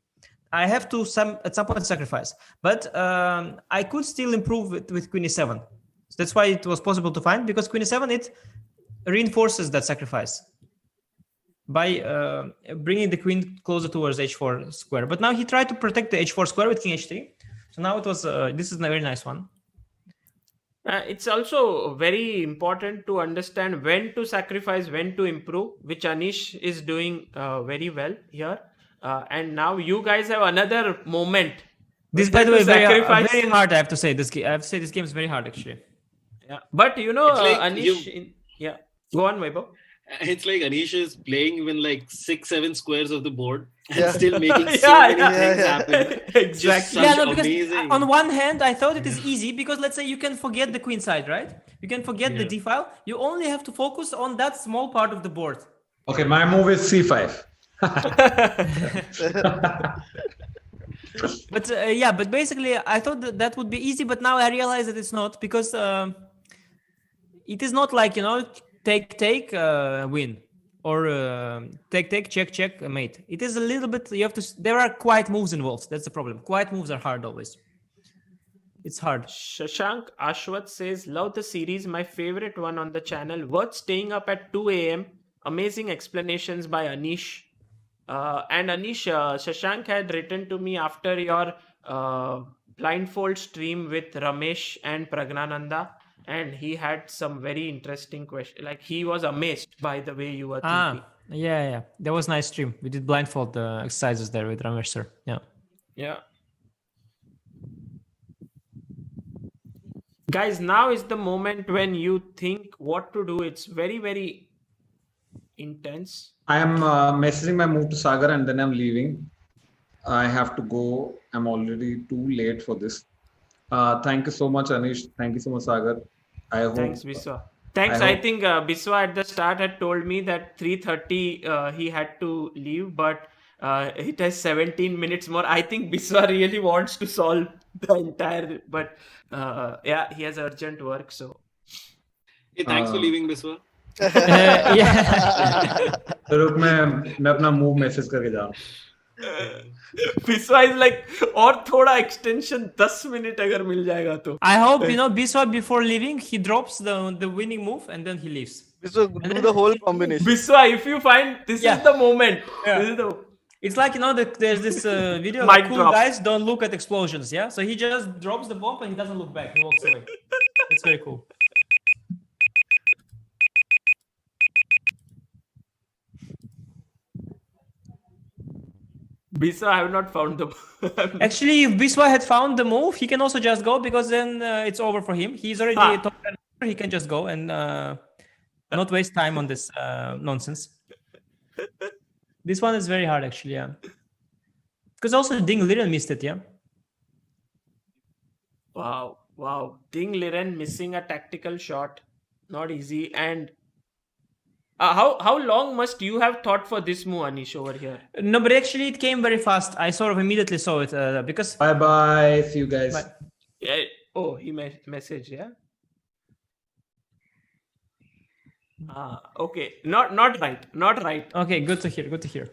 [SPEAKER 5] I have to at some point sacrifice, but I could still improve with queen e7. So that's why it was possible to find, because queen e7 it reinforces that sacrifice by bringing the queen closer towards h4 square. But now he tried to protect the h4 square with king h3. So now it was this is a very nice one.
[SPEAKER 2] It's also very important to understand when to sacrifice, when to improve, which Anish is doing very well here. And now you guys have another moment.
[SPEAKER 5] This, by the way, very hard. I have to say this game is very hard actually.
[SPEAKER 2] Yeah, but you know,
[SPEAKER 3] like
[SPEAKER 2] Anish. Go on, Vaibhav.
[SPEAKER 3] It's like Anish is playing even like 6-7 squares of the board and still making so many things happen.
[SPEAKER 2] Exactly.
[SPEAKER 5] Because amazing. On one hand, I thought it is easy because let's say you can forget the queen side, right? You can forget the d file. You only have to focus on that small part of the board.
[SPEAKER 1] Okay, my move is c5.
[SPEAKER 5] But basically, I thought that would be easy, but now I realize that it's not because it is not like take win or take check mate. It is a little bit, you have to, there are quiet moves involved. That's the problem. Quiet moves are hard always. It's hard.
[SPEAKER 2] Shashank Ashwat says, love the series, my favorite one on the channel, worth staying up at 2 a.m. Amazing explanations by Anish. And Anish, Shashank had written to me after your blindfold stream with Ramesh and Pragnananda, and he had some very interesting questions. Like, he was amazed by the way you were thinking.
[SPEAKER 5] Yeah. That was a nice stream. We did blindfold exercises there with Ramesh sir. Yeah.
[SPEAKER 2] Guys, now is the moment when you think what to do. It's very, very intense.
[SPEAKER 1] I am messaging my move to Sagar and then I'm leaving. I have to go. I'm already too late for this. Thank you so much, Anish. Thank you so much, Sagar.
[SPEAKER 2] Thanks, Biswa. Thanks. I think Biswa at the start had told me that 3:30 he had to leave, but it has 17 minutes more. I think Biswa really wants to solve the entire, but he has urgent work. So,
[SPEAKER 3] hey, thanks for leaving, Biswa.
[SPEAKER 1] रुक मैं अपना move message करके जा रहा हूँ.
[SPEAKER 2] Biswa is like, और थोड़ा extension 10 minute अगर मिल जाएगा तो.
[SPEAKER 5] I hope Biswa before leaving he drops the winning move and then he leaves.
[SPEAKER 4] Biswa do the whole combination.
[SPEAKER 2] Biswa, if you find this is the moment. This is the.
[SPEAKER 5] It's like there's this video. Cool guys don't look at explosions. Yeah, so he just drops the bomb and he doesn't look back. He walks away. It's very cool.
[SPEAKER 2] Biswa, I have not found the.
[SPEAKER 5] Actually, if Biswa had found the move, he can also just go because then it's over for him. He's already top 10. He can just go and not waste time on this nonsense. This one is very hard, actually. Yeah, because also Ding Liren missed it. Yeah.
[SPEAKER 2] Wow! Ding Liren missing a tactical shot, not easy. And how long must you have thought for this move, Anish, over here?
[SPEAKER 5] No, but actually it came very fast. I sort of immediately saw it because.
[SPEAKER 1] Bye. See you guys.
[SPEAKER 2] Bye. Yeah. Oh, he messaged. Yeah. Okay. Not right.
[SPEAKER 5] Okay, good to hear.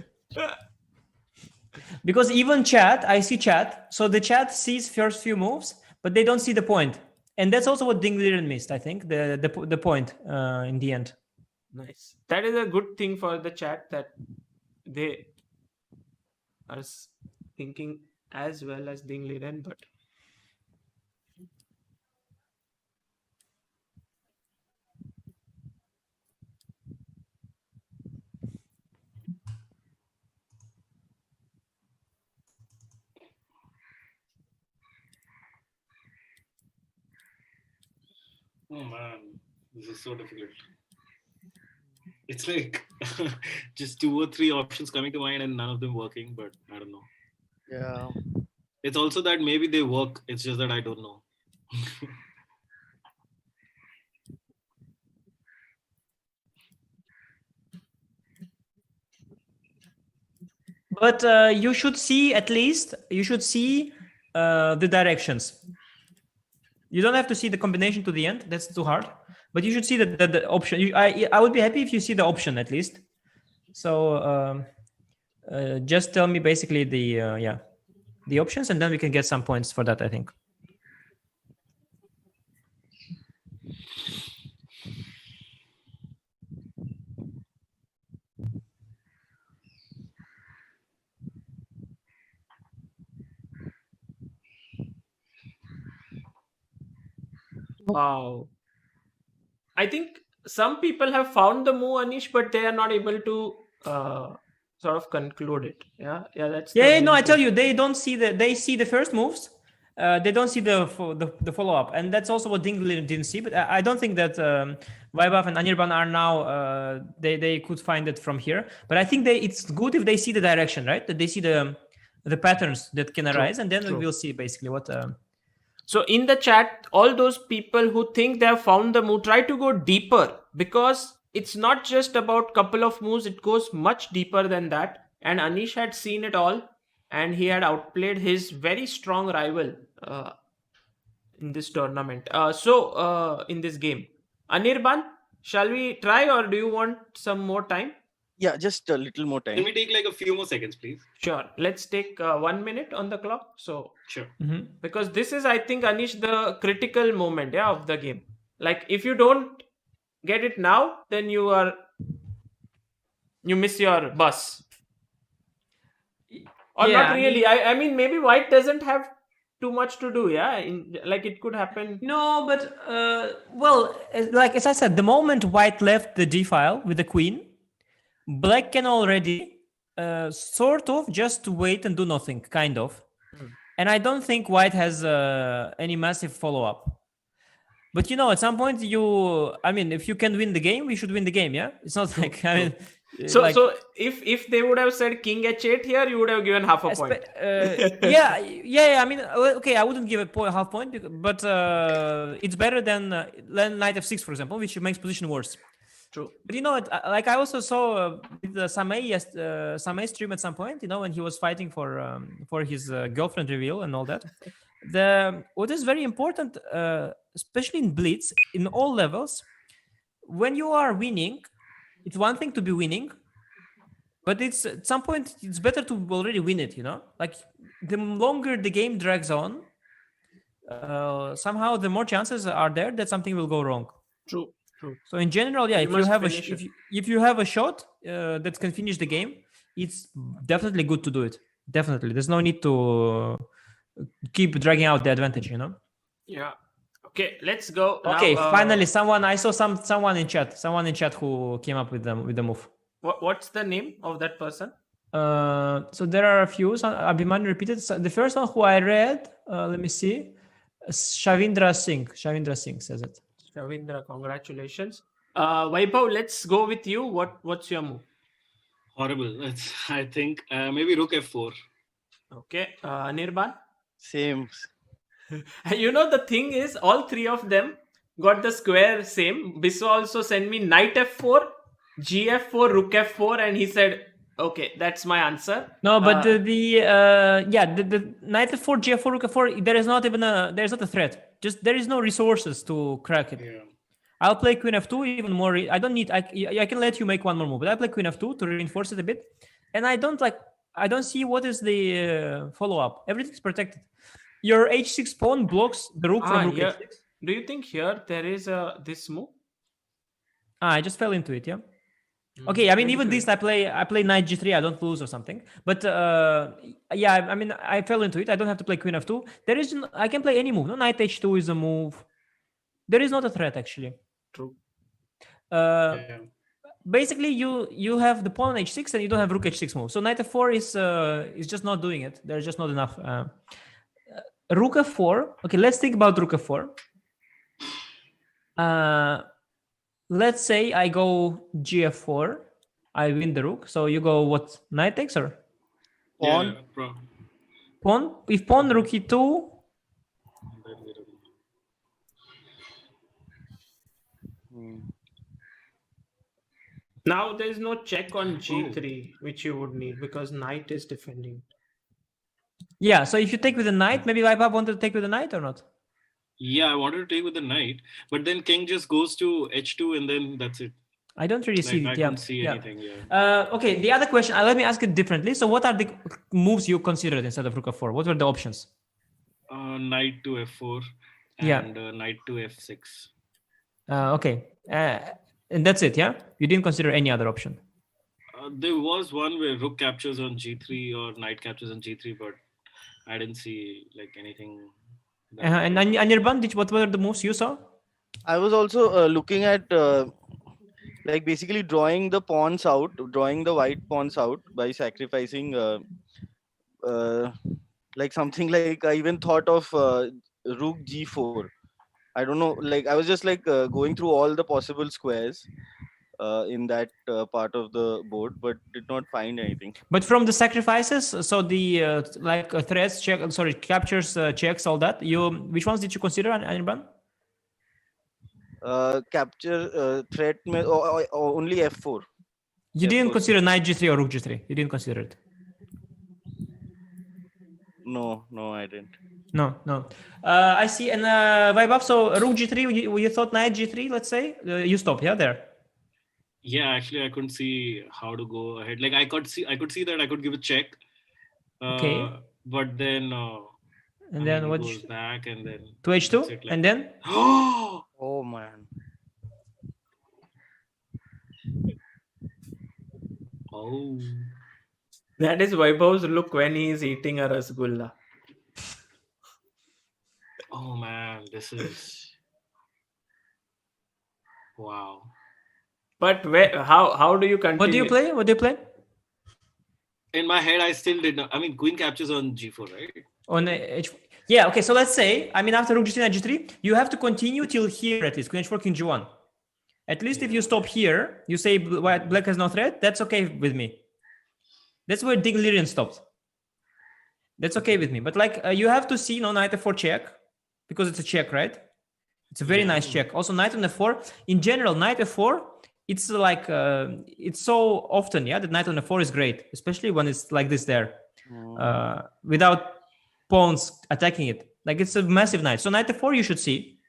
[SPEAKER 5] Because even chat, I see chat. So the chat sees first few moves, but they don't see the point. And that's also what Ding Liren missed, I think, the point in the end.
[SPEAKER 2] Nice. That is a good thing for the chat that they are thinking as well as Ding Liren, but
[SPEAKER 3] oh man, this is so difficult. It's like just 2 or 3 options coming to mind and none of them working, but I don't know.
[SPEAKER 4] Yeah.
[SPEAKER 3] It's also that maybe they work. It's just that I don't know.
[SPEAKER 5] But you should see the directions. You don't have to see the combination to the end. That's too hard. But you should see the option. I would be happy if you see the option at least. So just tell me basically the options, and then we can get some points for that, I think.
[SPEAKER 2] Wow. I think some people have found the move, Anish, but they are not able to sort of conclude it. Yeah, that's the
[SPEAKER 5] Yeah, no,
[SPEAKER 2] main
[SPEAKER 5] I tell
[SPEAKER 2] thing.
[SPEAKER 5] you, they see the first moves. They don't see the follow up, and that's also what Dingley didn't see. But I don't think that Vaibhav and Anirban are now. They could find it from here, but I think it's good if they see the direction, right? That they see the patterns that can arise, and then we will see basically what.
[SPEAKER 2] So in the chat, all those people who think they have found the move, try to go deeper, because it's not just about couple of moves, it goes much deeper than that. And Anish had seen it all, and he had outplayed his very strong rival in this tournament. In this game. Anirban, shall we try, or do you want some more time?
[SPEAKER 4] Yeah, just a little more time.
[SPEAKER 3] Can we take like a few more seconds, please?
[SPEAKER 2] Sure. Let's take 1 minute on the clock. So
[SPEAKER 3] Sure.
[SPEAKER 2] because this is, I think, Anish, the critical moment of the game. Like, if you don't get it now, then you miss your bus. Or
[SPEAKER 5] Yeah,
[SPEAKER 2] not really. I mean, maybe white doesn't have too much to do. Like it could happen.
[SPEAKER 5] No, but like as I said, the moment white left the d file with the queen, black can already sort of just wait and do nothing, kind of. And I don't think white has any massive follow-up. But at some point if you can win the game, we should win the game, yeah? It's not like,
[SPEAKER 2] So if they would have said king h8 here, you would have given half a point.
[SPEAKER 5] I mean, okay, I wouldn't give a half point, but it's better than knight f6, for example, which makes position worse.
[SPEAKER 2] True.
[SPEAKER 5] But like I also saw with Samay stream at some point, when he was fighting for his girlfriend reveal and all that. What is very important, especially in blitz, in all levels, when you are winning, it's one thing to be winning, but it's at some point it's better to already win it. Like the longer the game drags on, somehow the more chances are there that something will go wrong.
[SPEAKER 2] True.
[SPEAKER 5] So in general, if you have a shot that can finish the game, it's definitely good to do it. Definitely, there's no need to keep dragging out the advantage.
[SPEAKER 2] Yeah. Okay, let's go.
[SPEAKER 5] Okay,
[SPEAKER 2] now,
[SPEAKER 5] finally, I saw someone in chat who came up with the move.
[SPEAKER 2] What's the name of that person?
[SPEAKER 5] So there are a few. Abhimanyu repeated. So the first one who I read, let me see, Shavindra Singh says it.
[SPEAKER 2] Shavindra, congratulations. Vaibhav, let's go with you. What's your move?
[SPEAKER 3] Horrible. I think maybe rook f4.
[SPEAKER 2] Okay, Anirban?
[SPEAKER 4] Same.
[SPEAKER 2] The thing is, all three of them got the square same. Biswa also sent me knight f4, gf4, rook f4, and he said, okay, that's my answer.
[SPEAKER 5] No, but the knight f4, gf4, rook f4, there's not a threat. Just there is no resources to crack it.
[SPEAKER 3] Yeah.
[SPEAKER 5] I'll play queen f2 even more. I don't need. I can let you make one more move, but I play queen f2 to reinforce it a bit. And I don't see what is the follow up. Everything's protected. Your h6 pawn blocks the rook from rook h6.
[SPEAKER 2] Do you think here there is this move?
[SPEAKER 5] I just fell into it. Yeah. Okay. I mean, even this I play knight g3. I don't lose or something. But I mean, I fell into it. I don't have to play queen f2. I can play any move. No, knight h2 is a move. There is not a threat actually.
[SPEAKER 2] True.
[SPEAKER 5] Basically, you have the pawn on h6 and you don't have rook h6 move. So knight f4 is just not doing it. There's just not enough. Rook f4. Okay, let's think about rook f4. Let's say I go gf4. I win the rook. So you go what? Knight takes or
[SPEAKER 3] Pawn? Yeah,
[SPEAKER 5] pawn? If pawn rook e2.
[SPEAKER 2] Now there is no check on g3, which you would need because knight is defending.
[SPEAKER 5] Yeah, so if you take with the knight, maybe Vaibhav wanted to take with the knight or not?
[SPEAKER 3] Yeah, I wanted to take with the knight, but then king just goes to h2 and then that's it.
[SPEAKER 5] I don't really see it.
[SPEAKER 3] I don't see anything.
[SPEAKER 5] Okay, the other question, let me ask it differently. So what are the moves you considered instead of rook f4? What were the options?
[SPEAKER 3] Knight to f4 and knight to f6.
[SPEAKER 5] Okay. And that's it, yeah? You didn't consider any other option?
[SPEAKER 3] There was one where rook captures on g3 or knight captures on g3, but I didn't see like anything.
[SPEAKER 5] And Anirban, what were the moves you saw?
[SPEAKER 4] I was also looking at like basically drawing the white pawns out by sacrificing like something like I even thought of rook g4. I don't know, like I was just like going through all the possible squares in that part of the board, but did not find anything.
[SPEAKER 5] But from the sacrifices, so the threats check, sorry, captures, checks, all that. Which ones did you consider, Anirban?
[SPEAKER 4] Capture threat only f4.
[SPEAKER 5] You didn't consider knight g3 or rook g3. You didn't consider it.
[SPEAKER 4] No, I didn't.
[SPEAKER 5] No. I see. And Vaibhav, so rook g3, you thought knight g3, let's say? You stop, yeah, there?
[SPEAKER 3] Yeah, actually, I couldn't see how to go ahead. Like I could see that I could give a check.
[SPEAKER 5] Okay.
[SPEAKER 3] But then.
[SPEAKER 5] And then what?
[SPEAKER 3] Goes back and then
[SPEAKER 5] to h2, like... and then.
[SPEAKER 4] Oh man.
[SPEAKER 3] Oh.
[SPEAKER 2] That is Vaibhav's look when he is eating a rasgulla.
[SPEAKER 3] Oh man, this is wow. But
[SPEAKER 2] how do you continue?
[SPEAKER 5] What do you play?
[SPEAKER 3] In my head, I still did not. I mean, queen captures on g4, right?
[SPEAKER 5] On h4. Yeah, okay, so let's say, I mean, after rook g3 and g3, you have to continue till here at least, queen h4, king g1. At least if you stop here, you say black has no threat, that's okay with me. That's where Liren stopped. That's okay with me. But like, you have to see knight f4 check, because it's a check, right? It's a very nice check. Also, knight on f4. In general, knight f4, it's like, it's so often, that knight on f4 is great, especially when it's like this there, without pawns attacking it. Like, it's a massive knight. So knight f4 you should see.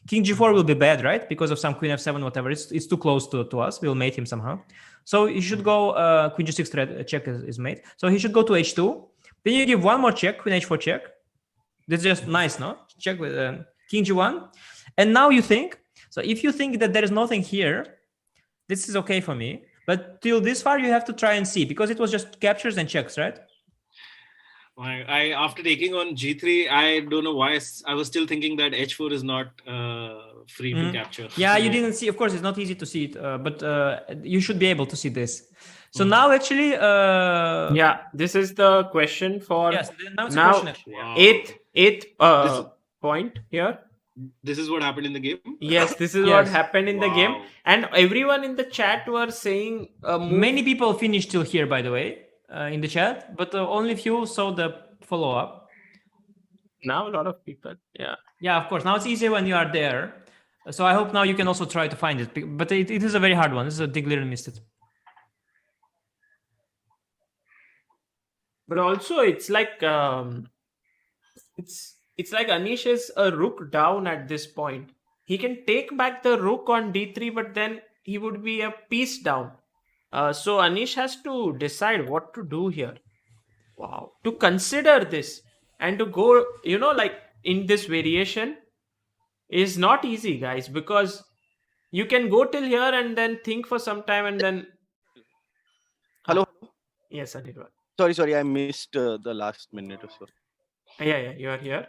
[SPEAKER 5] King g4 will be bad, right? Because of some queen f7, whatever. It's too close to us. We'll mate him somehow. So you should go queen g6 threat check is made. So he should go to h2. Then you give one more check, queen h4 check. That's just nice, no? Check with king g1. And now you think, so if you think that there is nothing here, this is okay for me. But till this far, you have to try and see, because it was just captures and checks, right?
[SPEAKER 3] I after taking on g3, I don't know why I was still thinking that h4 is not free to capture.
[SPEAKER 5] Yeah, you didn't see. Of course, it's not easy to see it, but you should be able to see this. So now, actually,
[SPEAKER 2] this is the question for.
[SPEAKER 5] Yes, now it's a question.
[SPEAKER 3] Wow.
[SPEAKER 2] Eighth point here.
[SPEAKER 3] This is what happened in the game.
[SPEAKER 2] Yes, this is what happened in the game, and everyone in the chat were saying.
[SPEAKER 5] Many people finished till here, by the way. In the chat, but only few saw the follow-up.
[SPEAKER 2] Now a lot of people,
[SPEAKER 5] yeah, of course. Now it's easier when you are there. So I hope now you can also try to find it. But it is a very hard one. This is a Liren missed it.
[SPEAKER 2] But also, it's like it's like Anish is a rook down at this point. He can take back the rook on d3, but then he would be a piece down. So Anish has to decide what to do here. Wow. To consider this and to go, like in this variation is not easy, guys, because you can go till here and then think for some time and then.
[SPEAKER 4] Hello.
[SPEAKER 2] Yes, Anirban.
[SPEAKER 4] Sorry, I missed the last minute or so.
[SPEAKER 2] Yeah, you are here.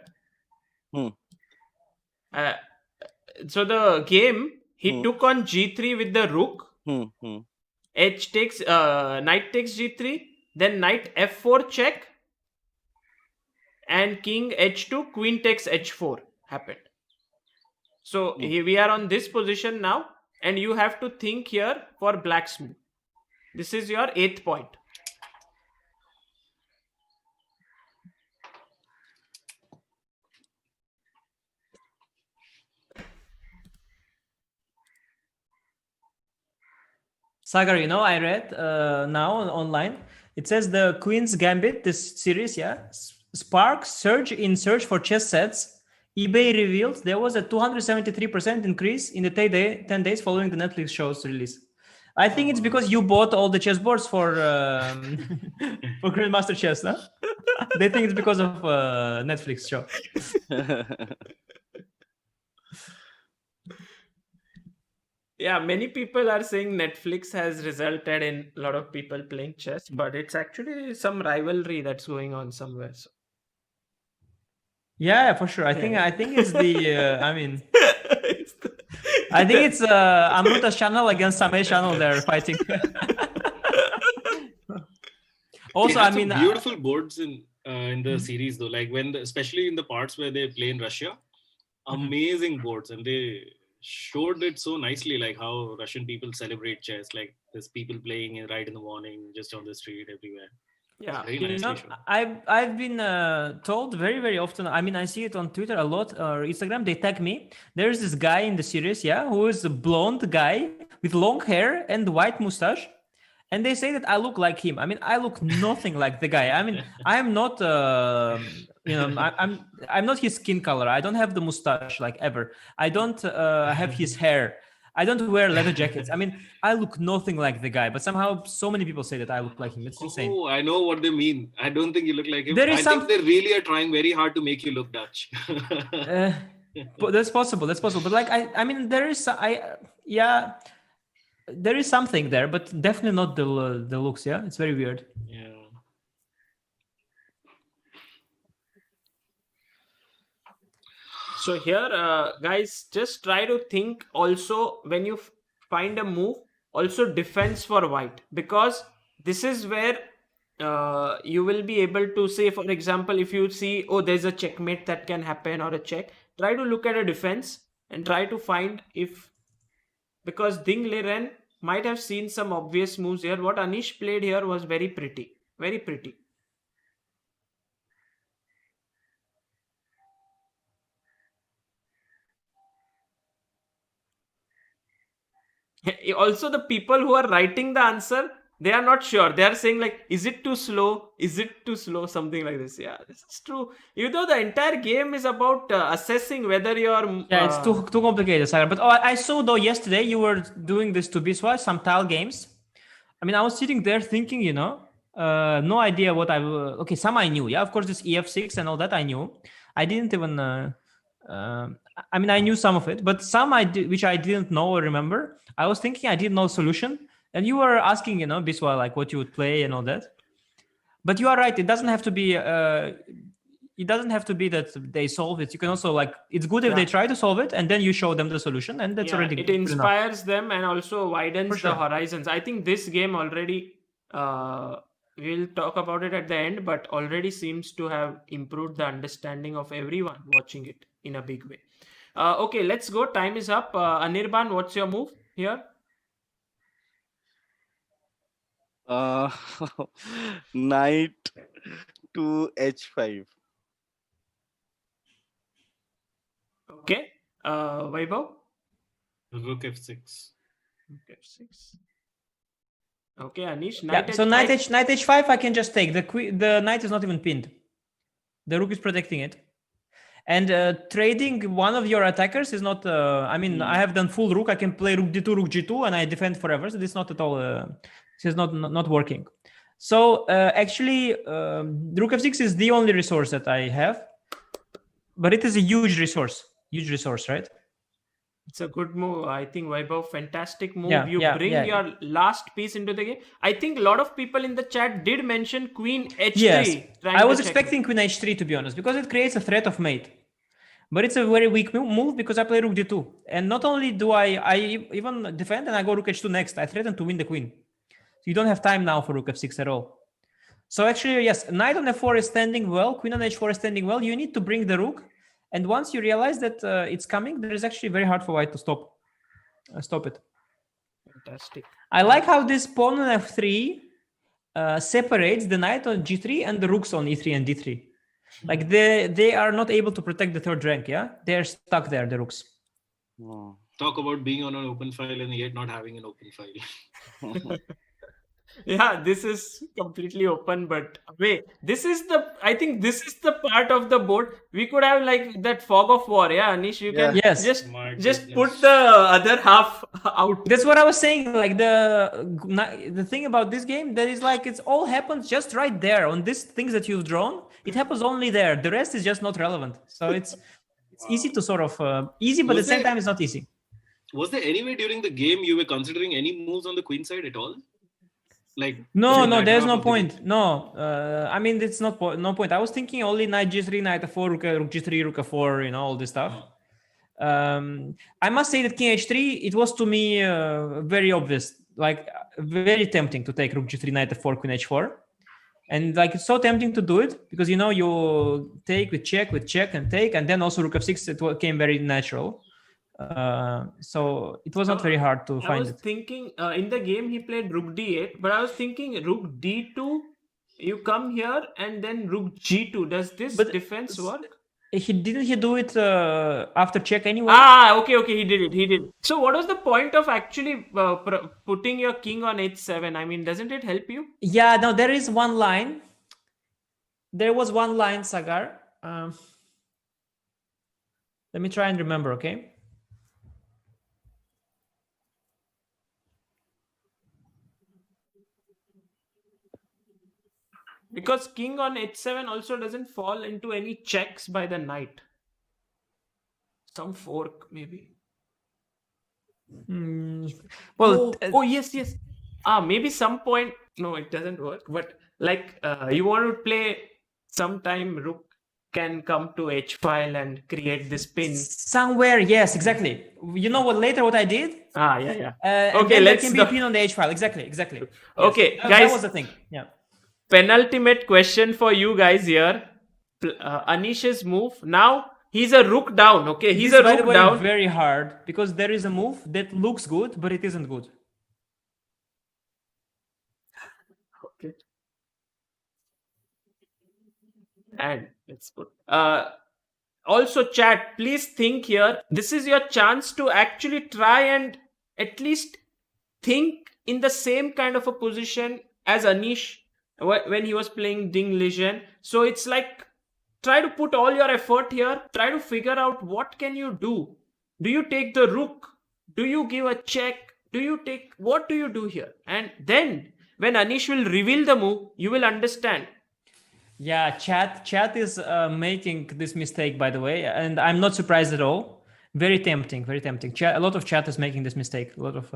[SPEAKER 2] So the game, he took on g3 with the rook. Knight takes g3, then knight f4 check, and king h2, queen takes h4 happened. So we are on this position now, and you have to think here for black's move. This is your 8th point.
[SPEAKER 5] Sagar, I read now online. It says the Queen's Gambit, this series, sparks surge in search for chess sets. eBay revealed there was a 273% increase in the 10 days following the Netflix show's release. I think it's because you bought all the chessboards for for Grandmaster Chess, no? They think it's because of Netflix show.
[SPEAKER 2] Yeah, many people are saying Netflix has resulted in a lot of people playing chess, but it's actually some rivalry that's going on somewhere. So.
[SPEAKER 5] Yeah, for sure. I think it's the. I mean, I think it's Amruta's channel against Samay's channel. They're fighting. Also,
[SPEAKER 3] They had
[SPEAKER 5] I mean,
[SPEAKER 3] some beautiful boards in the series though. Like especially in the parts where they play in Russia, amazing boards, and they showed it so nicely, like how Russian people celebrate chess. Like there's people playing right in the morning, just on the street, everywhere.
[SPEAKER 2] Yeah.
[SPEAKER 3] Very
[SPEAKER 5] you know,
[SPEAKER 3] nicely shown.
[SPEAKER 5] I've been told very, very often. I mean, I see it on Twitter a lot or Instagram. They tag me. There's this guy in the series, who is a blonde guy with long hair and white mustache, and they say that I look like him. I mean, I look nothing like the guy. I mean, I'm not, I'm not his skin color. I don't have the mustache like ever. I don't have his hair. I don't wear leather jackets. I mean, I look nothing like the guy, but somehow so many people say that I look like him. It's insane.
[SPEAKER 3] Oh, I know what they mean. I don't think you look like him.
[SPEAKER 5] There is
[SPEAKER 3] I think they really are trying very hard to make you look Dutch.
[SPEAKER 5] But that's possible. That's possible. But like, I mean, there is, there is something there, but definitely not the looks. Yeah, it's very weird.
[SPEAKER 3] Yeah.
[SPEAKER 2] So here, guys, just try to think also when you find a move, also defense for white, because this is where you will be able to say, for example, if you see, oh, there's a checkmate that can happen or a check, try to look at a defense and try to find if, because Ding Liren might have seen some obvious moves here. What Anish played here was very pretty, very pretty. Also, the people who are writing the answer, they are not sure. They are saying like, is it too slow? Is it too slow? Something like this. Yeah, this is true. Even though the entire game is about assessing whether you're...
[SPEAKER 5] Yeah, it's too complicated, Sagar. But I saw though yesterday you were doing this to Biswa, some tile games. I mean, I was sitting there thinking, no idea what I... Okay, some I knew. Yeah, of course, this EF6 and all that I knew. I didn't even... I mean, I knew some of it, but some which I didn't know or remember. I was thinking I didn't know solution. And you were asking, Biswa, like what you would play and all that. But you are right. It doesn't have to be... it doesn't have to be that they solve it. You can also it's good if they try to solve it and then you show them the solution, and that's already
[SPEAKER 2] it inspires them and also widens
[SPEAKER 5] sure.
[SPEAKER 2] the horizons. I think this game already, we'll talk about it at the end, but already seems to have improved the understanding of everyone watching it in a big way. Okay, let's go. Time is up. Anirban, what's your move here?
[SPEAKER 4] Knight to h5.
[SPEAKER 2] Okay. Vaibhav?
[SPEAKER 3] Rook f6.
[SPEAKER 2] Rook f6. Okay, Anish.
[SPEAKER 5] Knight so knight h5 I can just take. The knight is not even pinned. The rook is protecting it. And trading one of your attackers is not... I mean, I have done full rook. I can play rook d2, rook g2, and I defend forever. So this is not at all... this is not working. So actually, rook f6 is the only resource that I have. But it is a huge resource. Huge resource, right?
[SPEAKER 2] It's a good move. I think Vaibhav, fantastic move.
[SPEAKER 5] Yeah,
[SPEAKER 2] you bring your last piece into the game. I think a lot of people in the chat did mention queen h3.
[SPEAKER 5] Yes, I was expecting queen h3 to be honest, because it creates a threat of mate. But it's a very weak move because I play rook d2. And not only do I even defend and I go rook h2 next, I threaten to win the queen. So you don't have time now for rook f6 at all. So actually, yes, knight on f4 is standing well, queen on h4 is standing well. You need to bring the rook. And once you realize that it's coming, there is actually very hard for white to stop it.
[SPEAKER 2] Fantastic.
[SPEAKER 5] I like how this pawn on f3 separates the knight on g3 and the rooks on e3 and d3. Like they are not able to protect the third rank, yeah? They're stuck there, the rooks.
[SPEAKER 4] Oh.
[SPEAKER 3] Talk about being on an open file and yet not having an open file.
[SPEAKER 2] Yeah, this is completely open, but wait, I think this is the part of the board. We could have like that fog of war, yeah, Anish, you can just put the other half out.
[SPEAKER 5] That's what I was saying, like the thing about this game, that is like it's all happens just right there on these things that you've drawn. It happens only there. The rest is just not relevant. So it's easy to sort of easy, but at the same time it's not easy.
[SPEAKER 3] Was there any way during the game you were considering any moves on the queen side at all? Like
[SPEAKER 5] no, there's no point. No, I mean it's no point. I was thinking only knight g3, knight f4, rook g3, rook f4, all this stuff. I must say that king h3, it was to me very obvious, like very tempting to take rook g3, knight f4, queen h4. And like it's so tempting to do it because you take with check and take, and then also rook f6, it came very natural. So it was not very hard to find it.
[SPEAKER 2] I was thinking in the game he played rook d8, but I was thinking rook d2, you come here and then rook g2. Does this defense work?
[SPEAKER 5] He do it after check anyway.
[SPEAKER 2] Okay, he did it. So what was the point of actually putting your king on h7? I mean, doesn't it help you?
[SPEAKER 5] Yeah, no, there is one line. There was one line, Sagar. Let me try and remember, okay?
[SPEAKER 2] Because king on h7 also doesn't fall into any checks by the knight. Some fork, maybe.
[SPEAKER 5] Well,
[SPEAKER 2] yes. Maybe some point. No, it doesn't work. But like you want to play sometime rook can come to h file and create this pin
[SPEAKER 5] somewhere. Yes, exactly. You know what? Later, what I did?
[SPEAKER 2] Yeah.
[SPEAKER 5] Okay, let's can be a pin on the h file. Exactly. Yes.
[SPEAKER 2] Okay,
[SPEAKER 5] guys,
[SPEAKER 2] that
[SPEAKER 5] was the thing. Yeah.
[SPEAKER 2] Penultimate question for you guys here. Anish's move. Now he's a rook down. Okay, he's a rook down.
[SPEAKER 5] Very hard because there is a move that looks good, but it isn't good.
[SPEAKER 2] Okay. And let's put. Also, chat. Please think here. This is your chance to actually try and at least think in the same kind of a position as Anish when he was playing Ding Liren. So it's like try to put all your effort here. Try to figure out what can you do. Do you take the rook? Do you give a check? What do you do here? And then when Anish will reveal the move, you will understand.
[SPEAKER 5] Yeah, chat is making this mistake, by the way, and I'm not surprised at all. Very tempting. A lot of chat is making this mistake. A lot of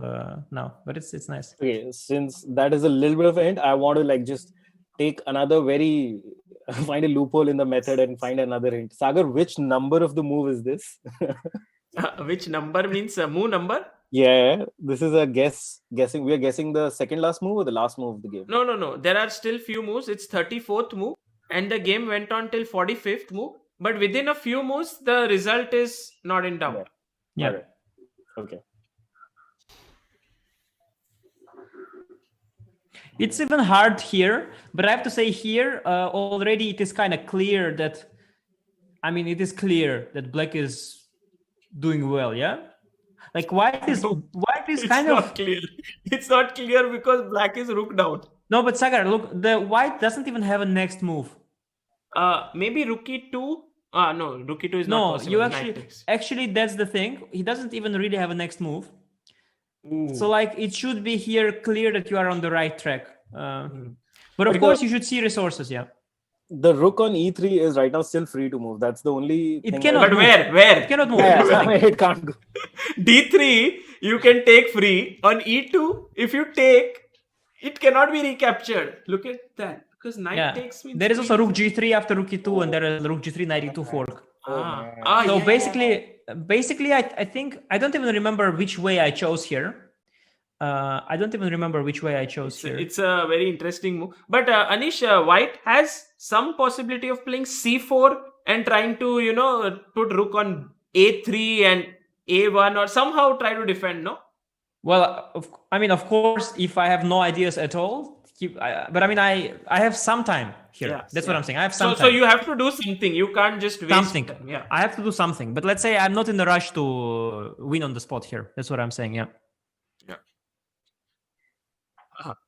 [SPEAKER 5] now, but it's nice.
[SPEAKER 6] Okay, since that is a little bit of a hint, I want to like just take another find a loophole in the method and find another hint. Sagar, which number of the move is this?
[SPEAKER 2] Which number means move number?
[SPEAKER 6] Yeah, this is a guessing. We are guessing the second last move or the last move of the game.
[SPEAKER 2] No. There are still few moves. It's 34th move, and the game went on till 45th move. But within a few moves, the result is not in doubt.
[SPEAKER 5] Yeah.
[SPEAKER 6] Right. Okay.
[SPEAKER 5] It's even hard here, but I have to say here already it is kind of clear that. I mean, it is clear that Black is doing well. Yeah. Like white is kind of
[SPEAKER 2] not clear. It's not clear because Black is rook down.
[SPEAKER 5] No, but Sagar, look, the white doesn't even have a next move.
[SPEAKER 2] Maybe rook e2. No, rook e2 is not possible.
[SPEAKER 5] You actually that's the thing. He doesn't even really have a next move. Ooh. So like it should be here clear that you are on the right track. But of course you should see resources. Yeah.
[SPEAKER 6] The rook on e3 is right now still free to move. That's the only
[SPEAKER 5] thing.
[SPEAKER 2] But where?
[SPEAKER 5] It cannot move.
[SPEAKER 6] It can't go.
[SPEAKER 2] D3 you can take free. On e2, if you take, it cannot be recaptured. Look at that. Because knight takes means
[SPEAKER 5] there is also rook g3 after rook e2, and there is rook g3 knight e2 fork. So basically, I think I don't even remember which way I chose here. It's
[SPEAKER 2] a very interesting move. But Anish, white has some possibility of playing c4 and trying to, put rook on a3 and a1 or somehow try to defend, no?
[SPEAKER 5] Well, of course, if I have no ideas at all, but I have some time here. Yeah, that's what I'm saying. I have some time.
[SPEAKER 2] So you have to do something. You can't just waste
[SPEAKER 5] something.
[SPEAKER 2] Time. Yeah.
[SPEAKER 5] I have to do something. But let's say I'm not in a rush to win on the spot here. That's what I'm saying. Yeah.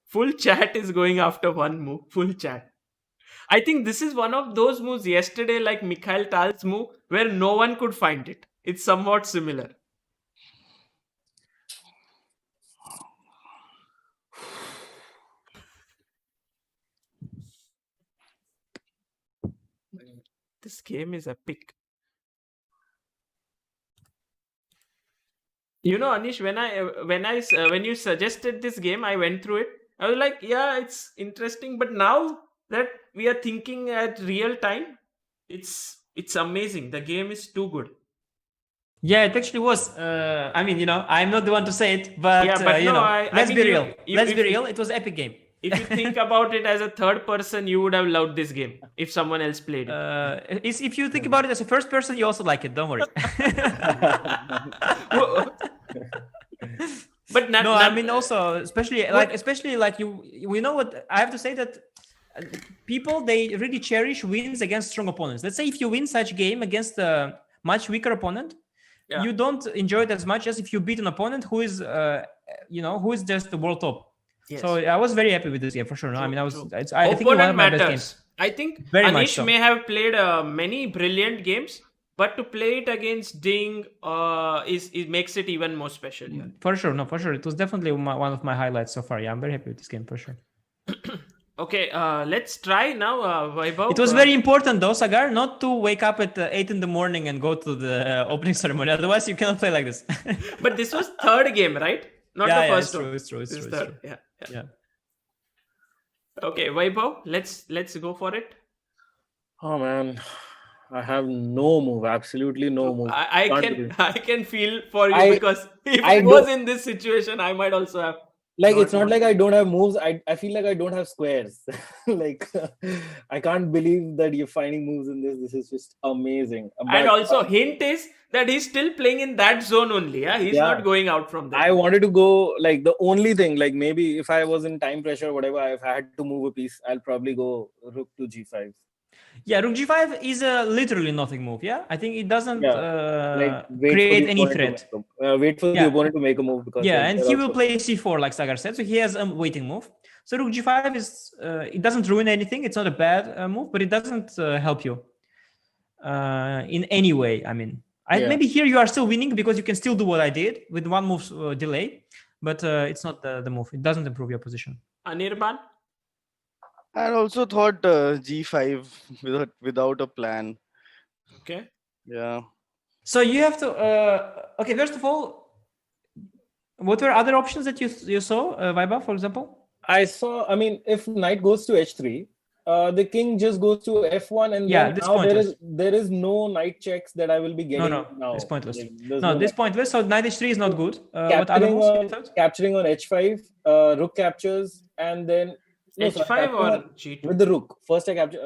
[SPEAKER 2] Full chat is going after one move. Full chat. I think this is one of those moves yesterday, like Mikhail Tal's move, where no one could find it. It's somewhat similar. This game is epic. Anish, when you suggested this game, I went through it. I was like, yeah, it's interesting. But now that we are thinking at real time, it's amazing. The game is too good.
[SPEAKER 5] Yeah, it actually was. I mean, you know, I'm not the one to say it, but,
[SPEAKER 2] Yeah, but
[SPEAKER 5] you
[SPEAKER 2] no,
[SPEAKER 5] know,
[SPEAKER 2] I
[SPEAKER 5] let's
[SPEAKER 2] mean,
[SPEAKER 5] be
[SPEAKER 2] you-
[SPEAKER 5] real.
[SPEAKER 2] you-
[SPEAKER 5] Let's
[SPEAKER 2] if
[SPEAKER 5] be
[SPEAKER 2] you-
[SPEAKER 5] real. It was epic game.
[SPEAKER 2] If you think about it as a third person, you would have loved this game if someone else played it.
[SPEAKER 5] If you think about it as a first person, you also like it. Don't worry.
[SPEAKER 2] But
[SPEAKER 5] No, I mean also, especially like we know what I have to say that people, they really cherish wins against strong opponents. Let's say if you win such game against a much weaker opponent,
[SPEAKER 2] Yeah.
[SPEAKER 5] you don't enjoy it as much as if you beat an opponent who is who is just the world top.
[SPEAKER 2] Yes.
[SPEAKER 5] So I was very happy with this game for sure. No, I mean, I
[SPEAKER 2] True.
[SPEAKER 5] think it was one of my best games.
[SPEAKER 2] I think
[SPEAKER 5] Very much
[SPEAKER 2] Anish
[SPEAKER 5] so.
[SPEAKER 2] may have played many brilliant games, but to play it against Ding it makes it even more special. Yeah.
[SPEAKER 5] For sure, no, for sure. It was definitely one of my highlights so far. Yeah, I'm very happy with this game for sure.
[SPEAKER 2] Okay, let's try now, Vaibhav.
[SPEAKER 5] It was very important though, Sagar, not to wake up at 8 in the morning and go to the opening ceremony. Otherwise, you cannot play like this.
[SPEAKER 2] But this was third game, right? Not the first one.
[SPEAKER 5] It's true.
[SPEAKER 2] This is
[SPEAKER 5] It's
[SPEAKER 2] third.
[SPEAKER 5] true.
[SPEAKER 2] Yeah. Okay, Vaibhav, let's go for it.
[SPEAKER 6] Oh man, I have no move. Absolutely no move.
[SPEAKER 2] I can feel for you, because if
[SPEAKER 6] I
[SPEAKER 2] it was in this situation, I might also have.
[SPEAKER 6] Like, it's not like I don't have moves. I feel like I don't have squares. Like, I can't believe that you're finding moves in this. This is just amazing.
[SPEAKER 2] And also, hint is that he's still playing in that zone only. Yeah, he's not going out from there.
[SPEAKER 6] I wanted to go, like, the only thing, like, maybe if I was in time pressure or whatever, if I had to move a piece, I'll probably go rook to g5.
[SPEAKER 5] Yeah, rook g5 is a literally nothing move. Yeah, I think it doesn't
[SPEAKER 6] Wait
[SPEAKER 5] create any threat.
[SPEAKER 6] Wait for the opponent to make a move, because
[SPEAKER 5] and he will play c4 like Sagar said, so he has a waiting move. So rook g5 is it doesn't ruin anything. It's not a bad move, but it doesn't help you in any way. I mean, maybe here you are still winning because you can still do what I did with one move delay, but it's not the move. It doesn't improve your position.
[SPEAKER 2] Anirban?
[SPEAKER 4] I also thought g5 without a plan.
[SPEAKER 2] Okay.
[SPEAKER 4] Yeah.
[SPEAKER 5] So you have to. Okay, first of all, what were other options that you saw, Vaibhav, for example?
[SPEAKER 6] I saw. I mean, if knight goes to h3, the king just goes to f1, and then now there is no knight checks that I will be getting.
[SPEAKER 5] No, it's pointless. This pointless. So knight h3 is not good.
[SPEAKER 6] Capturing on h5, rook captures, and then.
[SPEAKER 2] h5 or g2?
[SPEAKER 6] With the rook. First I capture...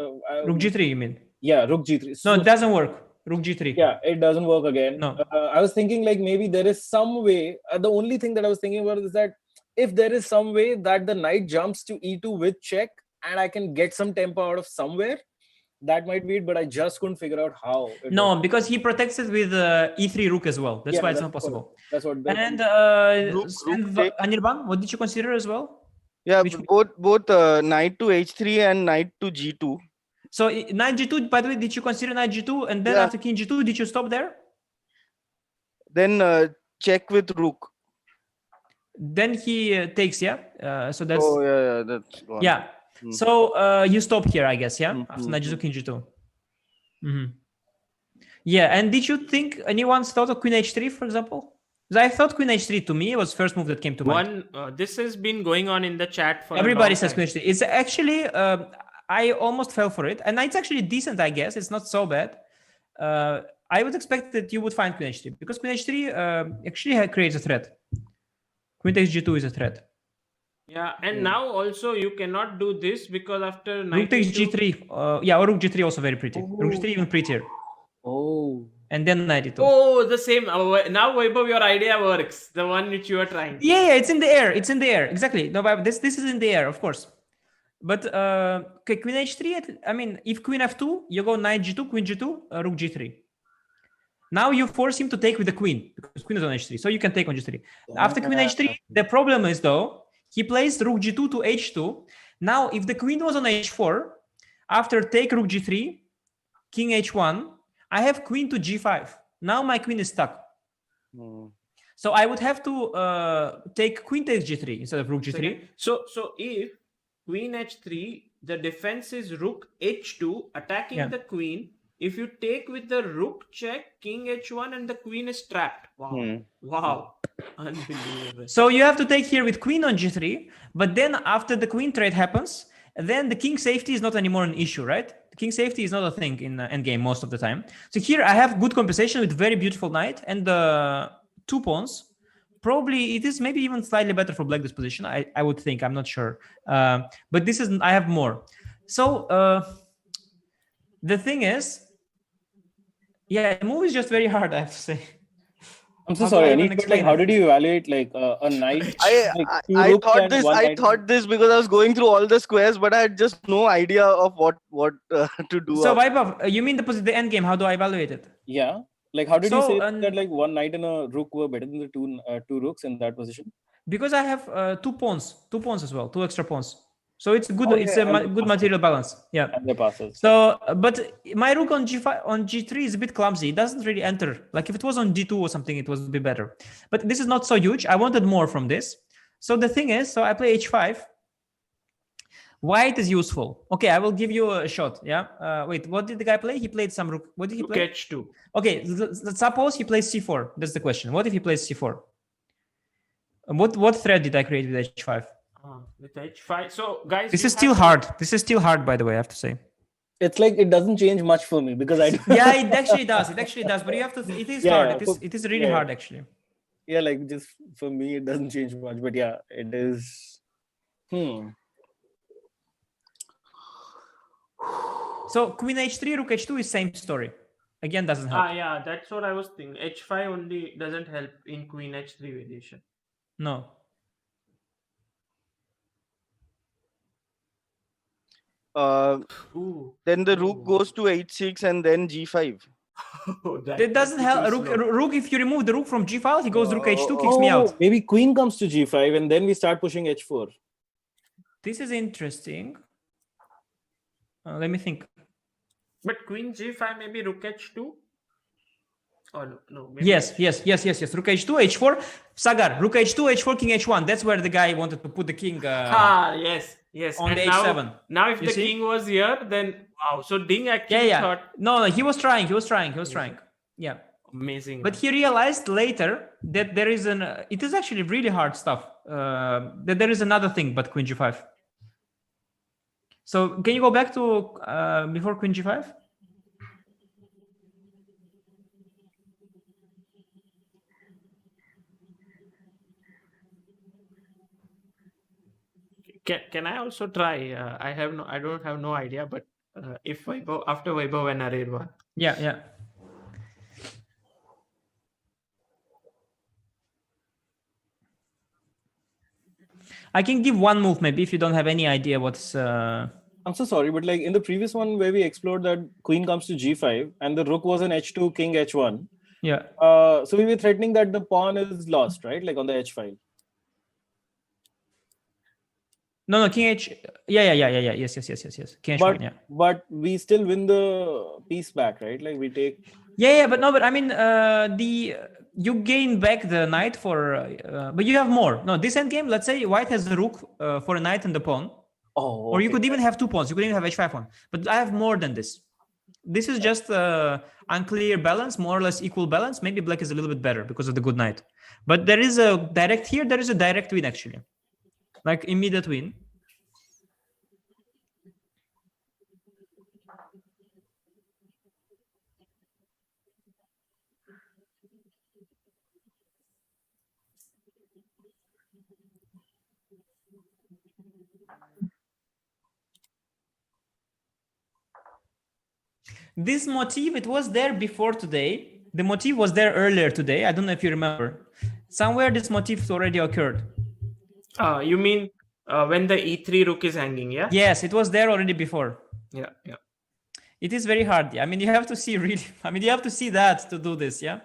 [SPEAKER 5] rook g3, you mean?
[SPEAKER 6] Yeah, rook g3.
[SPEAKER 5] No, it doesn't work. Rook g3.
[SPEAKER 6] Yeah, it doesn't work again.
[SPEAKER 5] No.
[SPEAKER 6] I was thinking like maybe there is some way... the only thing that I was thinking about is that if there is some way that the knight jumps to e2 with check and I can get some tempo out of somewhere, that might be it, but I just couldn't figure out how.
[SPEAKER 5] Because he protects it with e3 rook as well. That's why it's not possible.
[SPEAKER 6] That's what...
[SPEAKER 5] And Anirban, what did you consider as well?
[SPEAKER 4] Yeah, both knight to h3 and knight to g2.
[SPEAKER 5] So knight g2, by the way, did you consider knight g2? And then after king g2, did you stop there?
[SPEAKER 4] Then check with rook.
[SPEAKER 5] Then he takes, so that's...
[SPEAKER 4] Oh, yeah, that's gone.
[SPEAKER 5] Yeah. So you stop here, I guess, after knight g2, king g2. Yeah, and did you think anyone's thought of queen h3, for example? Because I thought queen h3 to me was first move that came to mind.
[SPEAKER 2] This has been going on in the chat for
[SPEAKER 5] everybody says queen h3. It's actually I almost fell for it, and it's actually decent, I guess. It's not so bad. I would expect that you would find queen h3 because queen h3 actually creates a threat. Queen takes g2 is a threat.
[SPEAKER 2] Yeah, and now also you cannot do this because after
[SPEAKER 5] rook takes g3. Or rook g3 also very pretty. Rook g3 even prettier.
[SPEAKER 6] Oh.
[SPEAKER 5] And then knight e2.
[SPEAKER 2] Oh, the same. Now, Vaibhav, your idea works. The one which you are trying.
[SPEAKER 5] Yeah, it's in the air. It's in the air. Exactly. No, but this is in the air, of course. But queen h3. I mean, if queen f2, you go knight g2, queen g2, rook g3. Now you force him to take with the queen because queen is on h3, so you can take on g3. After queen h3, the problem is though he plays rook g2 to h2. Now, if the queen was on h4, after take rook g3, king h1. I have queen to g5. Now my queen is stuck. So I would have to take queen takes g3 instead of rook g3.
[SPEAKER 2] So if queen h3, the defense is rook h2, attacking the queen. If you take with the rook check, king h1, and the queen is trapped. Wow. Wow. Unbelievable.
[SPEAKER 5] So you have to take here with queen on g3, but then after the queen trade happens, then the king safety is not anymore an issue, right? The King safety is not a thing in endgame most of the time. So here I have good compensation with very beautiful knight and the 2 pawns. Probably it is maybe even slightly better for black this position. I would think. I'm not sure. But this is I have more. So the thing is, yeah, the move is just very hard. I have to say.
[SPEAKER 6] I'm so
[SPEAKER 5] How do
[SPEAKER 6] sorry,
[SPEAKER 5] I even
[SPEAKER 6] Anish, but
[SPEAKER 5] explain
[SPEAKER 6] like, how
[SPEAKER 5] it?
[SPEAKER 6] did you evaluate like a knight? Like, two
[SPEAKER 4] I
[SPEAKER 6] rooks
[SPEAKER 4] thought
[SPEAKER 6] and
[SPEAKER 4] this.
[SPEAKER 6] one
[SPEAKER 4] I
[SPEAKER 6] knight?
[SPEAKER 4] thought this because I was going through all the squares, but I had just no idea of what to do.
[SPEAKER 5] So Vaibhav, you mean the end game? How do I evaluate it?
[SPEAKER 6] Yeah. Like, how did you
[SPEAKER 5] So,
[SPEAKER 6] say that like one knight and a rook were better than the two rooks in that position?
[SPEAKER 5] because I have 2 pawns as well, 2 extra pawns. So it's good.
[SPEAKER 6] Oh,
[SPEAKER 5] It's
[SPEAKER 6] yeah,
[SPEAKER 5] a
[SPEAKER 6] and the
[SPEAKER 5] good
[SPEAKER 6] passes.
[SPEAKER 5] material balance. Yeah.
[SPEAKER 6] And the passes.
[SPEAKER 5] So, but my rook on g5 on g3 is a bit clumsy. It doesn't really enter. Like if it was on d2 or something, it would be better. But this is not so huge. I wanted more from this. So the thing is, so I play h5. White is useful. Okay, I will give you a shot. Yeah. Wait, what did the guy play? He played some rook. What did he
[SPEAKER 2] Rook
[SPEAKER 5] play?
[SPEAKER 2] h2.
[SPEAKER 5] Okay, let's suppose he plays c4. That's the question. What if he plays c4? What threat did I create with h5?
[SPEAKER 2] With h5. So guys,
[SPEAKER 5] This
[SPEAKER 2] you
[SPEAKER 5] is still
[SPEAKER 2] have to-
[SPEAKER 5] hard. This is still hard, by the way, I have to say.
[SPEAKER 6] It's like it doesn't change much for me because I
[SPEAKER 5] Yeah, it actually does. It actually does. But you have to. It is
[SPEAKER 6] Yeah,
[SPEAKER 5] hard.
[SPEAKER 6] yeah,
[SPEAKER 5] It is really
[SPEAKER 6] yeah.
[SPEAKER 5] hard actually.
[SPEAKER 6] yeah, like just for me it doesn't change much. But yeah, it is.
[SPEAKER 5] So queen h3, rook h2 is same story. Again, doesn't help.
[SPEAKER 2] Yeah, that's what I was thinking. h5 only doesn't help in queen h3 variation.
[SPEAKER 5] No.
[SPEAKER 2] Ooh.
[SPEAKER 4] Then the rook goes to h6 and then g5.
[SPEAKER 5] It doesn't help. Rook, if you remove the rook from g file, he goes rook h2, kicks me out.
[SPEAKER 6] Maybe queen comes to g5 and then we start pushing h4.
[SPEAKER 5] This is interesting. Let me think.
[SPEAKER 2] But queen g5, maybe rook h2? Oh, no. Maybe
[SPEAKER 5] Yes. Rook h2, h4. Sagar, rook h2, h4, king h1. That's where the guy wanted to put the king.
[SPEAKER 2] Yes.
[SPEAKER 5] On
[SPEAKER 2] And
[SPEAKER 5] the
[SPEAKER 2] now,
[SPEAKER 5] h7.
[SPEAKER 2] Now, if
[SPEAKER 5] You
[SPEAKER 2] the
[SPEAKER 5] see?
[SPEAKER 2] king was here, then wow. So Ding actually
[SPEAKER 5] Yeah.
[SPEAKER 2] thought
[SPEAKER 5] No, he was trying. Yeah.
[SPEAKER 2] amazing.
[SPEAKER 5] But he realized later that there is it is actually really hard stuff. That there is another thing but queen g5. So can you go back to before queen g5?
[SPEAKER 2] Can I also try? I don't have no idea, but if Vaibhav, after Vaibhav and Anirban.
[SPEAKER 5] Yeah. I can give one move maybe if you don't have any idea what's.
[SPEAKER 6] I'm so sorry, but like in the previous one where we explored that queen comes to g5 and the rook was an h2, king h1.
[SPEAKER 5] Yeah.
[SPEAKER 6] So we were threatening that the pawn is lost, right? Like on the h file.
[SPEAKER 5] No, king h. Yeah. Yes. King h1. Yeah.
[SPEAKER 6] But we still win the piece back, right? Like we take.
[SPEAKER 5] Yeah, but I mean, you gain back the knight for, but you have more. No, this endgame, let's say white has the rook for a knight and the pawn.
[SPEAKER 6] Oh.
[SPEAKER 5] Or you could even have 2 pawns. You could even have h5 pawn. But I have more than this. This is just unclear balance, more or less equal balance. Maybe black is a little bit better because of the good knight. But there is a direct here. There is a direct win actually, like immediate win. This motif, it was there before today. The motif was there earlier today. I don't know if you remember. Somewhere this motif already occurred.
[SPEAKER 2] You mean when the e3 rook is hanging, yeah?
[SPEAKER 5] Yes, it was there already before.
[SPEAKER 2] Yeah.
[SPEAKER 5] It is very hard. I mean, you have to see really. I mean, you have to see that to do this, yeah?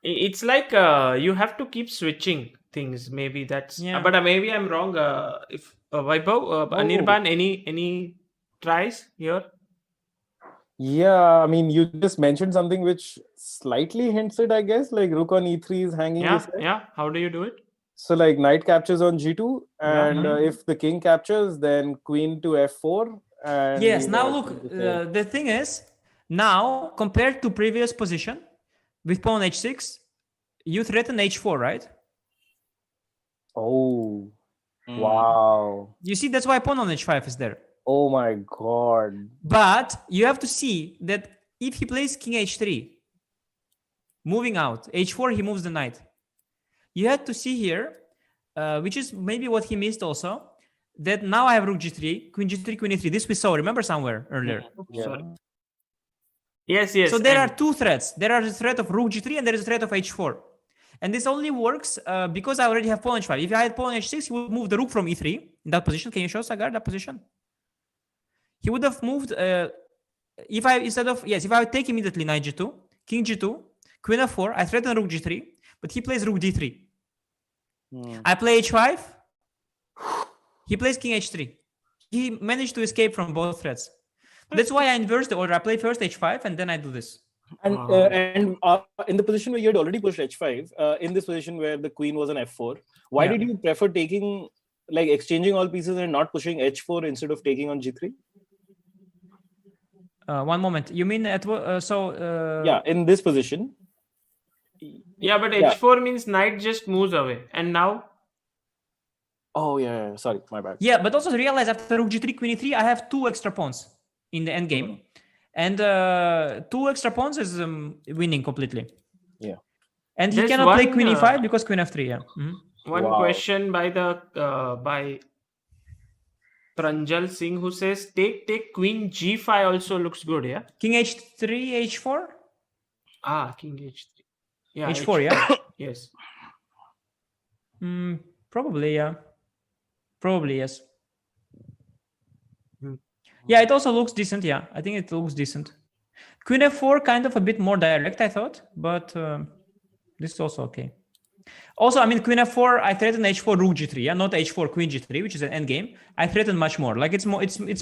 [SPEAKER 2] It's like you have to keep switching things. Maybe that's...
[SPEAKER 5] Yeah.
[SPEAKER 2] But maybe I'm wrong. If Vaibhav, Anirban, any tries here?
[SPEAKER 6] Yeah, I mean, you just mentioned something which slightly hints it, I guess. Like rook on e3 is hanging.
[SPEAKER 2] Yeah. How do you do it?
[SPEAKER 6] So like knight captures on g2, and
[SPEAKER 5] Mm-hmm.
[SPEAKER 6] if the king captures, then queen to f4. And
[SPEAKER 5] Yes. Now look, the thing is, now compared to previous position with pawn h6, you threaten h4, right?
[SPEAKER 6] Oh, wow.
[SPEAKER 5] You see, that's why pawn on h5 is there.
[SPEAKER 6] Oh my god.
[SPEAKER 5] But you have to see that if he plays king h3, moving out, h4, he moves the knight. You have to see here, which is maybe what he missed also, that now I have rook g3, queen g3, queen a3. This we saw, remember, somewhere earlier.
[SPEAKER 6] Yeah.
[SPEAKER 2] Sorry. Yes.
[SPEAKER 5] So there are two threats. There are the threat of rook g3 and there is a threat of h4. And this only works because I already have pawn h5. If I had pawn h6, he would move the rook from e3 in that position. Can you show, Sagar, that position? He would have moved, if I would take immediately knight g2, king g2, queen f4, I threaten rook g3, but he plays rook d3. I play h5, he plays king h3. He managed to escape from both threats. That's why I inverse the order. I play first h5 and then I do this.
[SPEAKER 6] And in the position where you had already pushed h5, in this position where the queen was on f4, why did you prefer taking, like, exchanging all pieces and not pushing h4 instead of taking on g3?
[SPEAKER 5] One moment. You mean at
[SPEAKER 6] yeah, in this position.
[SPEAKER 2] Yeah, but h4 means knight just moves away, and now.
[SPEAKER 6] Oh yeah, sorry, my bad.
[SPEAKER 5] Yeah, but also realize after rook g3, queen e3, I have two extra pawns in the end game, and two extra pawns is winning completely.
[SPEAKER 6] Yeah,
[SPEAKER 5] and he cannot play queen e5 because queen f3. Yeah.
[SPEAKER 2] One question by by Pranjal Singh, who says take queen g5 also looks good. Yeah.
[SPEAKER 5] King h3, h4.
[SPEAKER 2] King h3. Yeah.
[SPEAKER 5] h4. Yeah.
[SPEAKER 2] Yes.
[SPEAKER 5] Probably. Yeah. Probably yes. Yeah, it also looks decent. Yeah, I think it looks decent. Queen f4 kind of a bit more direct, I thought, but this is also okay. Also, I mean, queen f4, I threaten h4 rook g3, yeah, not h4 queen g3, which is an endgame. I threaten much more. Like it's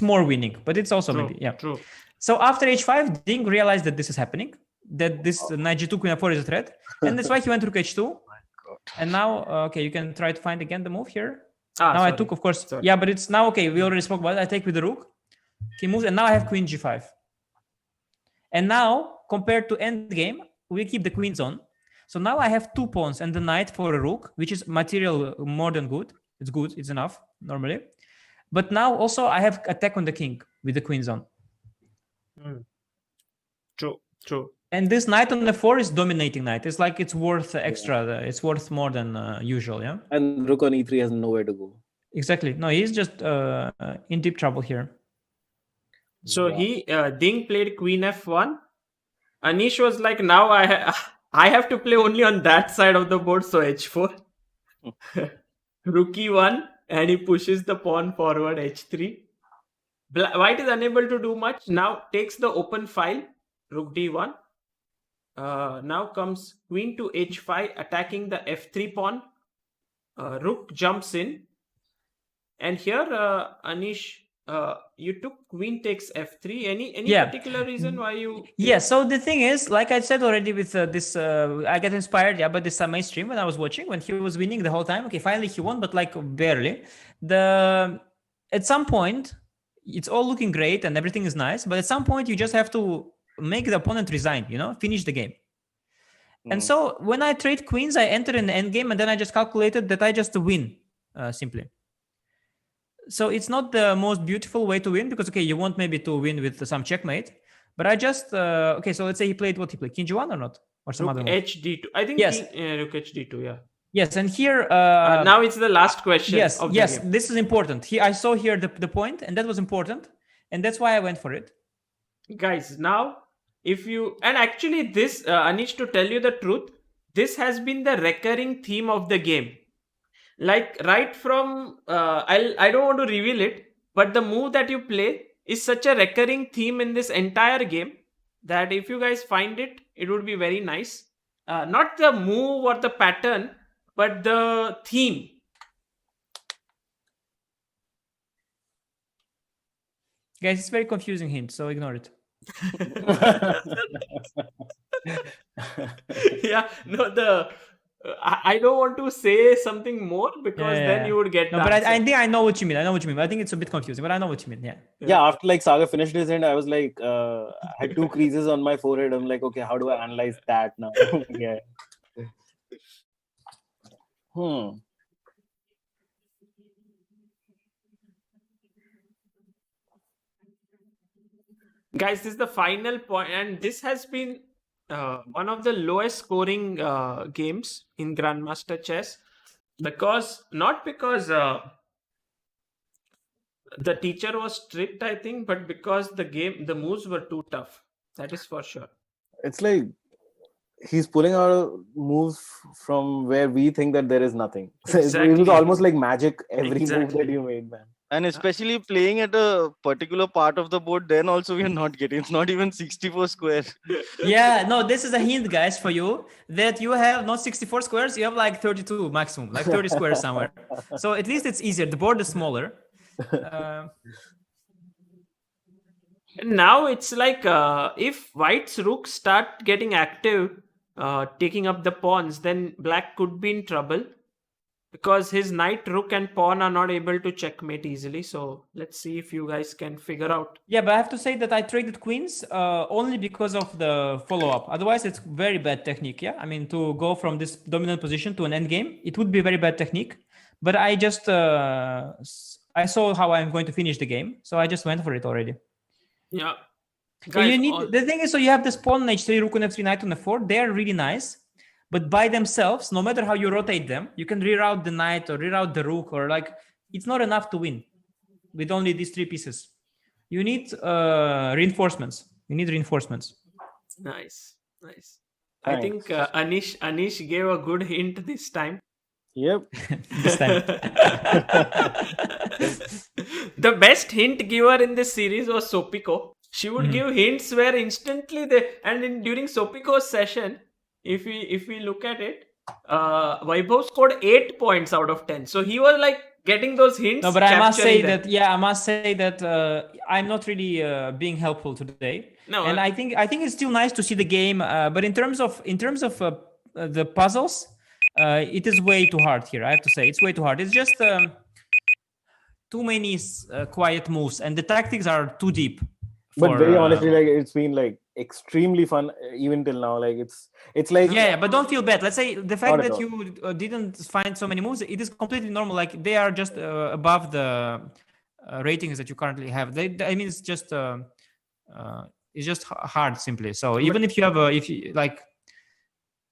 [SPEAKER 5] more winning, but it's also maybe
[SPEAKER 2] true.
[SPEAKER 5] So after h5, Ding realized that this is happening, that this knight g2 queen f4 is a threat, and that's why he went rook h2. And now, okay, you can try to find again the move here. Now I took, of course, yeah, but it's now okay. We already spoke about it. I take with the rook. He moves, and now I have queen g5. And now, compared to endgame, we keep the queens on. So now I have two pawns and the knight for a rook, which is material more than good. It's good. It's enough normally. But now also I have attack on the king with the queens on.
[SPEAKER 2] True.
[SPEAKER 5] And this knight on the 4 is dominating knight. It's like it's worth extra. It's worth more than usual. Yeah.
[SPEAKER 6] And rook on e3 has nowhere to go.
[SPEAKER 5] Exactly. No, he's just in deep trouble here.
[SPEAKER 2] So Ding played queen f1. Anish was like, now I have to play only on that side of the board, so h4. Rook e1, and he pushes the pawn forward h3. White is unable to do much. Now takes the open file, rook d1. Now comes queen to h5, attacking the f3 pawn. Rook jumps in. And here, Anish, you took queen takes f3. Any particular reason why you?
[SPEAKER 5] Yeah. So the thing is, like I said already with this, I got inspired by this Samay stream when I was watching, when he was winning the whole time. Okay, finally he won, but like barely. At some point, it's all looking great and everything is nice, but at some point you just have to make the opponent resign. Finish the game. And so when I trade queens, I enter in the end game, and then I just calculated that I just win simply. So it's not the most beautiful way to win because, okay, you want maybe to win with some checkmate, but I just, okay, so let's say he played King G1 or not? Or some other move?
[SPEAKER 2] H-D2. I think
[SPEAKER 5] yes.
[SPEAKER 2] Rook H-D2, yeah.
[SPEAKER 5] Yes, and here...
[SPEAKER 2] now it's the last question.
[SPEAKER 5] Yes, this is important. I saw here the point, and that was important, and that's why I went for it.
[SPEAKER 2] Guys, now, if you... And actually this, Anish, to tell you the truth, this has been the recurring theme of the game. Like right from I don't want to reveal it, but the move that you play is such a recurring theme in this entire game that if you guys find it, it would be very nice. Not the move or the pattern, but the theme.
[SPEAKER 5] Guys, it's very confusing hint, so ignore it.
[SPEAKER 2] Yeah, no, I don't want to say something more because then you would get.
[SPEAKER 5] No, but I think I know what you mean. I think it's a bit confusing, but I know what you mean.
[SPEAKER 6] Yeah. After like Saga finished his end, I was like, I had 2 creases on my forehead. I'm like, okay, how do I analyze that now? Yeah.
[SPEAKER 2] Guys, this is the final point, and this has been one of the lowest scoring games in Grandmaster Chess, because not because the teacher was strict, I think, but because the moves were too tough. That is for sure.
[SPEAKER 6] It's like he's pulling out moves from where we think that there is nothing. So it was
[SPEAKER 2] Exactly.
[SPEAKER 6] almost like magic every move
[SPEAKER 2] Exactly.
[SPEAKER 6] that you made, man.
[SPEAKER 4] And especially playing at a particular part of the board, then also we are not getting. It's not even 64 square.
[SPEAKER 5] Yeah, no, this is a hint, guys, for you that you have not 64 squares, you have like 32 maximum, like 30 squares somewhere. So at least it's easier. The board is smaller.
[SPEAKER 2] And now it's like if White's rooks start getting active, taking up the pawns, then Black could be in trouble, because his knight, rook, and pawn are not able to checkmate easily. So let's see if you guys can figure out.
[SPEAKER 5] Yeah, but I have to say that I traded queens only because of the follow-up. Otherwise, it's very bad technique. Yeah, I mean, to go from this dominant position to an endgame, it would be very bad technique. But I just I saw how I'm going to finish the game, so I just went for it already.
[SPEAKER 2] Yeah.
[SPEAKER 5] So you need the thing is, so you have this pawn on h3, rook on f3, knight on f4. They are really nice, but by themselves, no matter how you rotate them, you can reroute the knight or reroute the rook, or like it's not enough to win with only these three pieces. You need reinforcements. You need reinforcements.
[SPEAKER 2] Nice. I think Anish gave a good hint this time.
[SPEAKER 6] Yep.
[SPEAKER 5] This time.
[SPEAKER 2] The best hint giver in this series was Sopiko. She would give hints where instantly during Sopiko's session, if we look at it, Vaibhav scored 8 points out of 10. So he was like getting those hints.
[SPEAKER 5] No, but I must say that I'm not really being helpful today. No, and I think it's still nice to see the game, but in terms of the puzzles, it is way too hard here. I have to say it's way too hard. It's just too many quiet moves, and the tactics are too deep.
[SPEAKER 6] But very honestly, like it's been like extremely fun even till now. Like it's like
[SPEAKER 5] but don't feel bad. Let's say the fact that you didn't find so many moves, it is completely normal. Like they are just above the ratings that you currently have. I mean, it's just hard simply. So even if you have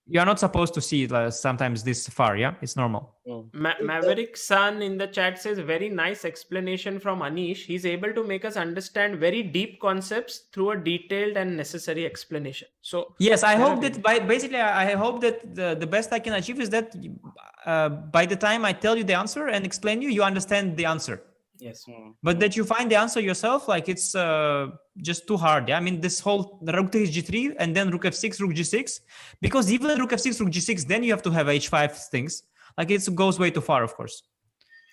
[SPEAKER 5] you are not supposed to see it sometimes this far. Yeah, it's normal.
[SPEAKER 2] Maverick Sun in the chat says, very nice explanation from Anish. He's able to make us understand very deep concepts through a detailed and necessary explanation. So
[SPEAKER 5] yes, I hope that I hope that the best I can achieve is that by the time I tell you the answer and explain you understand the answer.
[SPEAKER 2] Yes.
[SPEAKER 5] But that you find the answer yourself, like it's just too hard. Yeah, I mean this whole rook takes g3 and then rook f6, rook g6, because even rook f6, rook g6, then you have to have h5 things. Like it goes way too far, of course.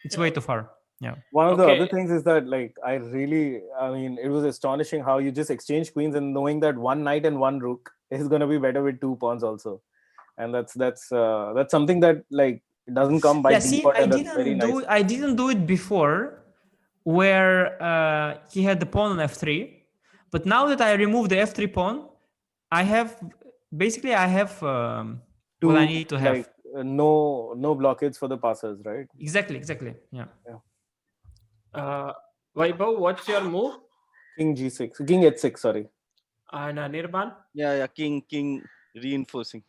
[SPEAKER 5] It's way too far. Yeah.
[SPEAKER 6] One of the other things is that like I mean it was astonishing how you just exchange queens and knowing that one knight and one rook is going to be better with 2 pawns also, and that's something that like it doesn't come by default.
[SPEAKER 5] I didn't do it before, where he had the pawn on f3, but now that I remove the f3 pawn, I have what I need to have.
[SPEAKER 6] No blockades for the passers, right?
[SPEAKER 5] Exactly. Yeah.
[SPEAKER 2] Vaibhav, what's your move?
[SPEAKER 6] King g6, king h6, sorry.
[SPEAKER 2] And Anirban?
[SPEAKER 4] Yeah, king reinforcing.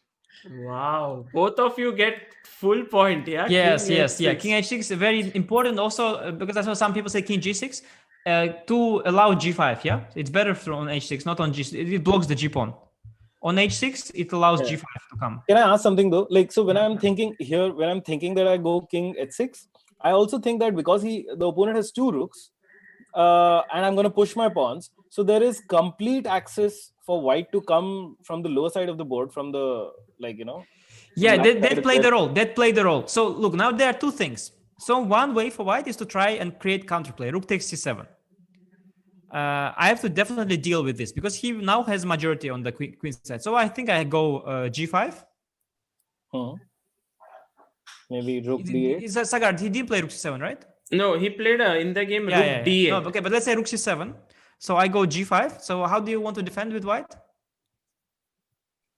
[SPEAKER 2] Wow, both of you get full point. Yeah.
[SPEAKER 5] Yes. Yeah, king h6 is very important also, because I saw some people say king g6 to allow g5. Yeah, it's better on h6, not on g6. It blocks the g pawn. On h6, it allows g5 to come.
[SPEAKER 6] Can I ask something though? Like, so when I'm thinking that I go king h6, I also think that because the opponent has 2 rooks, and I'm going to push my pawns, so there is complete access for white to come from the lower side of the board, from the
[SPEAKER 5] Yeah, that played the role. So look, now there are 2 things. So one way for white is to try and create counterplay. Rook takes c7. I have to definitely deal with this because he now has majority on the queen side. So I think I go g5.
[SPEAKER 6] Maybe rook d8.
[SPEAKER 5] Sagar, he didn't play rook c7, right?
[SPEAKER 2] No, he played in the game rook d8.
[SPEAKER 5] No, okay, but let's say rook c7. So I go g5. So how do you want to defend with white?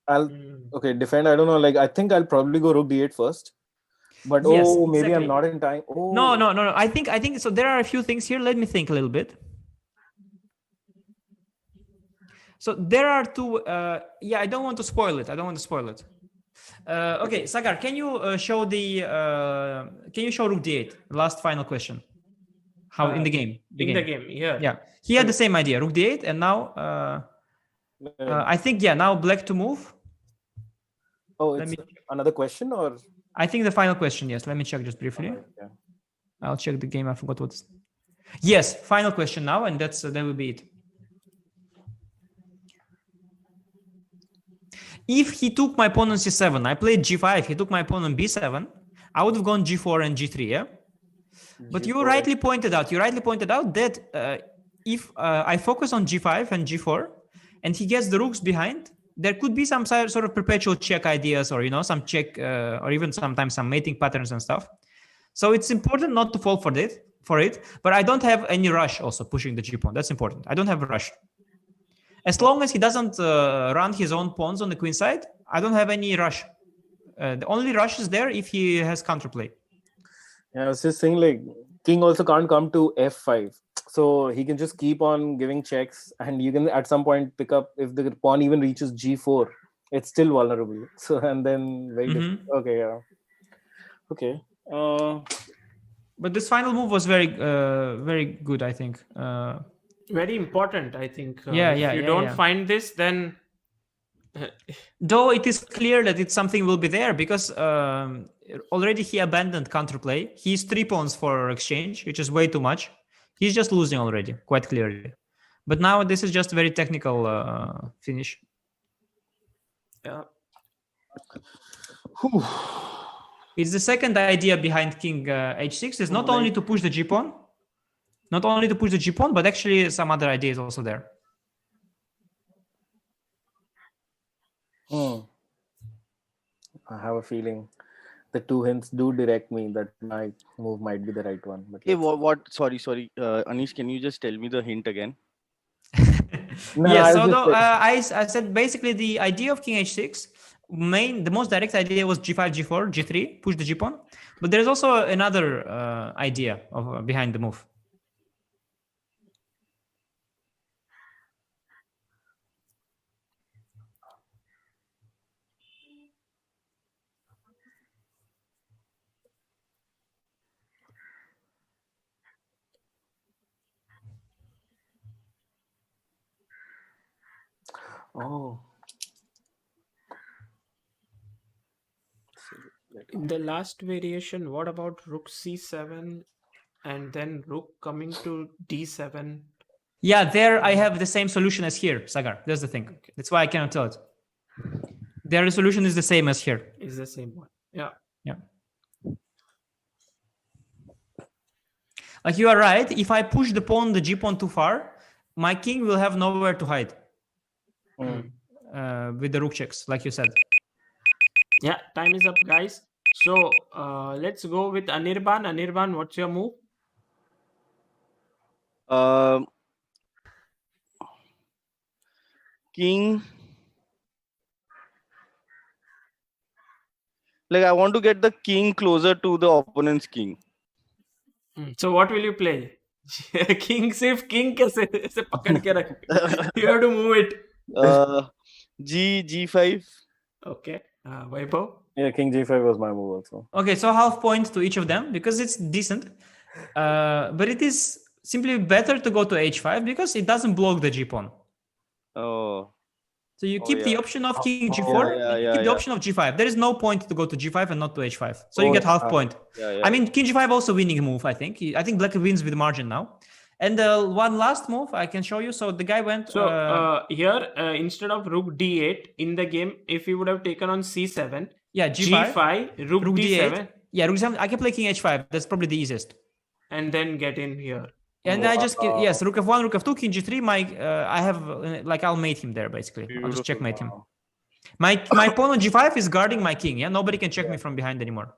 [SPEAKER 6] Defend. I don't know. Like I think I'll probably go rook d8 first. But maybe I'm not in time.
[SPEAKER 5] No. I think so. There are a few things here. Let me think a little bit. So there are two. I don't want to spoil it. Okay, Sagar, can you show rook d8? Last final question. How in the game?
[SPEAKER 2] The game, yeah.
[SPEAKER 5] Yeah, he had the same idea, rook d8, and now I think now black to move.
[SPEAKER 6] Oh, it's another question, or
[SPEAKER 5] I think the final question. Yes, let me check just briefly.
[SPEAKER 6] yeah.
[SPEAKER 5] I'll check the game. I forgot what's. Yes, final question now, and that will be it. If he took my pawn on c7, I played g5. He took my pawn on b7. I would have gone g4 and g3. Yeah, but you rightly pointed out. That if I focus on g5 and g4, and he gets the rooks behind, there could be some sort of perpetual check ideas, or some check, or even sometimes some mating patterns and stuff. So it's important not to fall for it. But I don't have any rush also pushing the g pawn. That's important. I don't have a rush. As long as he doesn't run his own pawns on the queen side, I don't have any rush. The only rush is there if he has counterplay.
[SPEAKER 6] Yeah, I was just saying, like, king also can't come to f5. So he can just keep on giving checks, and you can at some point pick up, if the pawn even reaches g4, it's still vulnerable. So, and then very different. Okay, yeah. Okay.
[SPEAKER 5] But this final move was very, very good, I think.
[SPEAKER 2] Very important, I think.
[SPEAKER 5] If
[SPEAKER 2] you don't find this, then
[SPEAKER 5] though it is clear that it's something will be there, because already he abandoned counterplay. He's 3 pawns for exchange, which is way too much. He's just losing already, quite clearly. But now this is just a very technical finish.
[SPEAKER 2] Yeah.
[SPEAKER 5] It's the second idea behind king h6 is not only to push the g pawn, but actually some other ideas also there.
[SPEAKER 6] I have a feeling the 2 hints do direct me that my move might be the right one. But
[SPEAKER 4] Hey, what? Sorry. Anish, can you just tell me the hint again?
[SPEAKER 5] I said basically the idea of king h6, the most direct idea was g5, g4, g3, push the g pawn. But there's also another idea behind the move.
[SPEAKER 6] Oh.
[SPEAKER 2] In the last variation, what about rook c7 and then rook coming to d7?
[SPEAKER 5] Yeah, there I have the same solution as here, Sagar. That's the thing. Okay. That's why I cannot tell it. Their solution is the same as here.
[SPEAKER 2] Is the same one. Yeah.
[SPEAKER 5] Yeah. Like you are right. If I push the pawn, the g pawn too far, my king will have nowhere to hide. With the rook checks, like you said.
[SPEAKER 2] Yeah, time is up, guys. So let's go with Anirban. Anirban, what's your move?
[SPEAKER 4] King. Like, I want to get the king closer to the opponent's king.
[SPEAKER 2] So what will you play? King सिर्फ king कैसे पकड़ के रख? You have to move it.
[SPEAKER 4] G5.
[SPEAKER 2] Okay. Vaibhav?
[SPEAKER 6] Yeah, king g5 was my move also.
[SPEAKER 5] Okay, so half point to each of them because it's decent. But it is simply better to go to h5 because it doesn't block the g pawn.
[SPEAKER 4] Oh.
[SPEAKER 5] So you keep the option of king g4, keep the option of g5. There is no point to go to g5 and not to h5. So you get half point. I mean, king g5 also winning move, I think. I think black wins with margin now. And one last move I can show you. So the guy went...
[SPEAKER 2] So here, instead of rook d8 in the game, if he would have taken on c7, g5, rook d7.
[SPEAKER 5] Yeah, rook d7. I can play king h5. That's probably the easiest.
[SPEAKER 2] And then get in here.
[SPEAKER 5] And I just yes, rook f1, rook f2, king g3. I have I'll mate him there basically. I'll just checkmate him. My pawn on g5 is guarding my king. Yeah, nobody can check me from behind anymore.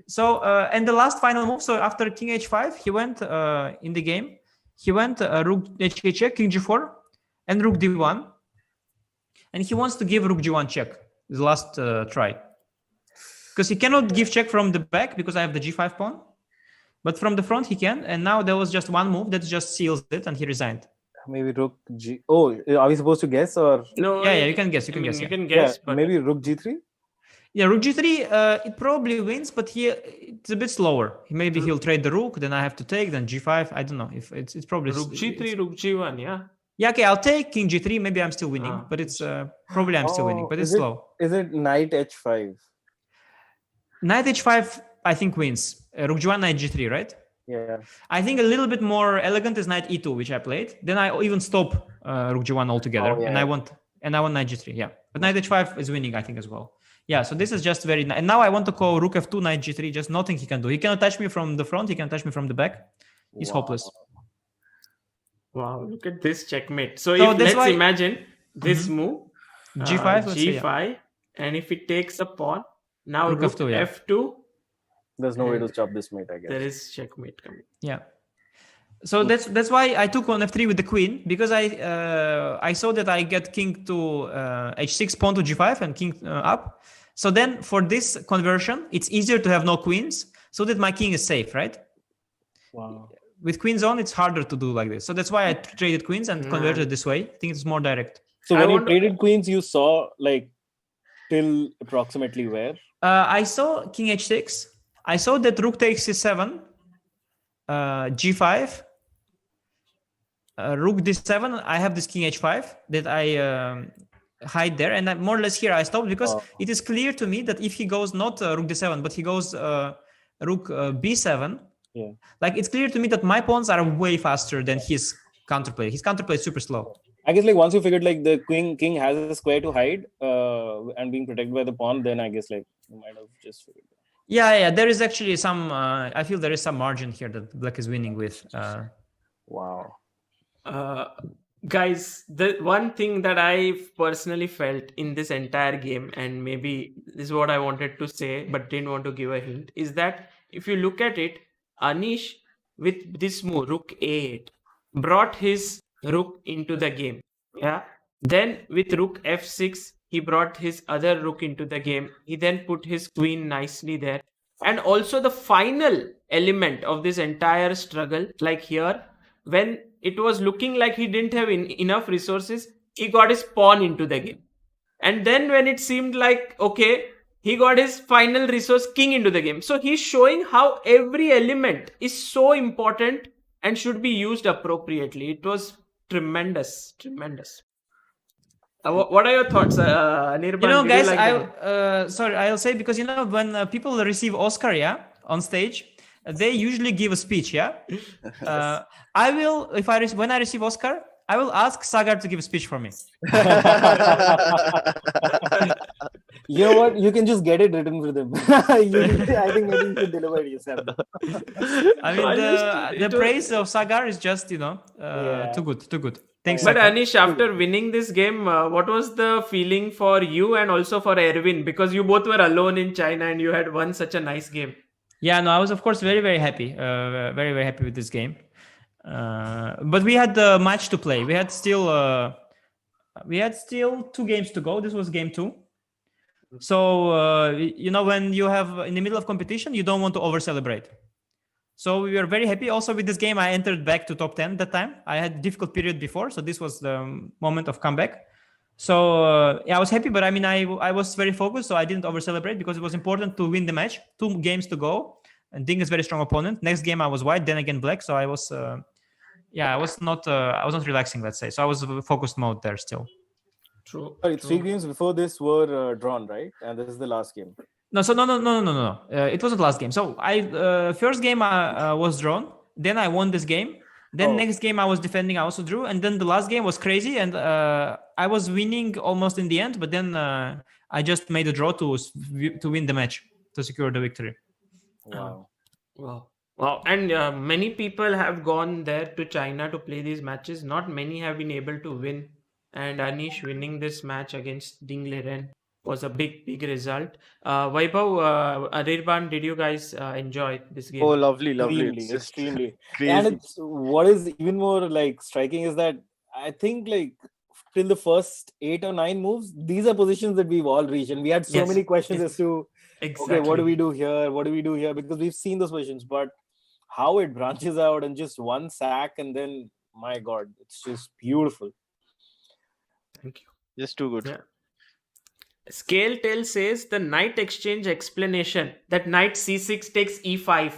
[SPEAKER 5] So and the last final move. So after king h5, he went in the game. He went rook h8 check, king g4, and rook d1. And he wants to give rook g1 check. His last try, because he cannot give check from the back because I have the g5 pawn. But from the front he can, and now there was just one move that just seals it, and he resigned.
[SPEAKER 6] Maybe rook G. Oh, are we supposed to guess or?
[SPEAKER 2] No,
[SPEAKER 5] Yeah, you can guess. You
[SPEAKER 2] I
[SPEAKER 5] can
[SPEAKER 2] mean,
[SPEAKER 5] guess.
[SPEAKER 2] you
[SPEAKER 5] Yeah.
[SPEAKER 2] can guess, but
[SPEAKER 6] Maybe rook G3.
[SPEAKER 5] Yeah, rook g3, it probably wins, but it's a bit slower. Maybe he'll trade the rook, then I have to take, then g5. I don't know if it's probably
[SPEAKER 2] rook g3, rook g1, yeah.
[SPEAKER 5] Yeah, okay, I'll take king g3. Maybe I'm still winning, but it's probably I'm still winning, but it's slow.
[SPEAKER 6] Is it knight h5?
[SPEAKER 5] Knight h5, I think wins. Rook g1, knight g3, right?
[SPEAKER 6] Yeah.
[SPEAKER 5] I think a little bit more elegant is knight e2, which I played. Then I even stop rook g1 altogether, and I want knight g3. Yeah, but knight h5 is winning, I think, as well. Yeah, so this is just very nice. And now I want to call rook f2, knight g3. Just nothing he can do. He cannot touch me from the front. He can touch me from the back. He's hopeless.
[SPEAKER 2] Wow, look at this checkmate. So if let's imagine this move,
[SPEAKER 5] g5,
[SPEAKER 2] g5, and if it takes a pawn, now rook f2, f2.
[SPEAKER 6] There's no way to stop this mate, I guess.
[SPEAKER 2] There is checkmate coming.
[SPEAKER 5] Yeah. So that's why I took on f3 with the queen, because I saw that I get king to h6, pawn to g5, and king up. So then for this conversion, it's easier to have no queens, so that my king is safe, right?
[SPEAKER 6] Wow.
[SPEAKER 5] With queens on, it's harder to do like this. So that's why I traded queens and converted this way. I think it's more direct.
[SPEAKER 6] So when you traded queens, you saw like till approximately where?
[SPEAKER 5] I saw king h6. I saw that rook takes c7, g5, rook d7. I have this king h5 that I hide there, and more or less here I stopped because it is clear to me that if he goes not rook d7, but he goes rook b7, like it's clear to me that my pawns are way faster than his counterplay. His counterplay is super slow.
[SPEAKER 6] I guess like once you figured like the king has a square to hide and being protected by the pawn, then I guess like you might have just figured that.
[SPEAKER 5] Yeah. There is actually some. I feel there is some margin here that black is winning with.
[SPEAKER 6] Wow.
[SPEAKER 2] Guys, the one thing that I personally felt in this entire game, and maybe this is what I wanted to say but didn't want to give a hint, is that if you look at it, Anish with this move rook a8 brought his rook into the game. Yeah. Then with rook f6 he brought his other rook into the game. He then put his queen nicely there. And also the final element of this entire struggle, like here, when it was looking like he didn't have enough resources, he got his pawn into the game. And then when it seemed like, okay, he got his final resource, king, into the game. So he's showing how every element is so important and should be used appropriately. It was tremendous. What are your thoughts, Anirban?
[SPEAKER 5] Guys, I'll say, because when people receive Oscar, on stage, they usually give a speech, I will, when I receive Oscar, I will ask Sagar to give a speech for me.
[SPEAKER 6] You know what? You can just get it written with him. I think maybe you should deliver it yourself.
[SPEAKER 5] I mean, the praise of Sagar is just, too good. Thanks.
[SPEAKER 2] But Anish, after winning this game, what was the feeling for you and also for Erwin? Because you both were alone in China and you had won such a nice game.
[SPEAKER 5] Yeah, no, I was of course very, very happy. Very, very happy with this game. But we had the match to play. We had still 2 games to go. This was game 2. So, when you have in the middle of competition, you don't want to over celebrate. So we were very happy. Also with this game, I entered back to top 10 that time. I had a difficult period before, so this was the moment of comeback. So I was happy, but I mean, I was very focused, so I didn't over celebrate because it was important to win the match. 2 games to go, and Ding is a very strong opponent. Next game I was white, then again black. So I was, I was not relaxing, let's say. So I was focused mode there still.
[SPEAKER 2] True.
[SPEAKER 6] 3 games before this were drawn, right? And this is the last game.
[SPEAKER 5] No. It wasn't last game. So first game was drawn. Then I won this game. Then next game I was defending. I also drew. And then the last game was crazy, and I was winning almost in the end. But then I just made a draw to win the match, to secure the victory.
[SPEAKER 6] Wow.
[SPEAKER 2] And many people have gone there to China to play these matches. Not many have been able to win. And Anish winning this match against Ding Liren was a big result. Vaibhav, Anirban, did you guys enjoy this game?
[SPEAKER 4] Oh, lovely.
[SPEAKER 6] Extremely.
[SPEAKER 4] Crazy.
[SPEAKER 6] And what is even more like striking is that I think like till the first 8 or 9 moves, these are positions that we've all reached, and we had so many questions as to okay, what do we do here? Because we've seen those positions, but how it branches out and just one sack and then my God, it's just beautiful.
[SPEAKER 2] Thank you.
[SPEAKER 4] Just too good.
[SPEAKER 2] Yeah. Scale Tail says the knight exchange explanation that knight c6 takes e5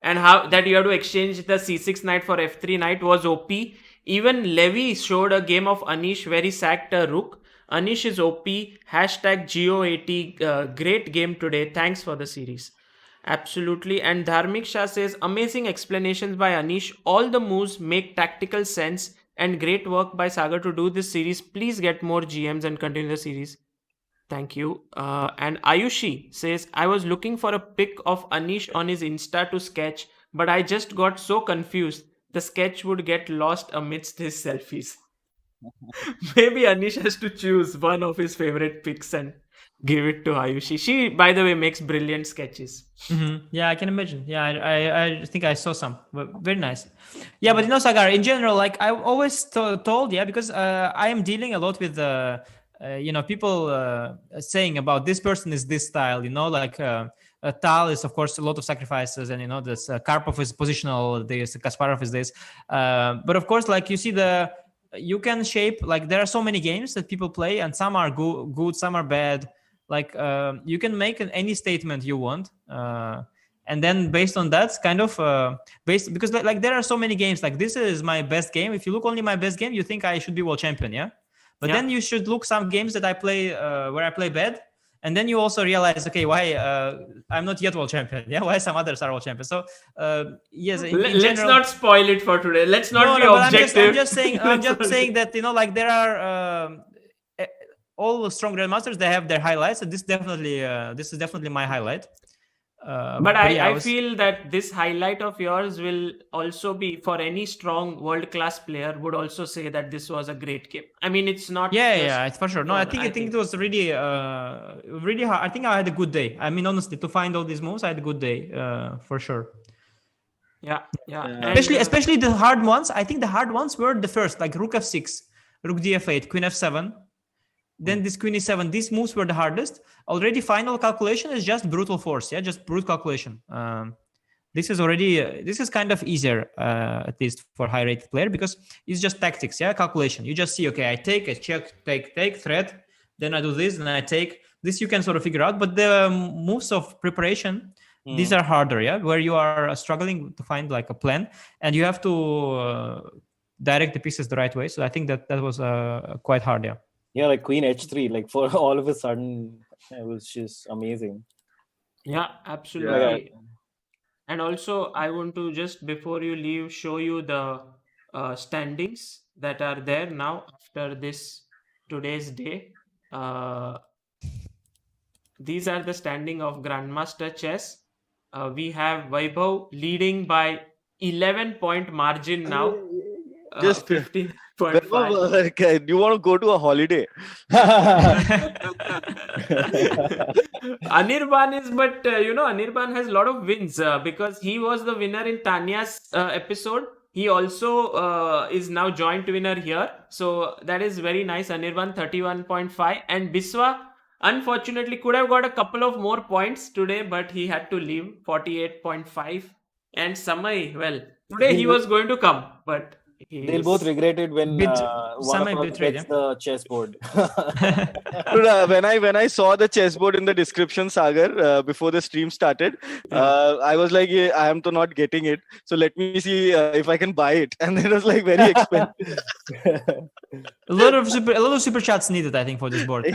[SPEAKER 2] and how that you have to exchange the c6 knight for f3 knight was OP. Even Levy showed a game of Anish where he sacked a rook. Anish is OP. Hashtag GO80. Great game today. Thanks for the series. Absolutely. And Dharmik Shah says amazing explanations by Anish. All the moves make tactical sense and great work by Sagar to do this series. Please get more GMs and continue the series. Thank you. And Ayushi says, I was looking for a pic of Anish on his Insta to sketch, but I just got so confused. The sketch would get lost amidst his selfies. Maybe Anish has to choose one of his favorite pics and give it to Ayushi. She, by the way, makes brilliant sketches.
[SPEAKER 5] Yeah, I can imagine. Yeah, I think I saw some. Very nice. Yeah, but Sagar, in general, like I always told, because I am dealing a lot with people saying about this person is this style, like Tal is of course a lot of sacrifices, and this Karpov is positional, this Kasparov is this, but of course, like you see you can shape, like there are so many games that people play and some are good, some are bad, like you can make any statement you want, and then based on that kind of because like there are so many games, like this is my best game. If you look only my best game, you think I should be world champion, but then you should look some games that I play where I play bad, and then you also realize, okay, why I'm not yet world champion? Why some others are world champion? So yes,
[SPEAKER 2] let's not spoil it for today. Let's not be objective.
[SPEAKER 5] I'm just saying that like there are all strong grandmasters. They have their highlights, and this is definitely my highlight.
[SPEAKER 2] But I feel that this highlight of yours will also be for any strong world-class player would also say that this was a great game. I mean, it's not.
[SPEAKER 5] Yeah, it's for sure. No, I think it was really, really hard. I think I had a good day. I mean, honestly, to find all these moves, I had a good day, for sure.
[SPEAKER 2] Yeah.
[SPEAKER 5] Especially the hard ones. I think the hard ones were the first, like Rook F6, Rook DF8, Queen F7. Then this Queen E7, these moves were the hardest. Already final calculation is just brutal force, just brute calculation. This is kind of easier, at least for high-rated player, because it's just tactics, calculation. You just see, okay, I take, I check, take, threat, then I do this, and I take. This you can sort of figure out, but the moves of preparation, these are harder, where you are struggling to find like a plan, and you have to direct the pieces the right way. So I think that was quite hard,
[SPEAKER 6] Yeah, like Queen H3, like for all of a sudden, it was just amazing.
[SPEAKER 2] Yeah, absolutely. Yeah. And also, I want to just before you leave, show you the standings that are there now after today's day. These are the standing of Grandmaster Chess. We have Vaibhav leading by 11-point margin now.
[SPEAKER 4] Just
[SPEAKER 2] 15.5.
[SPEAKER 4] Do you want to go to a holiday?
[SPEAKER 2] Anirban is, but Anirban has a lot of wins because he was the winner in Tanya's episode. He also is now joint winner here. So that is very nice. Anirban 31.5, and Biswa unfortunately could have got a couple of more points today, but he had to leave 48.5. And Samay, well, today he was going to come, but
[SPEAKER 6] they'll both regret it when one of us gets the chessboard.
[SPEAKER 4] When I saw the chessboard in the description, Sagar, before the stream started, I was like, I am not getting it. So let me see if I can buy it. And it was like very expensive.
[SPEAKER 5] a lot of super chats needed, I think, for this board.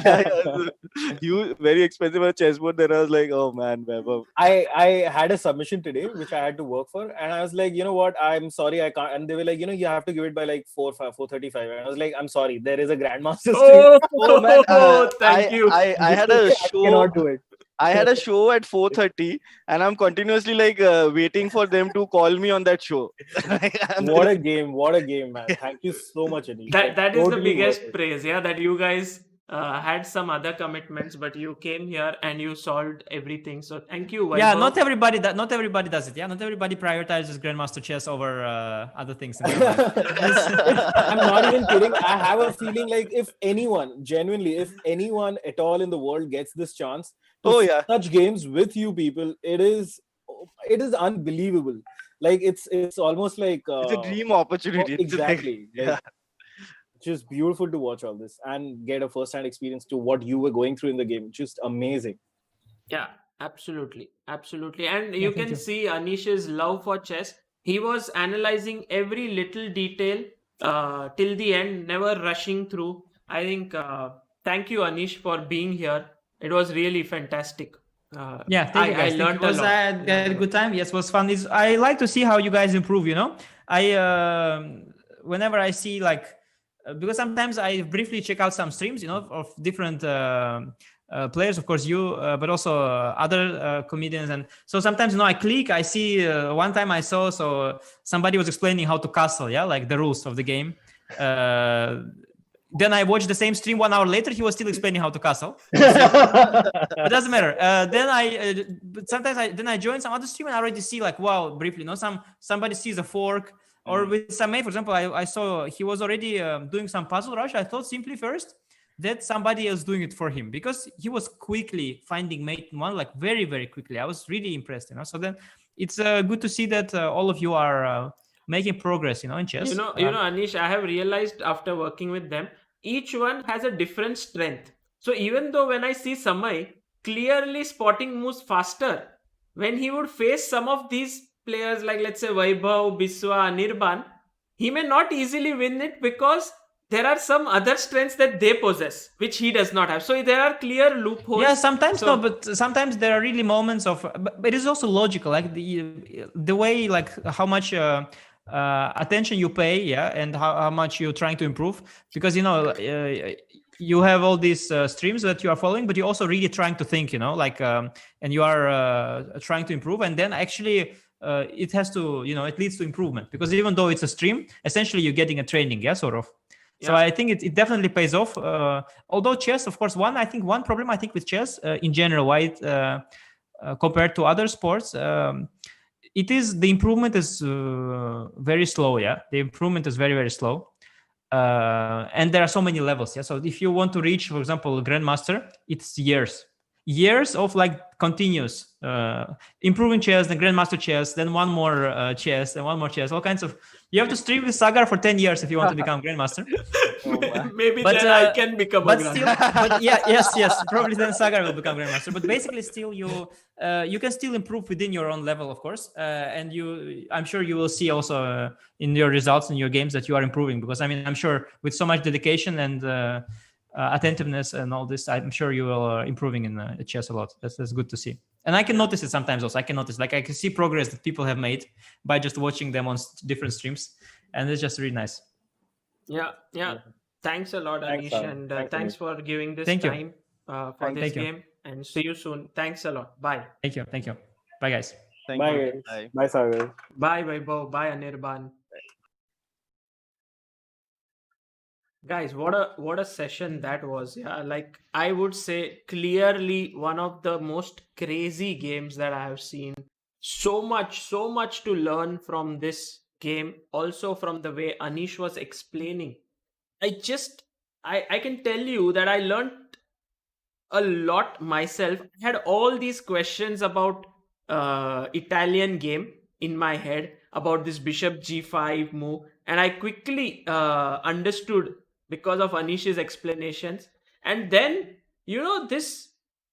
[SPEAKER 4] Very expensive chessboard. Then I was like, oh man, Vaibhav.
[SPEAKER 6] I had a submission today which I had to work for, and I was like, you know what, I'm sorry, I can't. And they were like, you have to give it by like 4:35. And I was like, I'm sorry, there is a Grandmaster stream.
[SPEAKER 4] Oh man,
[SPEAKER 2] thank you.
[SPEAKER 4] I had a show.
[SPEAKER 6] I cannot do it.
[SPEAKER 4] I had a show at 4:30, and I'm continuously like waiting for them to call me on that show.
[SPEAKER 6] What a game, man! Thank you so much, Anish.
[SPEAKER 2] That is the biggest praise, that you guys had some other commitments, but you came here and you solved everything. So thank you, Vaibhav.
[SPEAKER 5] Yeah, not everybody does it. Not everybody prioritizes Grandmaster Chess over other things.
[SPEAKER 6] I'm not even kidding. I have a feeling like if anyone at all in the world gets this chance to such games with you people, it is unbelievable. Like it's almost like
[SPEAKER 4] It's a dream opportunity. It's like-
[SPEAKER 6] exactly. Like, just beautiful to watch all this and get a first-hand experience to what you were going through in the game. Just amazing.
[SPEAKER 2] Yeah, absolutely. Absolutely. And you
[SPEAKER 5] thank
[SPEAKER 2] can
[SPEAKER 5] you.
[SPEAKER 2] see Anish's love for chess. He was analyzing every little detail till the end, never rushing through. I think, thank you, Anish, for being here. It was really fantastic.
[SPEAKER 5] Yeah, thank you
[SPEAKER 2] I
[SPEAKER 5] guys. Thank you.
[SPEAKER 2] learned
[SPEAKER 5] It was
[SPEAKER 2] a lot.
[SPEAKER 5] had a good time. Yes, it was fun. I like to see how you guys improve. I whenever I see like because sometimes I briefly check out some streams, of different players, of course you, but also other comedians, and so sometimes I click. I see one time I saw somebody was explaining how to castle, like the rules of the game. Then I watched the same stream 1 hour later. He was still explaining how to castle. It doesn't matter. But sometimes I join some other stream and I already see like, wow, briefly, somebody sees a fork. Or with Samay, for example, I saw he was already doing some puzzle rush. I thought simply first that somebody else doing it for him because he was quickly finding mate one, like very, very quickly. I was really impressed, So then it's good to see that all of you are making progress, in chess.
[SPEAKER 2] Anish, I have realized after working with them, each one has a different strength. So even though when I see Samay clearly spotting moves faster, when he would face some of these players like let's say Vaibhav, Biswa, Anirban, he may not easily win it because there are some other strengths that they possess which he does not have. So there are clear loopholes.
[SPEAKER 5] Yeah, sometimes but sometimes there are really moments of. But it is also logical, like the way, like how much attention you pay, and how much you're trying to improve, because you have all these streams that you are following, but you're also really trying to think, and you are trying to improve, and then actually. It has to, it leads to improvement, because even though it's a stream, essentially you're getting a training, sort of. So
[SPEAKER 2] Yeah.
[SPEAKER 5] I think it definitely pays off. Although chess, of course, one problem I think with chess in general, why it, compared to other sports, the improvement is very slow. Yeah, the improvement is very, very slow. And there are so many levels. So if you want to reach, for example, Grandmaster, it's years of like continuous improving chess, then Grandmaster chess, then one more chess, then one more chess, all kinds of. You have to stream with Sagar for 10 years if you want to become Grandmaster.
[SPEAKER 2] Maybe then I can become a Grandmaster.
[SPEAKER 5] But yes, probably then Sagar will become Grandmaster. But basically, still you can still improve within your own level, of course, and I'm sure you will see also in your results in your games that you are improving, because I'm sure with so much dedication and attentiveness and all this, I'm sure you will improving in chess a lot. That's good to see. And I can notice it sometimes also. I can see progress that people have made by just watching them on different streams, and it's just really nice.
[SPEAKER 2] Yeah. Thanks a lot,
[SPEAKER 6] Thanks,
[SPEAKER 2] Anish,
[SPEAKER 6] Sam.
[SPEAKER 2] and
[SPEAKER 6] Thanks,
[SPEAKER 2] thanks
[SPEAKER 6] Anish.
[SPEAKER 2] for giving this
[SPEAKER 5] Thank you.
[SPEAKER 2] time for
[SPEAKER 6] Thank
[SPEAKER 2] this
[SPEAKER 5] you.
[SPEAKER 2] game, and see you soon. Thanks a lot. Bye.
[SPEAKER 5] Thank you. Bye, guys.
[SPEAKER 4] Thank
[SPEAKER 6] Bye,
[SPEAKER 4] you.
[SPEAKER 6] guys.
[SPEAKER 4] Bye.
[SPEAKER 6] Bye, Sagar.
[SPEAKER 2] Bye, Vaibhav. Bye, Anirban. Guys, what a session that was. Yeah, like I would say clearly one of the most crazy games that I have seen. So much to learn from this game. Also from the way Anish was explaining. I can tell you that I learned a lot myself. I had all these questions about Italian game in my head about this bishop g5 move, and I quickly understood because of Anish's explanations. And then this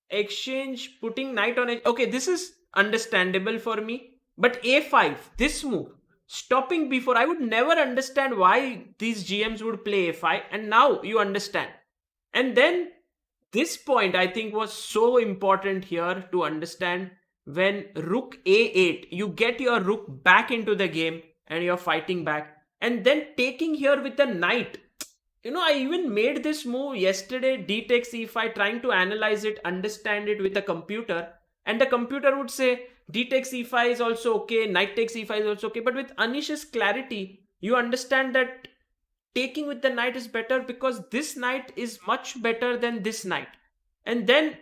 [SPEAKER 2] exchange putting knight on it. Okay, this is understandable for me, but a5, this move stopping before, I would never understand why these GMs would play a5, and now you understand. And then this point I think was so important here to understand. When rook a8, you get your rook back into the game and you're fighting back, and then taking here with the knight. I even made this move yesterday, d takes e5, trying to analyze it, understand it with a computer, and the computer would say d takes e5 is also okay, knight takes e5 is also okay. But with Anish's clarity, you understand that taking with the knight is better because this knight is much better than this knight. And then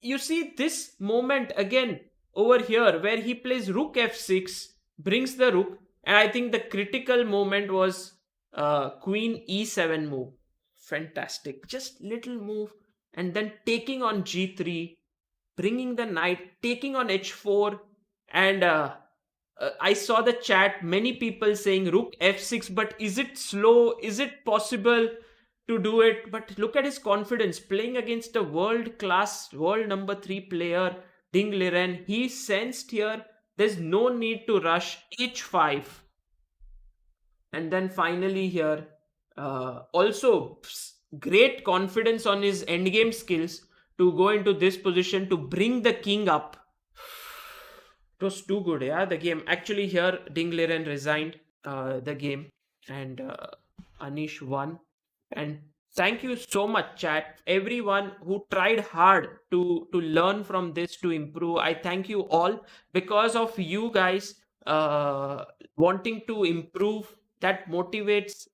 [SPEAKER 2] you see this moment again over here where he plays rook f6, brings the rook, and I think the critical moment was queen e7 move. Fantastic, just little move, and then taking on g3, bringing the knight, taking on h4, and I saw the chat, many people saying rook f6, but is it slow? Is it possible to do it? But look at his confidence playing against a world class, world number 3 player, Ding Liren. He sensed here there's no need to rush h5. And then finally here, also great confidence on his endgame skills to go into this position to bring the king up. It was too good, yeah, the game. Actually, here, Ding Liren resigned the game and Anish won. And thank you so much, chat. Everyone who tried hard to learn from this, to improve. I thank you all. Because of you guys wanting to improve, that motivates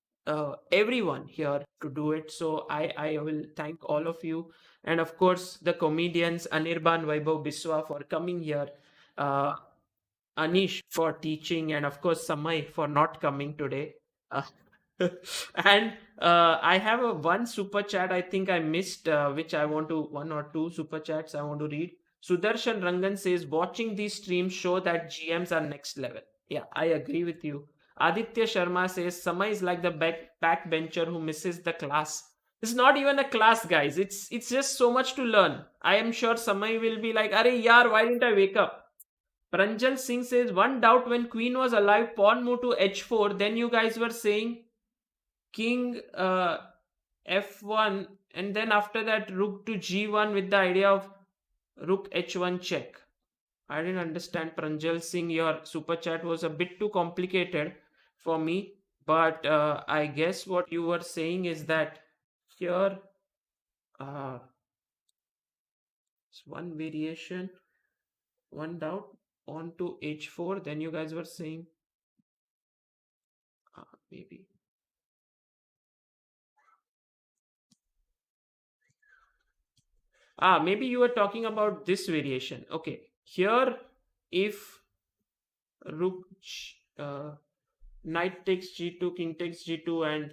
[SPEAKER 2] everyone here to do it. So I will thank all of you. And of course, the comedians Anirban, Vaibhav, Biswa for coming here. Anish for teaching, and of course Samay for not coming today. Uh, and I have one super chat I think I missed, which I want to, one or two super chats I want to read. Sudarshan Rangan says, watching these streams show that GMs are next level. Yeah, I agree with you. Aditya Sharma says, Samay is like the backbencher who misses the class. It's not even a class, guys. It's just so much to learn. I am sure Samay will be like, Arey yaar, why didn't I wake up? Pranjal Singh says, one doubt, when queen was alive, pawn moved to h4, then you guys were saying king f1, and then after that rook to g1 with the idea of rook h1 check. I didn't understand, Pranjal Singh. Your super chat was a bit too complicated for me, but I guess what you were saying is that here one variation, one doubt, on to h4, then you guys were saying maybe maybe you were talking about this variation. Okay, here if rook knight takes g2, king takes g2, and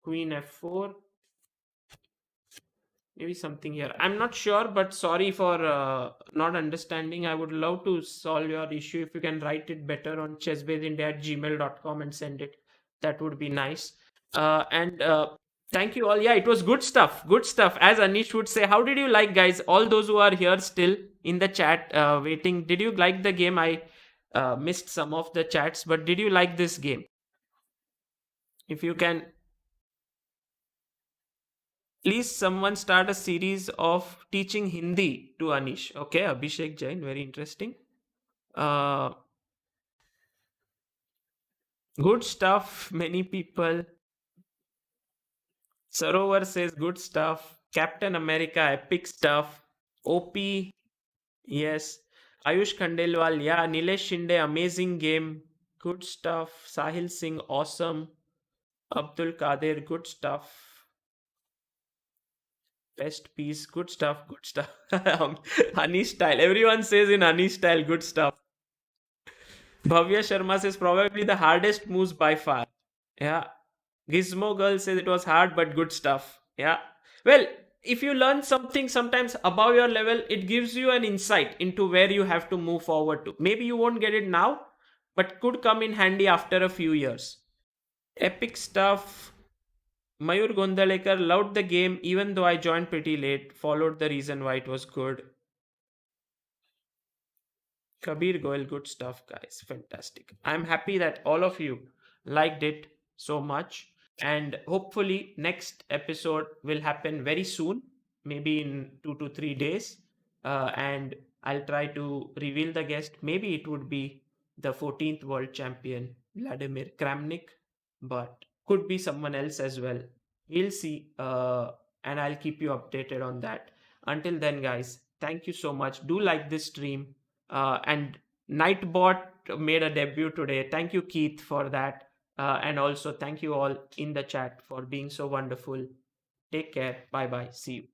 [SPEAKER 2] queen f4, maybe something here, I'm not sure, but sorry for not understanding. I would love to solve your issue. If you can write it better on chessbaseindia@gmail.com and send it, that would be nice. And thank you all. Yeah, it was good stuff. Good stuff. As Anish would say, how did you like, guys? All those who are here still in the chat waiting, did you like the game? I missed some of the chats, but did you like this game? If you can, please someone start a series of teaching Hindi to Anish. Okay, Abhishek Jain, very interesting. Good stuff, many people. Sarovar says good stuff. Captain America, epic stuff. OP, yes. Ayush Khandelwal, yeah. Nilesh Shinde, amazing game. Good stuff. Sahil Singh, awesome. Abdul Kadir, good stuff. Best piece, good stuff, good stuff. Anish style, everyone says in Anish style, good stuff. Bhavya Sharma says probably the hardest moves by far. Yeah. Gizmo Girl says it was hard but good stuff. Yeah. Well, if you learn something sometimes above your level, it gives you an insight into where you have to move forward to. Maybe you won't get it now, but could come in handy after a few years. Epic stuff. Mayur Gondalekar, loved the game even though I joined pretty late. Followed the reason why it was good. Kabir Goel, good stuff, guys. Fantastic. I'm happy that all of you liked it so much. And hopefully, next episode will happen very soon, maybe in 2 to 3 days. And I'll try to reveal the guest. Maybe it would be the 14th world champion, Vladimir Kramnik, but could be someone else as well. We'll see. And I'll keep you updated on that. Until then, guys, thank you so much. Do like this stream. And Nightbot made a debut today. Thank you, Keith, for that. And also thank you all in the chat for being so wonderful. Take care. Bye bye. See you.